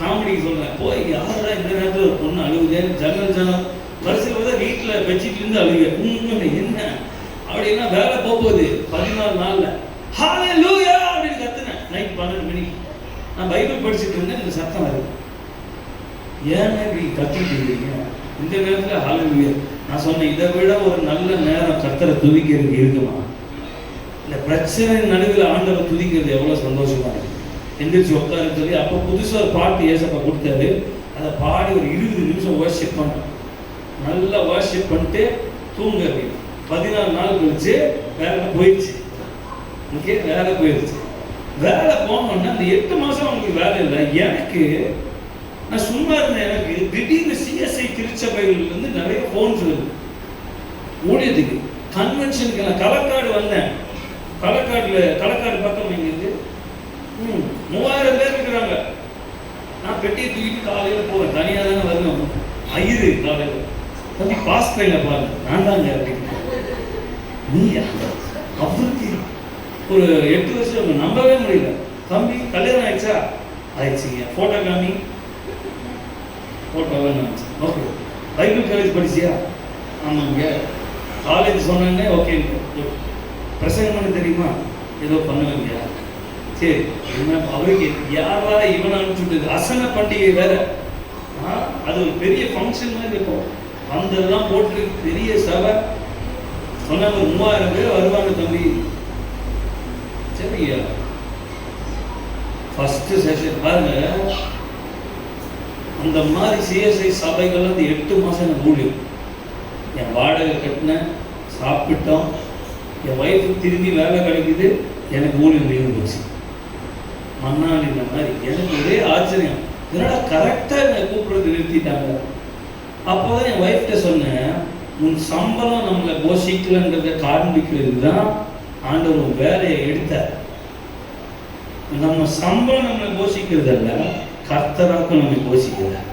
காமெடிக்கு சொல்கிறேன். போய் யாரா இந்த நேரத்தில் ஒரு பொண்ணு அழுகுதேன்னு ஜன்னல் வரிசையில் பார்த்தா வீட்டில் பெட்ஷீட்லேருந்து அழுக. என்ன அப்படின்னா வேலை போகுது 14 நாளில் ஹல்லேலூயா அப்படின்னு கத்துனேன். நைட் 12 மணிக்கு நான் பைபிள் படிச்சுட்டு இருந்தேன். இந்த சத்தம் வருது. ஏன் இப்படி கத்திட்டு இருக்கீங்க இந்த நேரத்தில்? ஹல்லேலூயா. நான் சொன்னேன், இதை விட ஒரு நல்ல நேரம் கர்த்தரை துதிக்கிறதுக்கு இருக்குமா? இந்த பிரச்சனை நடுவில் ஆண்டவரை துதிக்கிறது எவ்வளோ சந்தோஷமா இருக்கு. எந்திரிச்சு உட்காருன்னு சொல்லி அப்போ புதுசாக ஒரு பாட்டு ஏசப்பா கொடுத்தாரு. அதை பாடி ஒரு 20 நிமிஷம் வர்ஷிப் பண்ணேன். நல்லா வர்ஷிப் பண்ணிட்டு தூங்க. 14 நாள் கழிச்சு வேலை போயிடுச்சு. ஓகே, வேலை போயிடுச்சு. வேலை போனோன்னா அந்த 8 மாதம் அவங்களுக்கு வேலை இல்லை. எனக்கு நான் சும்மா இருந்தேன். எனக்கு திடீர்னு சிஎஸ்ஐ திருச்சபைகள்லேருந்து நிறைய ஃபோன்ஸ் வருது ஊழியத்துக்கு. கன்வென்ஷனுக்கு நான் களக்காடு வந்தேன். களக்காடு பக்கம் எங்களுக்கு 3000 பேர் இருக்கிறாங்க. நான் பெட்டியை தூக்கிட்டு காலையில் போவேன். தனியாக தானே வரணும். ஐயரு காலையில் தம்பி பாஸ் ட்ரெயினில் பாருங்க, நான் தாங்க அப்படின்னு. நீ அவருக்கு ஒரு 8 வருஷம் நம்பவே முடியல. தம்பி கல்யாணம் ஆயிடுச்சா? ஆயிடுச்சுங்க. ஃபோட்டோ காமி. ஃபோட்டோவே நினச்சி. ஓகே, பைபிள் காலேஜ் படிச்சியா? ஆமாங்க. காலேஜ் சொன்னேன்னே ஓகே. பிரசங்கம் பண்ண தெரியுமா? ஏதோ பண்ணுவேங்க. சரி, என்ன அவருக்கு யாரா இவனை அனுப்பிச்சுட்டு அசன பண்டிகை வேற. அது ஒரு பெரிய ஃபங்க்ஷன் மாதிரி இருக்கும். வந்ததெல்லாம் போட்டு பெரிய சபை. சொன்ன ஒரு 3000 பேர் வருவாங்க தம்பி. சரியா, ஃபர்ஸ்ட் செஷன் பாருங்க. அந்த மாதிரி சிஎஸ்ஐ சபைகள் அந்த 8 மாதம் எனக்கு ஊழியம். என் வாடகை கட்டினேன், சாப்பிட்டோம். என் ஒய்ஃபுக்கு திரும்பி வேலை கிடைக்குது, எனக்கு ஊழியம் நின்று போச்சு. மண்ணால் இந்த மாதிரி எனக்கு ஒரே ஆச்சரியம். இதனால கரெக்டாக என்னை கூப்பிடுறது நிறுத்திட்டாங்க. அப்போ தான் என் ஒய்ஃப்கிட்ட சொன்னேன், உன் சம்பளம் நம்மளை போஷிக்கலன்றதை காண்பிக்கிறது தான் ஆண்டவர் வேலையை எடுத்தார். நம்ம சம்பளம் நம்மளை போஷிக்கிறது அல்ல, கர்த்தராக்கும் நம்மை போஷிக்கிறார்.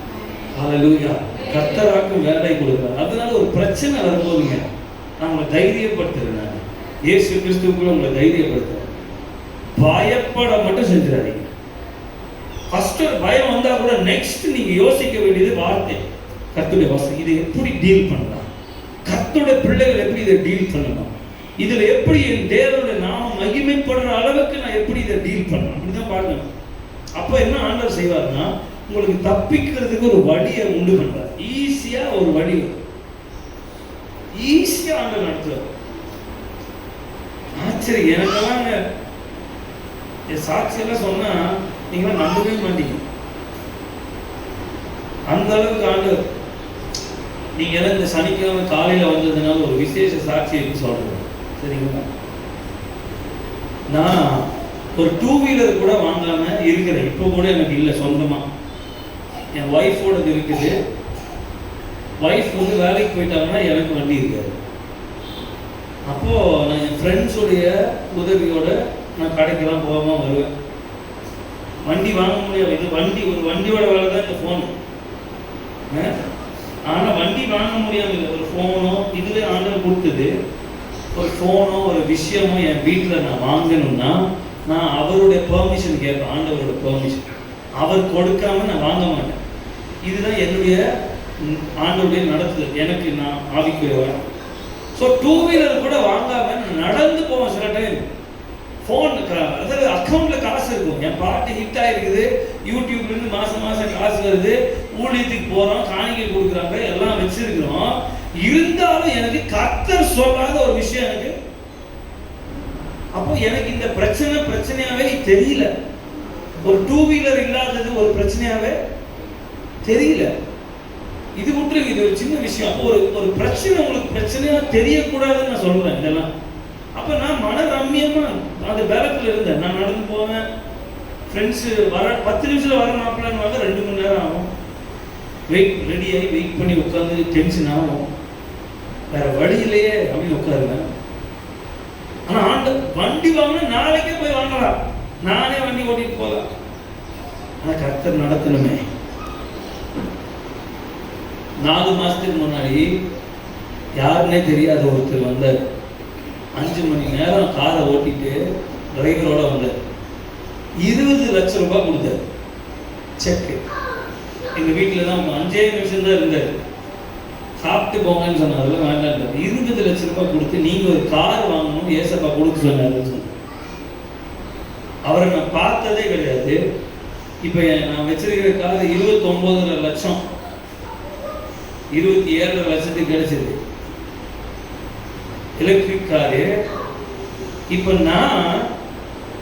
ஹல்லேலூயா. கர்த்தராக்கும் வேலை கொடுக்குறார். அதனால ஒரு பிரச்சனை வரும்போதுங்க நான் உங்களை தைரியப்படுத்துறேன். நான் இயேசு கிறிஸ்துக்குள்ள உங்களை தைரியப்படுத்துறேன். பயப்பட மட்டும் செஞ்சிடாதீங்க. ஃபர்ஸ்ட் ஒரு பயம் வந்தா கூட நெக்ஸ்ட் நீங்க யோசிக்க வேண்டியது வார்த்தை, கர்த்தருடைய வார்த்தை. இதை எப்படி டீல் பண்ணலாம்? கர்த்தருடைய பிள்ளைகள் எப்படி இதை டீல் பண்ணலாம்? இதுல எப்படி என் தேவனுடைய நாமம் மகிமைப்படுற அளவுக்கு நான் எப்படி இதை டீல் பண்ணலாம்? அப்படிதான் பாருங்க. அப்ப என்ன ஆண்டவர் செய்வார்னா, உங்களுக்கு தப்பிக்கிறதுக்கு ஒரு வழியை உண்டு பண்றார். ஈஸியா ஒரு வழி, ஈஸியா ஆண்டவர் நடத்துவார். ஆச்சரியம். எனக்கெல்லாம் என் சாட்சியெல்லாம் சொன்னா நீங்க நம்பவே மாட்டீங்க. அந்த அளவுக்கு ஆண்டவர். நீங்க எல்லாம் இந்த சனிக்கிழமை காலையில வந்ததுனால ஒரு விசேஷ சாட்சி இருக்கு சொல்றேன். சரிங்களா? நான் ஒரு 2 வீலர் கூட வாங்காம இருக்கிறேன். இப்போ கூட எனக்கு இல்லை சொந்தமா. என் ஒய்ஃபோடது இருக்குது. ஒய்ஃப் வந்து வேலைக்கு போயிட்டாங்கன்னா எனக்கு வண்டி இருக்காது. அப்போது நான் என் ஃப்ரெண்ட்ஸுடைய உதவியோடு நான் கடைக்கெல்லாம் போகாமல் வருவேன். வண்டி வாங்க முடியாது. இது வண்டி, ஒரு வண்டியோட வேலை தான் இந்த ஃபோனு. ஆனால் வண்டி வாங்க முடியாமல் இல்லை. ஒரு ஃபோனோ இதுவே ஆண்டவர் கொடுத்தது. ஒரு ஃபோனோ ஒரு விஷயமோ என் வீட்டில் நான் வாங்கணும்னா நான் அவருடைய பெர்மிஷன் கேட்பேன், ஆண்டவரோட பெர்மிஷன். அவர் கொடுக்காம நான் வாங்க மாட்டேன். இதுதான் என்னுடைய ஆண்டவருடைய நடத்துதல். எனக்கு நான் ஆவிக்குரியவன். ஸோ டூ வீலர் கூட வாங்காம நடந்து போவேன் சில டைம். ஃபோன் அதாவது அக்கௌண்ட்டில் காசு இருக்கும். என் பாட்டு ஹிட் ஆகிருக்குது, யூடியூப்லேருந்து மாதம் மாதம் காசு வருது, ஊழியத்துக்கு போகிறோம், காணிக்கை கொடுக்குறாங்க, எல்லாம் வச்சுருக்கிறோம். இருந்தாலும் எனக்கு கர்த்தர் சொல்லாத ஒரு விஷயம் எனக்கு. அப்போ எனக்கு இந்த பிரச்சனையாவே தெரியல. ஒரு டூ வீலர் இல்லாதது ஒரு பிரச்சனையாவே தெரியல. இது மட்டும் இது ஒரு சின்ன விஷயம். அப்போ ஒரு பிரச்சனை உங்களுக்கு பிரச்சனையா தெரியக்கூடாதுன்னு நான் சொல்றேன் இதெல்லாம். அப்போ நான் மன ரம்மியமா அந்த பேலத்தில் இருந்தேன். நான் நடந்து போவேன், ஃப்ரெண்ட்ஸு வர 10 நிமிஷத்தில் வர மாப்பிள்ளான்னு 2 மணி நேரம் ஆகும். ரெடியாகி வெயிட் பண்ணி உட்காந்து டென்ஷன் ஆகும். வேற வழியிலேயே அப்படின்னு உட்காருவேன். ஆனால் வண்டி வாங்கினா நாளைக்கே போய் வாங்கலாம், நானே வண்டி ஓட்டிட்டு போகலாம். ஆனால் கர்த்தர் நடத்தணுமே. 4 மாசத்துக்கு முன்னாடி யாருன்னே தெரியாத ஒருத்தர் வந்தார். 5 மணி நேரம் காரை ஓட்டிட்டு டிரைவரோட வந்தார். 20 லட்சம் ரூபாய் கொடுத்தார் செக்கு. எங்கள் வீட்டில் தான் 5 நிமிஷம் தான் இருந்தார். சாப்பிட்டு போங்கன்னு சொன்னார், வேண்டாம். 20 லட்சம் ரூபாய் கொடுத்து நீங்கள் ஒரு கார் வாங்கணும் ஏசப்பா கொடுக்க சொன்னார். அவரை நான் பார்த்ததே கிடையாது. இப்போ நான் வச்சிருக்கிற கார் 29 லட்சம், 27 லட்சத்துக்கு கிடைச்சது எலக்ட்ரிக் காரு. இப்போ நான்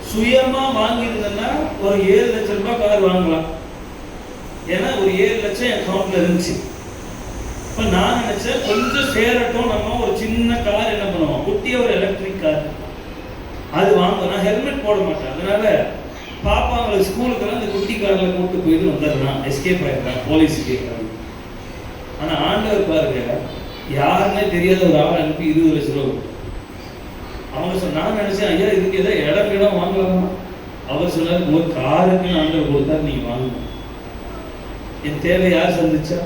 சுயமா வாங்கியிருந்தேன்னா ஒரு 7 லட்சம் ரூபாய் கார் வாங்கலாம். ஏன்னா ஒரு 7 லட்சம் என் அக்கௌண்ட்ல இருந்துச்சு. இப்போ நான் நினைச்சேன் கொஞ்சம் சேரட்டும், நம்ம ஒரு சின்ன கார் என்ன பண்ணுவோம், குட்டிய ஒரு எலக்ட்ரிக் கார் அது வாங்க. நான் ஹெல்மெட் போட மாட்டேன், அதனால பாப்பா அவங்களுக்கு ஸ்கூலுக்கெல்லாம் இந்த குட்டி காரில் கூப்பிட்டு போயிட்டு வந்துடுறான், எஸ்கேப் ஆகிடுறான் போலீஸுக்கு. ஆனால் ஆண்டவர் பாருங்க, யாருன்னே தெரியாத ஒரு ஆள் அனுப்பி 20 லட்சம் ரூபா. அவங்க நான் நினைச்சேன், ஐயா இதுக்கு ஏதாவது இடம் வாங்கலாமா? அவர் சொன்னார், ஒரு காருக்குன்னு ஆண்டவர் கொடுத்தா நீங்க வாங்கணும். என் தேவை யார் சந்திச்சா?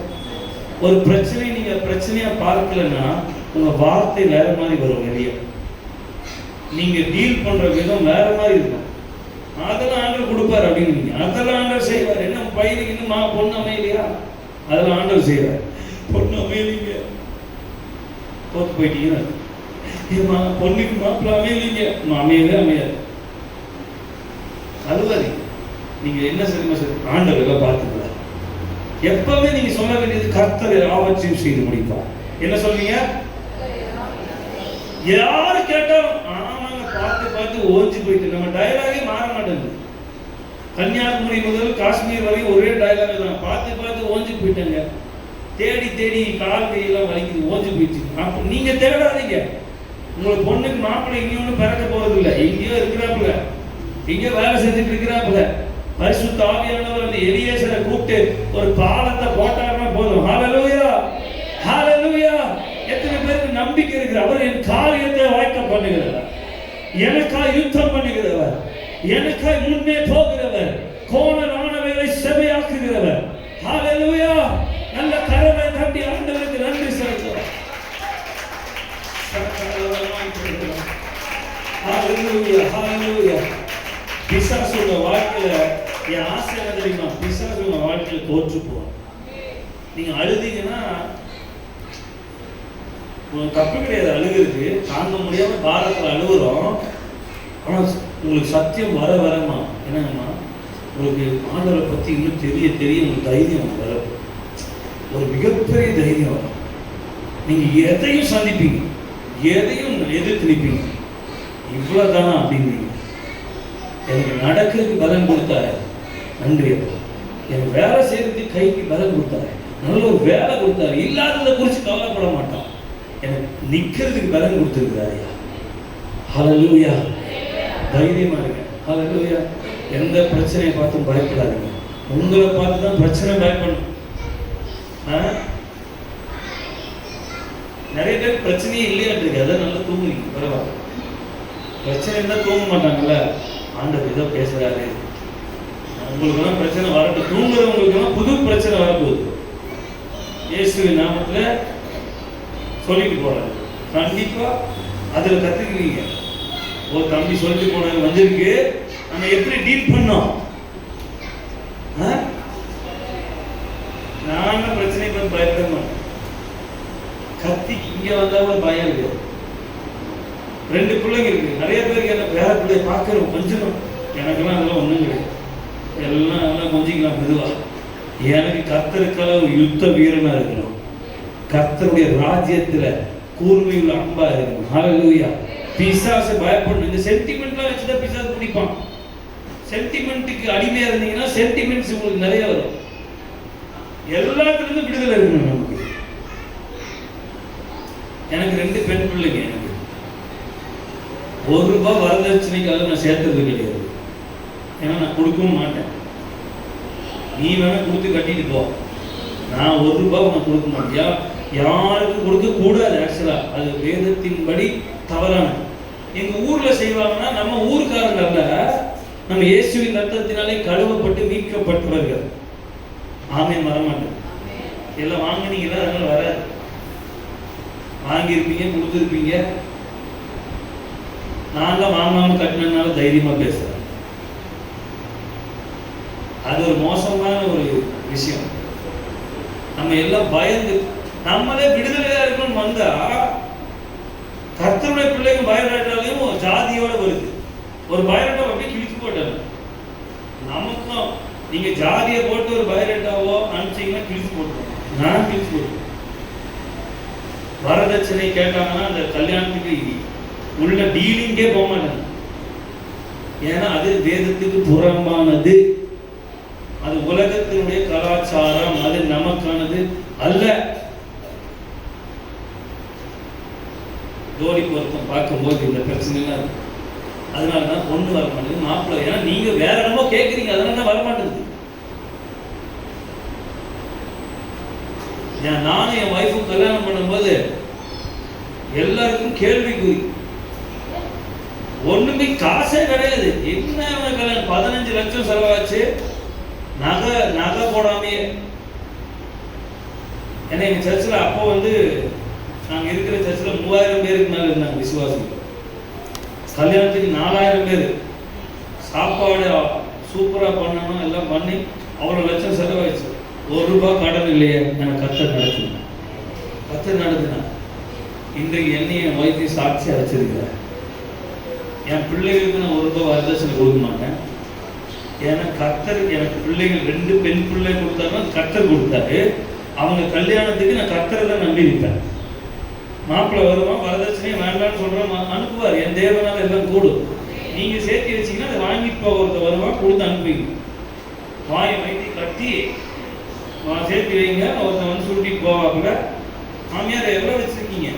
ஒரு பிரச்சனை நீங்க பிரச்சனையா பார்க்கலன்னா உங்க வார்த்தை வேற மாதிரி வரும். வெளியே நீங்க டீல் பண்ற விதம் வேற மாதிரி இருக்கும். அதெல்லாம் ஆண்டவர் கொடுப்பார் அப்படின்னு அதெல்லாம் ஆண்டவர் செய்வார். என்ன பையனுக்கு இன்னும் பொண்ணு அமையலையா? அதெல்லாம் ஆண்டவர் செய்வார். பொண்ணு அமையலீங்க, தோத்து போயிட்டீங்கன்னா பொண்ணுக்கு மாப்பிள்ள அமையலீங்க, அமையவே அமையாது. அழுவாதி. நீங்க என்ன செய்யுமா சரி, ஆண்டவர் எல்லாம் பார்த்துக்கலாம். எப்பவுமே நீங்க சொல்ல வேண்டியது கர்த்தர் எல்லாவற்றையும் செய்து முடிப்பார். என்ன சொல்றீங்க? யாரு கேட்டாலும் ஆமாங்க, பார்த்து பார்த்து ஓஞ்சி போயிட்டு நம்ம டயலாகே மாற மாட்டேங்குது. கன்னியாகுமரி முதல் காஷ்மீர் வரை ஒரே டயலாக் தான். பார்த்து பார்த்து ஓஞ்சி போயிட்டேங்க, தேடி தேடி கால் கையெல்லாம் வலிக்குது, ஓஞ்சி போயிடுச்சு. அப்போ நீங்க தேடாதீங்க. உங்களுக்கு பொண்ணுக்கு மாப்பிள்ளை இங்கே ஒன்றும் பிறக்க போறது இல்லை, எங்கேயோ இருக்கிறாப்புல, எங்கேயோ வேலை செஞ்சுட்டு இருக்கிறாப்புல. பரிசுத்த ஆவியானவர் அந்த எலியேசரை கூப்பிட்டு ஒரு பாலத்தை போட்டாருன்னா போதும். ஹல்லேலூயா, ஹல்லேலூயா. எத்தனை பேருக்கு நம்பிக்கை இருக்கு? அவர் என் காரியத்தை வாய்க்க பண்ணுகிறவர், எனக்காய் யுத்தம் பண்ணுகிறவர், எனக்காய் முன்னே போகிறவர், கோணலானவைகளை செவையாக்குகிறவர். ஹல்லேலூயா. நல்ல கரவை தட்டி ஆண்டவருக்கு நன்றி செலுத்துவோம். ஹல்லேலூயா, ஹல்லேலூயா. பிசாசுங்க வாழ்க்கையில என் ஆசை என்ன தெரியுமா? பிசாசுங்க வாழ்க்கையில தோற்று போவான். நீங்க அழுதீங்கன்னா தப்பு கிடையாது, அழுகிறது தாங்க முடியாம பாரத்தில் அழுகுறோம். ஆனா உங்களுக்கு சத்தியம் வர வரமா என்னங்கம்மா, உங்களுக்கு ஆண்டவரை பத்தி இன்னும் தெரிய தெரிய உங்களுக்கு தைரியம் வரும், ஒரு மிகப்பெரிய தைரியம் வரும். நீங்க எதையும் சந்திப்பீங்க, எதையும் எதிர்த்து நிற்பீங்க. இவ்வளவுதானா அப்படிங்கிறீங்க. எனக்கு நடக்கிறதுக்கு பலன் கொடுத்தாரு, நன்றி. எனக்கு வேலை செய்யறதுக்கு கைக்கு பலன் கொடுத்தாரு, நல்ல ஒரு வேலை கொடுத்தாரு, இல்லாததை குறித்து கவலைப்பட மாட்டான். எனக்கு நிக்கிறதுக்கு பலன் கொடுத்துருக்காரு. ஹல்லேலூயா. தைரியமா இருங்க. ஹல்லேலூயா. எந்த பிரச்சனையை பார்த்தும் பயப்படாதீங்க. உங்களை பார்த்து தான் பிரச்சனை பயப்படணும். நிறைய பேர் பிரச்சனையே இல்லையா இருக்கு, அதான் நல்லா தூங்குறீங்க, பரவாயில்ல. பிரச்சனை இருந்தால் தூங்க மாட்டாங்கல்ல, ஆண்டவர் ஏதோ பேசுறாரு. உங்களுக்கெல்லாம் பிரச்சனை வரட்டும், தூங்குறவங்களுக்கெல்லாம் புது பிரச்சனை வரப்போகுது. இயேசுவின் நாமத்துல சொல்லிட்டு போறாரு. கண்டிப்பா அதுல கத்துக்குவீங்க. ஒரு தம்பி சொல்லிட்டு போனது வந்திருக்கு, நம்ம எப்படி டீல் பண்ணோம். நான் பிரச்சனை பார்த்து பயப்பட மாட்டேன். கத்தி இங்க வந்தாலும் பயம் இருக்கு. 2 பிள்ளைங்க இருக்கு. நிறைய பேருக்கு என்ன வேற பிள்ளைய பார்க்கறோம் கொஞ்சம், எனக்கெல்லாம் அதெல்லாம் ஒண்ணும் கிடையாது. எல்லாம் கொஞ்சிக்கலாம் மெதுவா. எனக்கு கர்த்தருக்கால ஒரு யுத்த வீரனா இருக்கணும், கர்த்தருடைய ராஜ்யத்துல கூர்மையுள்ள அன்பா இருக்கணும். ஹல்லேலூயா. பிசாசு பயப்படணும். இந்த சென்டிமெண்ட்லாம் வச்சுதான் பிசாசு பிடிப்பான். சென்டிமெண்ட்டுக்கு அடிமையா இருந்தீங்கன்னா சென்டிமெண்ட்ஸ் உங்களுக்கு நிறைய வரும். எல்லாத்துலேருந்து விடுதலை இருக்கணும் நமக்கு. எனக்கு 2 பெண் பிள்ளைங்க. எனக்கு ₹1 வரதட்சணைக்காக நான் சேர்த்தது கிடையாது. ஏன்னா நான் கொடுக்கவும் மாட்டேன். நீ வேணா கொடுத்து கட்டிட்டு போ, நான் ₹1 உனக்கு கொடுக்க மாட்டேன். யாருக்கும் கொடுக்க கூடாது. ஆக்சுவலா அது வேதத்தின்படி தவறான. எங்க ஊர்ல செய்வாங்கன்னா, நம்ம ஊருக்காரங்க அல்ல, நம்ம இயேசுவின் ரத்தத்தினாலே கழுவப்பட்டு மீட்கப்பட்டவர்கள். ஆமென். வரமாட்டேன். எல்லாம் வாங்கினீங்களா? அதனால வராது. வாங்கியிருப்பீங்க, கொடுத்துருப்பீங்க. நான் தான் வாங்காம கட்டினதுனால தைரியமா பேசுறேன். அது ஒரு மோசமான ஒரு விஷயம். நம்ம எல்லாம் பயந்து நம்மளே விடுதலையா இருக்கணும்னு வந்தா, கர்த்தருடைய பிள்ளைங்க பயோடேட்டாலையும் ஒரு ஜாதியோட வருது. ஒரு பயோடேட்டா அப்படியே கிழிச்சு போட்டாங்க. நமக்கும் நீங்க ஜாதியை போட்டு ஒரு பயோடேட்டாவோ அனுப்பிச்சீங்கன்னா கிழிச்சு போட்டுருவோம். நான் கிழிச்சு போட்டுருவேன். வரதட்சணை கேட்டாங்கன்னா அந்த கல்யாணத்துக்கு உள்ள டீலிங்கே போக மாட்டாங்க. ஏன்னா அது வேதத்துக்கு புறம்பானது. அது உலகத்தினுடைய கலாச்சாரம், அது நமக்கானது அல்ல. ஜோடி பொருத்தம் பார்க்கும்போது இந்த பிரச்சனைலாம் இருக்கு. அதனாலதான் பொண்ணு வர மாட்டேங்குது, மாப்பிள்ளை. ஏன்னா நீங்க வேற என்னமோ கேட்குறீங்க, அதனால தான் வரமாட்டேங்குது. நானும் என் ஒய்ஃபும் கல்யாணம் பண்ணும்போது எல்லாருக்கும் கேள்விக்குறி. ஒண்ணுமே காசே கிடையாது. என்ன கல்யாணம் 15 லட்சம் செலவாச்சு, நகை போடாமே. ஏன்னா எங்க சர்ச்சில் அப்போ நாங்க இருக்கிற சர்ச்சில் 3000 பேருக்கு மேல இருந்தாங்க விசுவாசிகள். கல்யாணத்துக்கு 4000 பேர். சாப்பாடு சூப்பரா பண்ணணும், எல்லாம் பண்ணி அவ்வளோ லட்சம் செலவாயிடுச்சு. ₹1 கடன் இல்லையே. எனக்கு கர்த்தர் நடத்துனா, கர்த்தர் நடத்துனா இன்றைக்கு என்னையும் என் ஒய்ஃபையும் சாட்சி அடைச்சிருக்கிறேன். என் பிள்ளைகளுக்கு நான் ₹1 வரதட்சணை கொடுக்க மாட்டேன். ஏன்னா கர்த்தர் எனக்கு பிள்ளைகள் 2 பெண் பிள்ளை கொடுத்தாருன்னா கர்த்தர் கொடுத்தாரு. அவங்க கல்யாணத்துக்கு நான் கர்த்தரை தான் நம்பி நிற்பேன். மாப்பிள்ளை வருவான், வரதட்சணையை வேண்டாம்னு சொல்கிறோம், அனுப்புவார். என் தேவனால எல்லாம் கூடும். நீங்கள் சேர்த்து வச்சிங்கன்னா அதை வாங்கிட்டு போக ஒருத்தர் வருவான், கொடுத்து அனுப்பிங்க. வாயை வைத்தி கட்டி சேர்த்து வைங்க. ஒருத்தன் சுருட்டிட்டு போவாப்புல. மாமியார் எவ்வளோ வச்சுருக்கீங்க?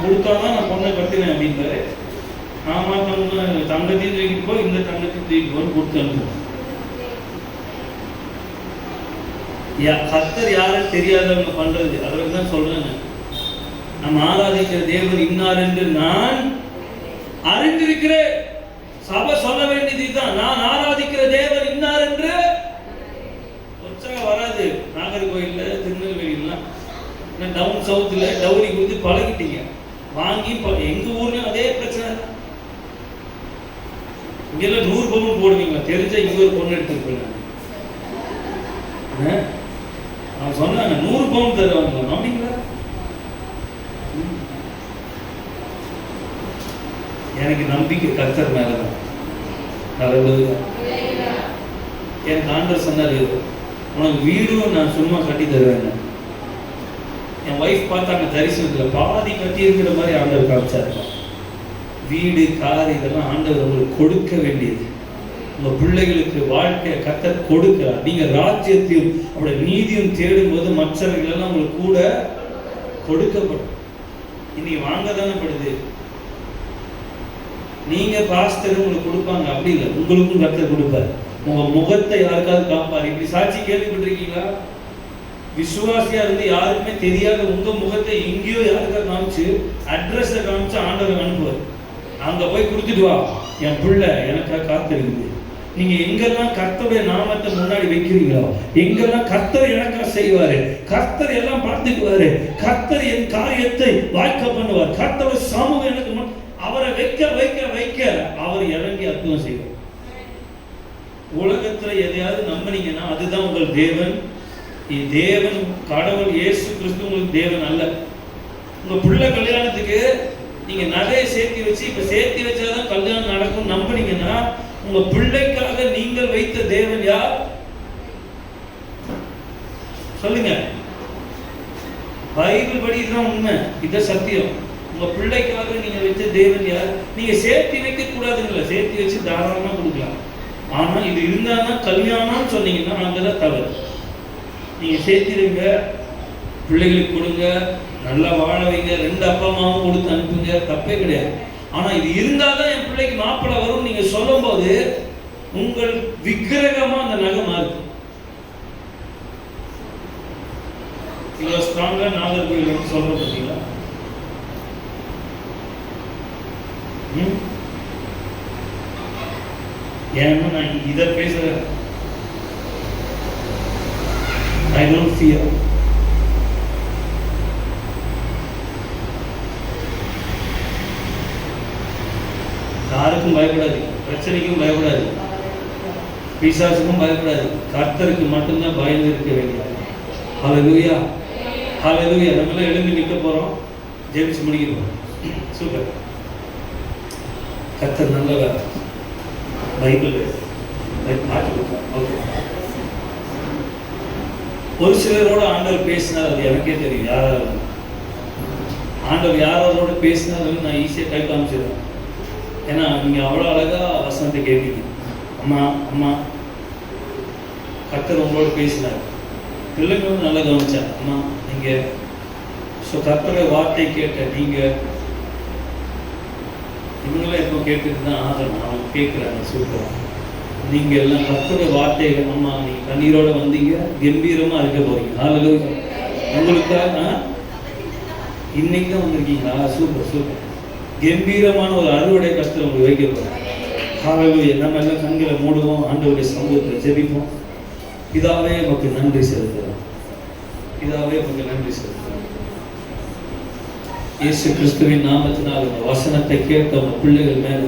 கொடுத்தாதான் நான் பொண்ணை கட்டுவேன் அப்படின்றாரு. ஆமாம், தங்கத்தையும் தூக்கிட்டு போ, இந்த தங்கத்தையும் தூக்கிட்டு போன்னு கொடுத்து அனுப்புவோம். கர்த்தர் யாரும் தெரியாதவங்க பண்றது. அதற்கு தான் சொல்றேன், நம்ம ஆராதிக்கிற தேவன் இன்னார் என்று நான் அறிந்திருக்கிறேன். சபை சொல்ல வேண்டியது தான், நான் ஆராதிக்கிற தேவன் இன்னார் என்று. உற்சாகம் வராது. நாகர்கோயில்ல, திருநெல்வேலிலாம் டவுன் சவுத்துல டவுரி கொடுத்து பழகிட்டீங்க. வாங்கி எங்க ஊர்லயும் அதே பிரச்சனை தான். இங்கெல்லாம் 100 பவுன் போடுவீங்க. தெரிஞ்ச இங்க ஒரு பொண்ணு எடுத்துருப்பேன். அவன் சொன்னாங்க 100 பவுன் தருவாங்க. நம்பிங்களா? எனக்கு நம்பிக்கை கர்த்தர் மேலதான். எனக்கு ஆண்டவர் சொன்னாரு, உனக்கு வீடும் நான் சும்மா கட்டி தருவேன். என் ஒய்ஃப் பார்த்தாங்க தரிசனத்தில் பாதி கட்டி இருக்கிற மாதிரி ஆண்டவர் காமிச்சாரு. வீடு, கார் இதெல்லாம் ஆண்டவர் உங்களுக்கு கொடுக்க வேண்டியது. உங்க பிள்ளைகளுக்கு வாழ்க்கை கர்த்தர் கொடுக்கிறார். நீங்க ராஜ்யத்தையும் அவருடைய நீதியும் தேடும் போது மற்றவர்கள் எல்லாம் உங்களுக்கு கூட கொடுக்கப்படும். இன்னைக்கு வாங்க தானே படுது. நீங்க பாஸ்டர் உங்களுக்கு கொடுப்பாங்க, அப்படி இல்லை, உங்களுக்கும் கர்த்தர் கொடுப்பார். உங்க முகத்தை யாருக்காவது காப்பாரு. இப்படி சாட்சி கேள்விப்பட்டிருக்கீங்களா? விசுவாசியா இருந்து யாருக்குமே தெரியாத உங்க முகத்தை எங்கேயோ யாருக்கா காமிச்சு அட்ரஸ காமிச்சு ஆண்டவர் அனுப்புவார். அங்க போய் கொடுத்துட்டு வா, என் பிள்ளை எனக்காக காத்திருக்குது. நீங்க எங்கெல்லாம் கர்த்தருடைய நாமத்தை முன்னாடி வைக்கிறீங்களோ, எங்கெல்லாம் கர்த்தர் எனக்காக செய்வாரு, கர்த்தர் எல்லாம் பார்த்துக்குவாரு, கர்த்தர் என் காரியத்தை வாய்க்க பண்ணுவார், கர்த்தர் சமூகம் எனக்கு அவரை வைக்க வைக்க வைக்க அவர் இறங்கி அற்புதம் செய்வார். உலகத்துல எதையாவது நம்பினீங்கன்னா அதுதான் உங்கள் தேவன். தேவன் கடவுள் இயேசு கிறிஸ்து உங்களுக்கு தேவன் அல்ல. உங்க பிள்ளை கல்யாணத்துக்கு நீங்க நகையை சேர்த்தி வச்சு இப்ப சேர்த்தி வச்சாதான் கல்யாணம் நடக்கும் நம்பினீங்கன்னா உங்க பிள்ளைக்காக நீங்கள் வைத்த தேவன் யார் சொல்லுங்க. பைபிள் படி இதுதான் உண்மை, இது சத்தியம். உங்க பிள்ளைக்காக நீங்க வைத்த தேவன் யார்? நீங்க சேர்த்தி வைக்க கூடாதுங்களா, சேர்த்தி வச்சு தாராளமா கொடுக்கலாம். ஆனா இது இருந்தாதான் கல்யாணம் சொன்னீங்கன்னா அங்கதான் தவறு. நீங்க சேர்த்திருங்க, பிள்ளைகளுக்கு கொடுங்க, நல்லா வாழ வைங்க, 2 அப்பா அம்மாவும் கொடுத்து அனுப்புங்க, தப்பே கிடையாது. ஆனா இது இருந்தாதான் என் பிள்ளைக்கு மாப்பிள்ளை வரும் நீங்க சொல்லும் போது உங்கள் விக்கிரகமா அந்த நகை மாறுது. இவ்வளவு ஸ்ட்ராங்கா நாகர்கோவில் சொல்ற பார்த்தீங்களா? ஏன்னா நான் இதை பேசுறேன். I don't fear. யாருக்கும் பயப்படாது, பிரச்சனைக்கும் பயப்படாது, பிசாசுக்கும் பயப்படாது, கர்த்தருக்கு மட்டும்தான் பயந்து இருக்க வேண்டியது. ஹல்லேலூயா, ஹல்லேலூயா. நம்மள எழுந்து நிற்க போறோம், ஜெபிச்சு முடிக்க போறோம். சூப்பர். கர்த்தர் நல்லவர். பைபிள் பாட்டு கொடுத்தார். ஓகே, ஒரு சிலரோட ஆண்டவர் பேசினார், அது எனக்கே தெரியும். யாராவது ஆண்டவர் யாரோட பேசினார் நான் ஈஸியாக கை காமிச்சிடுவேன். ஏன்னா நீங்கள் அவ்வளோ அழகாக வசனத்தை கேட்பீங்க. அம்மா அம்மா கர்த்தர் உங்களோட பேசினார். பிள்ளைங்களும் நல்லா கவனிச்சார். அம்மா நீங்கள் ஸோ கர்த்தருடைய வார்த்தை கேட்ட நீங்கள் இவங்களாம் எப்போ கேட்டுட்டு தான் ஆகணும். அவங்க கேட்குறாங்க. சூப்பராக நீங்கள் எல்லாம் கர்த்தருடைய வார்த்தைகள் அம்மா நீங்கள் கண்ணீரோடு வந்தீங்க, கம்பீரமாக இருக்க போறீங்க. ஹல்லேலூயா. உங்களுக்காக இன்னைக்கு தான் வந்திருக்கீங்களா? Super super. கம்பீரமான ஒரு அறுவடை கர்த்தர் உங்களுக்கு வைக்க போறோம். ஹல்லேலூயா. நம்ம எல்லாம் கண்களை மூடுவோம், ஆண்டவருடைய சமூகத்தில் ஜெபிப்போம். பிதாவே நமக்கு நன்றி செலுத்துகிறோம். பிதாவே நமக்கு நன்றி செலுத்துகிறோம். இயேசு கிறிஸ்துவின் நாமத்தினால் இந்த வசனத்தை கேட்ட உங்க பிள்ளைகள் மேல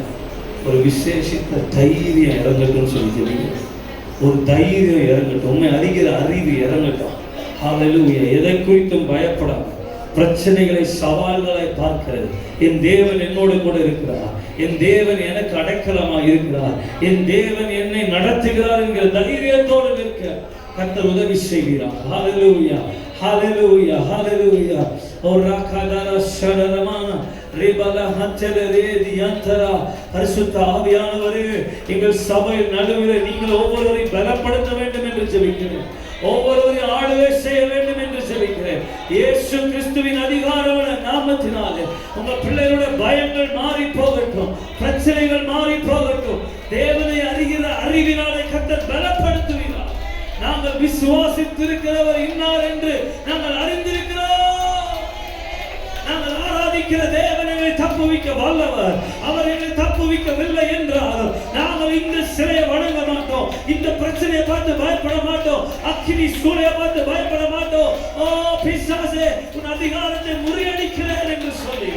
ஒரு விசேஷித்த தைரியம் இறங்கட்டும் சொல்லி ஜெபிக்கிறேன். ஒரு தைரியம் இறங்கட்டும், உண்மை அறிகிற அறிவு இறங்கட்டும். ஹல்லேலூயா. எதை குறித்தும் பயப்படாம பிரச்சனைகளை சவால்களை பார்க்கிறது. என் தேவன் என்னோடு கூட இருக்கிறார், என் தேவன் எனக்கு அடைக்கலமா இருக்கிறார், என் தேவன் என்னை நடத்துகிறார் என்கிற தைரியத்தோடு இருக்க கர்த்தர் உதவி செய்கிறார். ஹல்லேலூயா, ஹல்லேலூயா, ஹல்லேலூயா. பரிசுத்த ஆவியானவரே, எங்கள் சபை நடுவில் நீங்கள் ஒவ்வொருவரையும் பலப்படுத்த வேண்டும் என்று ஜெபிக்கிறேன். ஒவ்வொருவரையும் ஆளுகை செய்ய வேண்டும் என்று ஜெபிக்கிறேன். இயேசு கிறிஸ்துவின் அதிகாரமான நாமத்தினாலே உங்க பிள்ளைகளுடைய பயங்கள் மாறி போகட்டும், பிரச்சனைகள் மாறி போகட்டும். தேவனை அறிகிற அறிவினாலே கர்த்தர் பலப்படுத்துகிறார். நாங்கள் விசுவாசித்திருக்கிறவர் இன்னார் என்று நாங்கள் அறிந்திருக்கிறோம். நாங்கள் ஆராதிக்கிற தேவனை தப்புவிக்க வல்லவர். அவர் என்னை தப்புவிக்கவில்லை என்றால் நாங்கள் இந்த சிலையை வணங்க மாட்டோம், இந்த பிரச்சனையை பார்த்து பயப்பட மாட்டோம், அக்கினி சூளையை பார்த்து பயப்பட மாட்டோம். ஓ பிசாசே, உன் அதிகாரத்தை முறியடிக்கிறேன் என்று சொல்லி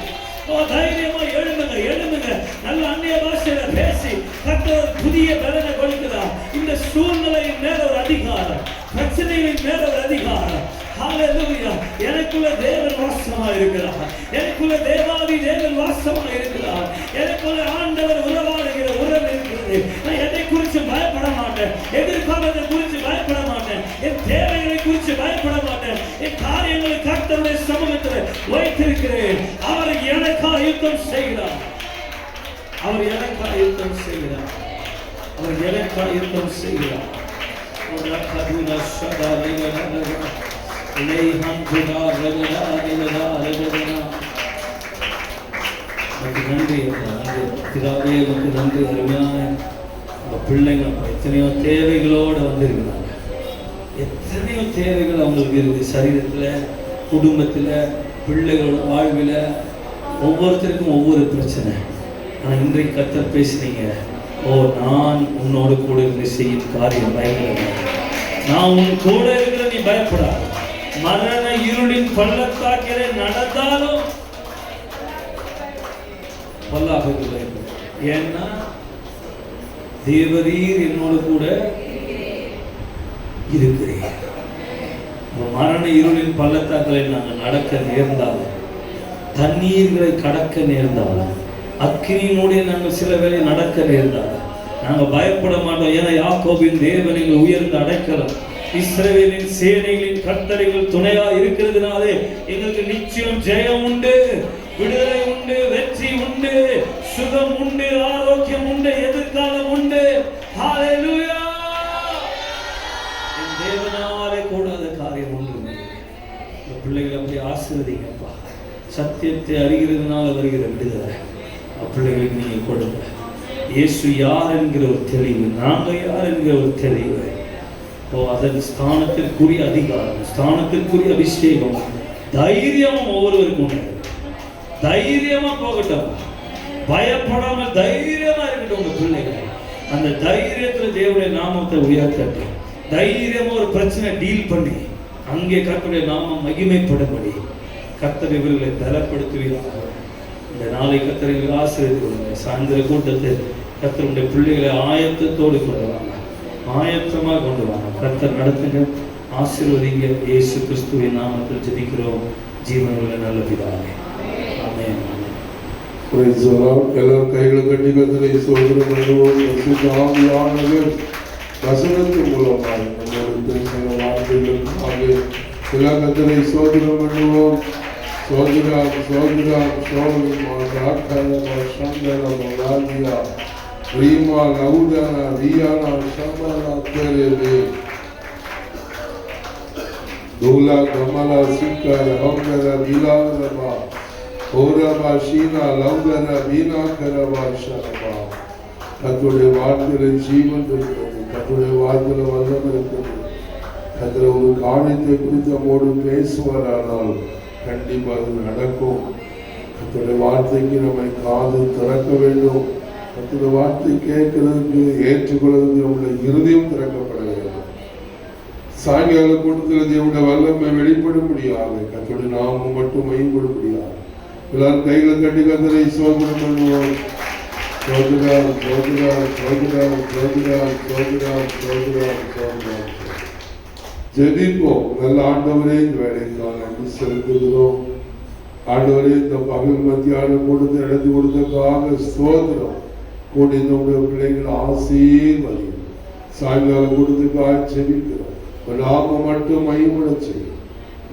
தைரியமா எழும்புங்க, எழும்புங்க. நல்ல அந்நிய பாஷையில பேசி கர்த்தர் புதிய பலனை கொடுக்கிறார். இந்த சூழ்நிலையின் மேல ஒரு அதிகாரம், பிரச்சனைகளின் மேல ஒரு அதிகாரம். ஹல்லேலூயா. எனக்குள்ள தேவன் வாசமா இருக்கிறார், எனக்குள்ள தேவாதி தேவன் வாசமா இருக்கிறார், எனக்குள்ள ஆண்டவர் உறவாடுகிற உறவு இருக்கிறது. நான் எதை குறித்து பயப்பட மாட்டேன், எதிர்காலத்தை குறித்து பயப்பட மாட்டேன், என் தேவைகளை குறித்து பயப்பட மாட்டேன். என் காரியங்களை கர்த்தருடைய சமூகத்தில் வைத்திருக்கிறேன். அவர் எனக்காக யுத்தம் செய்கிறார், அவர் எனக்காக யுத்தம் செய்கிறார், அவர் எனக்காக யுத்தம் செய்கிறார். நன்றி பிதாவே, நன்றி. அருமையான உங்கள் பிள்ளைங்க எத்தனையோ தேவைகளோடு வந்திருக்கிறாங்க. எத்தனையோ தேவைகள் அவங்களுக்கு இருக்குது. சரீரத்தில், குடும்பத்தில், பிள்ளைகளோட வாழ்வில் ஒவ்வொருத்தருக்கும் ஒவ்வொரு பிரச்சனை. ஆனால் இன்றைக்கு கர்த்தர் பேசுனீங்க, ஓ நான் உன்னோடு கூட இருந்து செய்யும் காரியம் பயங்கரமாக, நான் உன் கூட இருக்கிற, நீ பயப்படாத. மரண இருளின் பள்ளத்தாக்கிலே நடந்தாலும் பொல்லாப்புக்கு பயப்பட. ஏன்னா தேவரீர் என்னோடு கூட இருக்கிறீர். மரண இருளின் பள்ளத்தாக்களை நாங்கள் நடக்க நேர்ந்தாலும், தண்ணீர்களை கடக்க நேர்ந்தாலும், அக்கினியினுடைய நாங்கள் சில வேளை நடக்க நேர்ந்தாலும் நாங்கள் பயப்பட மாட்டோம். ஏன்னா யாக்கோபின் தேவன் எங்கள் உயர்ந்த அடைக்கலம், இஸ்ரவேலின் சேனைகளின் கர்த்தர்கள் துணையா இருக்கிறதுனாலே எங்களுக்கு நிச்சயம் ஜெயம் உண்டு, விடுதலை உண்டு, வெற்றி உண்டு, சுகம் உண்டு, ஆரோக்கியம் உண்டு, எதிர்காலம் உண்டு. ஹல்லேலூயா! என் தேவனாலே கூடாத காரியம் ஒன்று. இந்த பிள்ளைகளை அப்படி ஆசீர்வதிங்கப்பா. சத்தியத்தை அறிகிறதுனால வருகிற விடுதலை பிள்ளைகளுக்கு நீங்கள் கொடுங்க. இயேசு யார் என்கிற ஒரு தெளிவு, நாங்கள் யார் என்கிற ஒரு தெளிவு, அதன் ஸ்தானத்திற்குரிய அதிகாரம், ஸ்தானத்திற்குரிய அபிஷேகம், தைரியமும் ஒவ்வொருவருக்கும் உண்டு. தைரியமா போகட்டும், பயப்படாமல் தைரியமா இருக்கட்டும் உங்க பிள்ளைகள். அந்த தைரியத்துல தேவனுடைய நாமத்தை உயர்த்தட்டும். தைரியமா ஒரு பிரச்சனை டீல் பண்ணி அங்கே கர்த்தருடைய நாமம் மகிமைப்படும்படி கர்த்தர் இவர்களை பலப்படுத்துவீர்கள். இந்த நாளை கர்த்தரை ஆசீர்வதிங்க. சாயந்தர கூட்டத்தை கர்த்தருடைய பிள்ளைகளை ஆயத்தத்தோடு கொண்டு வாங்க, ஆயத்தமாக கொண்டு வாங்க. கர்த்தர் நடத்துங்க, ஆசீர்வதிங்க. இயேசு கிறிஸ்துவின் நாமத்தில் ஜெபிக்கிறோம் ஜீவனுள்ள நல்ல பிதாவே, ஆமென். எல்லாரும் கைகளை கட்டி கர்த்தரை ஸ்தோத்திரம் பண்ணுவோம். ஆவியானவர் வசனத்தின் மூலமாக நம்மோடு பேசுகிற வார்த்தைகளுக்காக எல்லா கர்த்தரை ஸ்தோத்திரம் பண்ணுவோம். சோதரம் சோதரம் சோதரா ரீமா லவுதானா ரியானா சமரா தெரேவே தூலா கமலா சிக்கா ஹம்தரா பிலாரமா ஓரமா ஷீனா லவுதானா வீணா கரவா ஷரமா. கர்த்தருடைய வார்த்தையில ஜீவன் இருக்கிறது, கர்த்தருடைய வார்த்தையில வல்லமை இருக்கிறது. கர்த்தர் ஒரு காரியத்தை குறித்து நம்மோடு பேசுவாரானால் கண்டிப்பாக அது நடக்கும். கர்த்தருடைய வார்த்தைக்கு நம்மை காது திறக்க வேண்டும். கர்த்தருடைய வார்த்தை கேட்கிறதுக்கு, ஏற்றுக்கொள்வதற்கு நம்முடைய இருதயம் திறக்கப்பட வேண்டும். சாயங்கால கூட்டத்தில் தேவனுடைய வல்லமை வெளிப்பட முடியாது, கர்த்தருடைய நாமம் மட்டும் மேம்பட முடியாது. எல்லாரும் கைகளை கட்டி கர்த்தரை ஸ்தோத்திரம் பண்ணுவோம். ஸ்தோத்திரம் ஸ்தோத்திரம் ஸ்தோத்திரம் ஸ்தோத்திரம் ஸ்தோத்திரம் ஸ்தோத்திரம் ஸ்தோத்திரம். ஜெபிப்போம். நல்ல ஆண்டவரே, இந்த வேலைக்காக நன்றி செலுத்துகிறோம். ஆண்டவரே, இந்த பகல் மத்தியான கூட்டத்தை நடத்தி கொடுத்ததுக்காக ஸ்தோத்திரம். கூடி நம்முடைய பிள்ளைகள் ஆசீர்வதியும். சாயங்கால கூட்டத்துக்காக ஜெபிக்கிறோம். நாம மட்டும் மகிமைப்பட செய்யும்.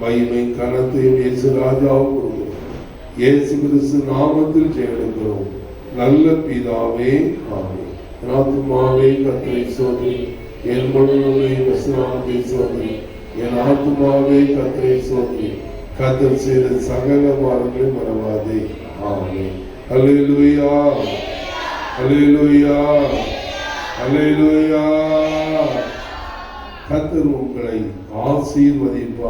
மகிமை கனத்தையும் இயேசு ராஜாவுக்கு கொடுக்கிறோம். இயேசு கிறிஸ்து நாமத்தில் ஜெயிக்கிறோம் நல்ல பிதாவே, ஆமென். ஆத்துமாவே கர்த்தரை ஸ்தோத்திரி, என் முழுவதுமே வசனத்தை ஸ்தோத்திரி, என் ஆத்துமாவே கர்த்தரை ஸ்தோத்திரி, கர்த்தர் செய்த சகல வாரங்களை மறவாதே. ஆமென். அல்லேலூயா, அல்லேலூயா, அல்லேலூயா. கர்த்தர் உங்களை ஆசீர்வதிப்பார்.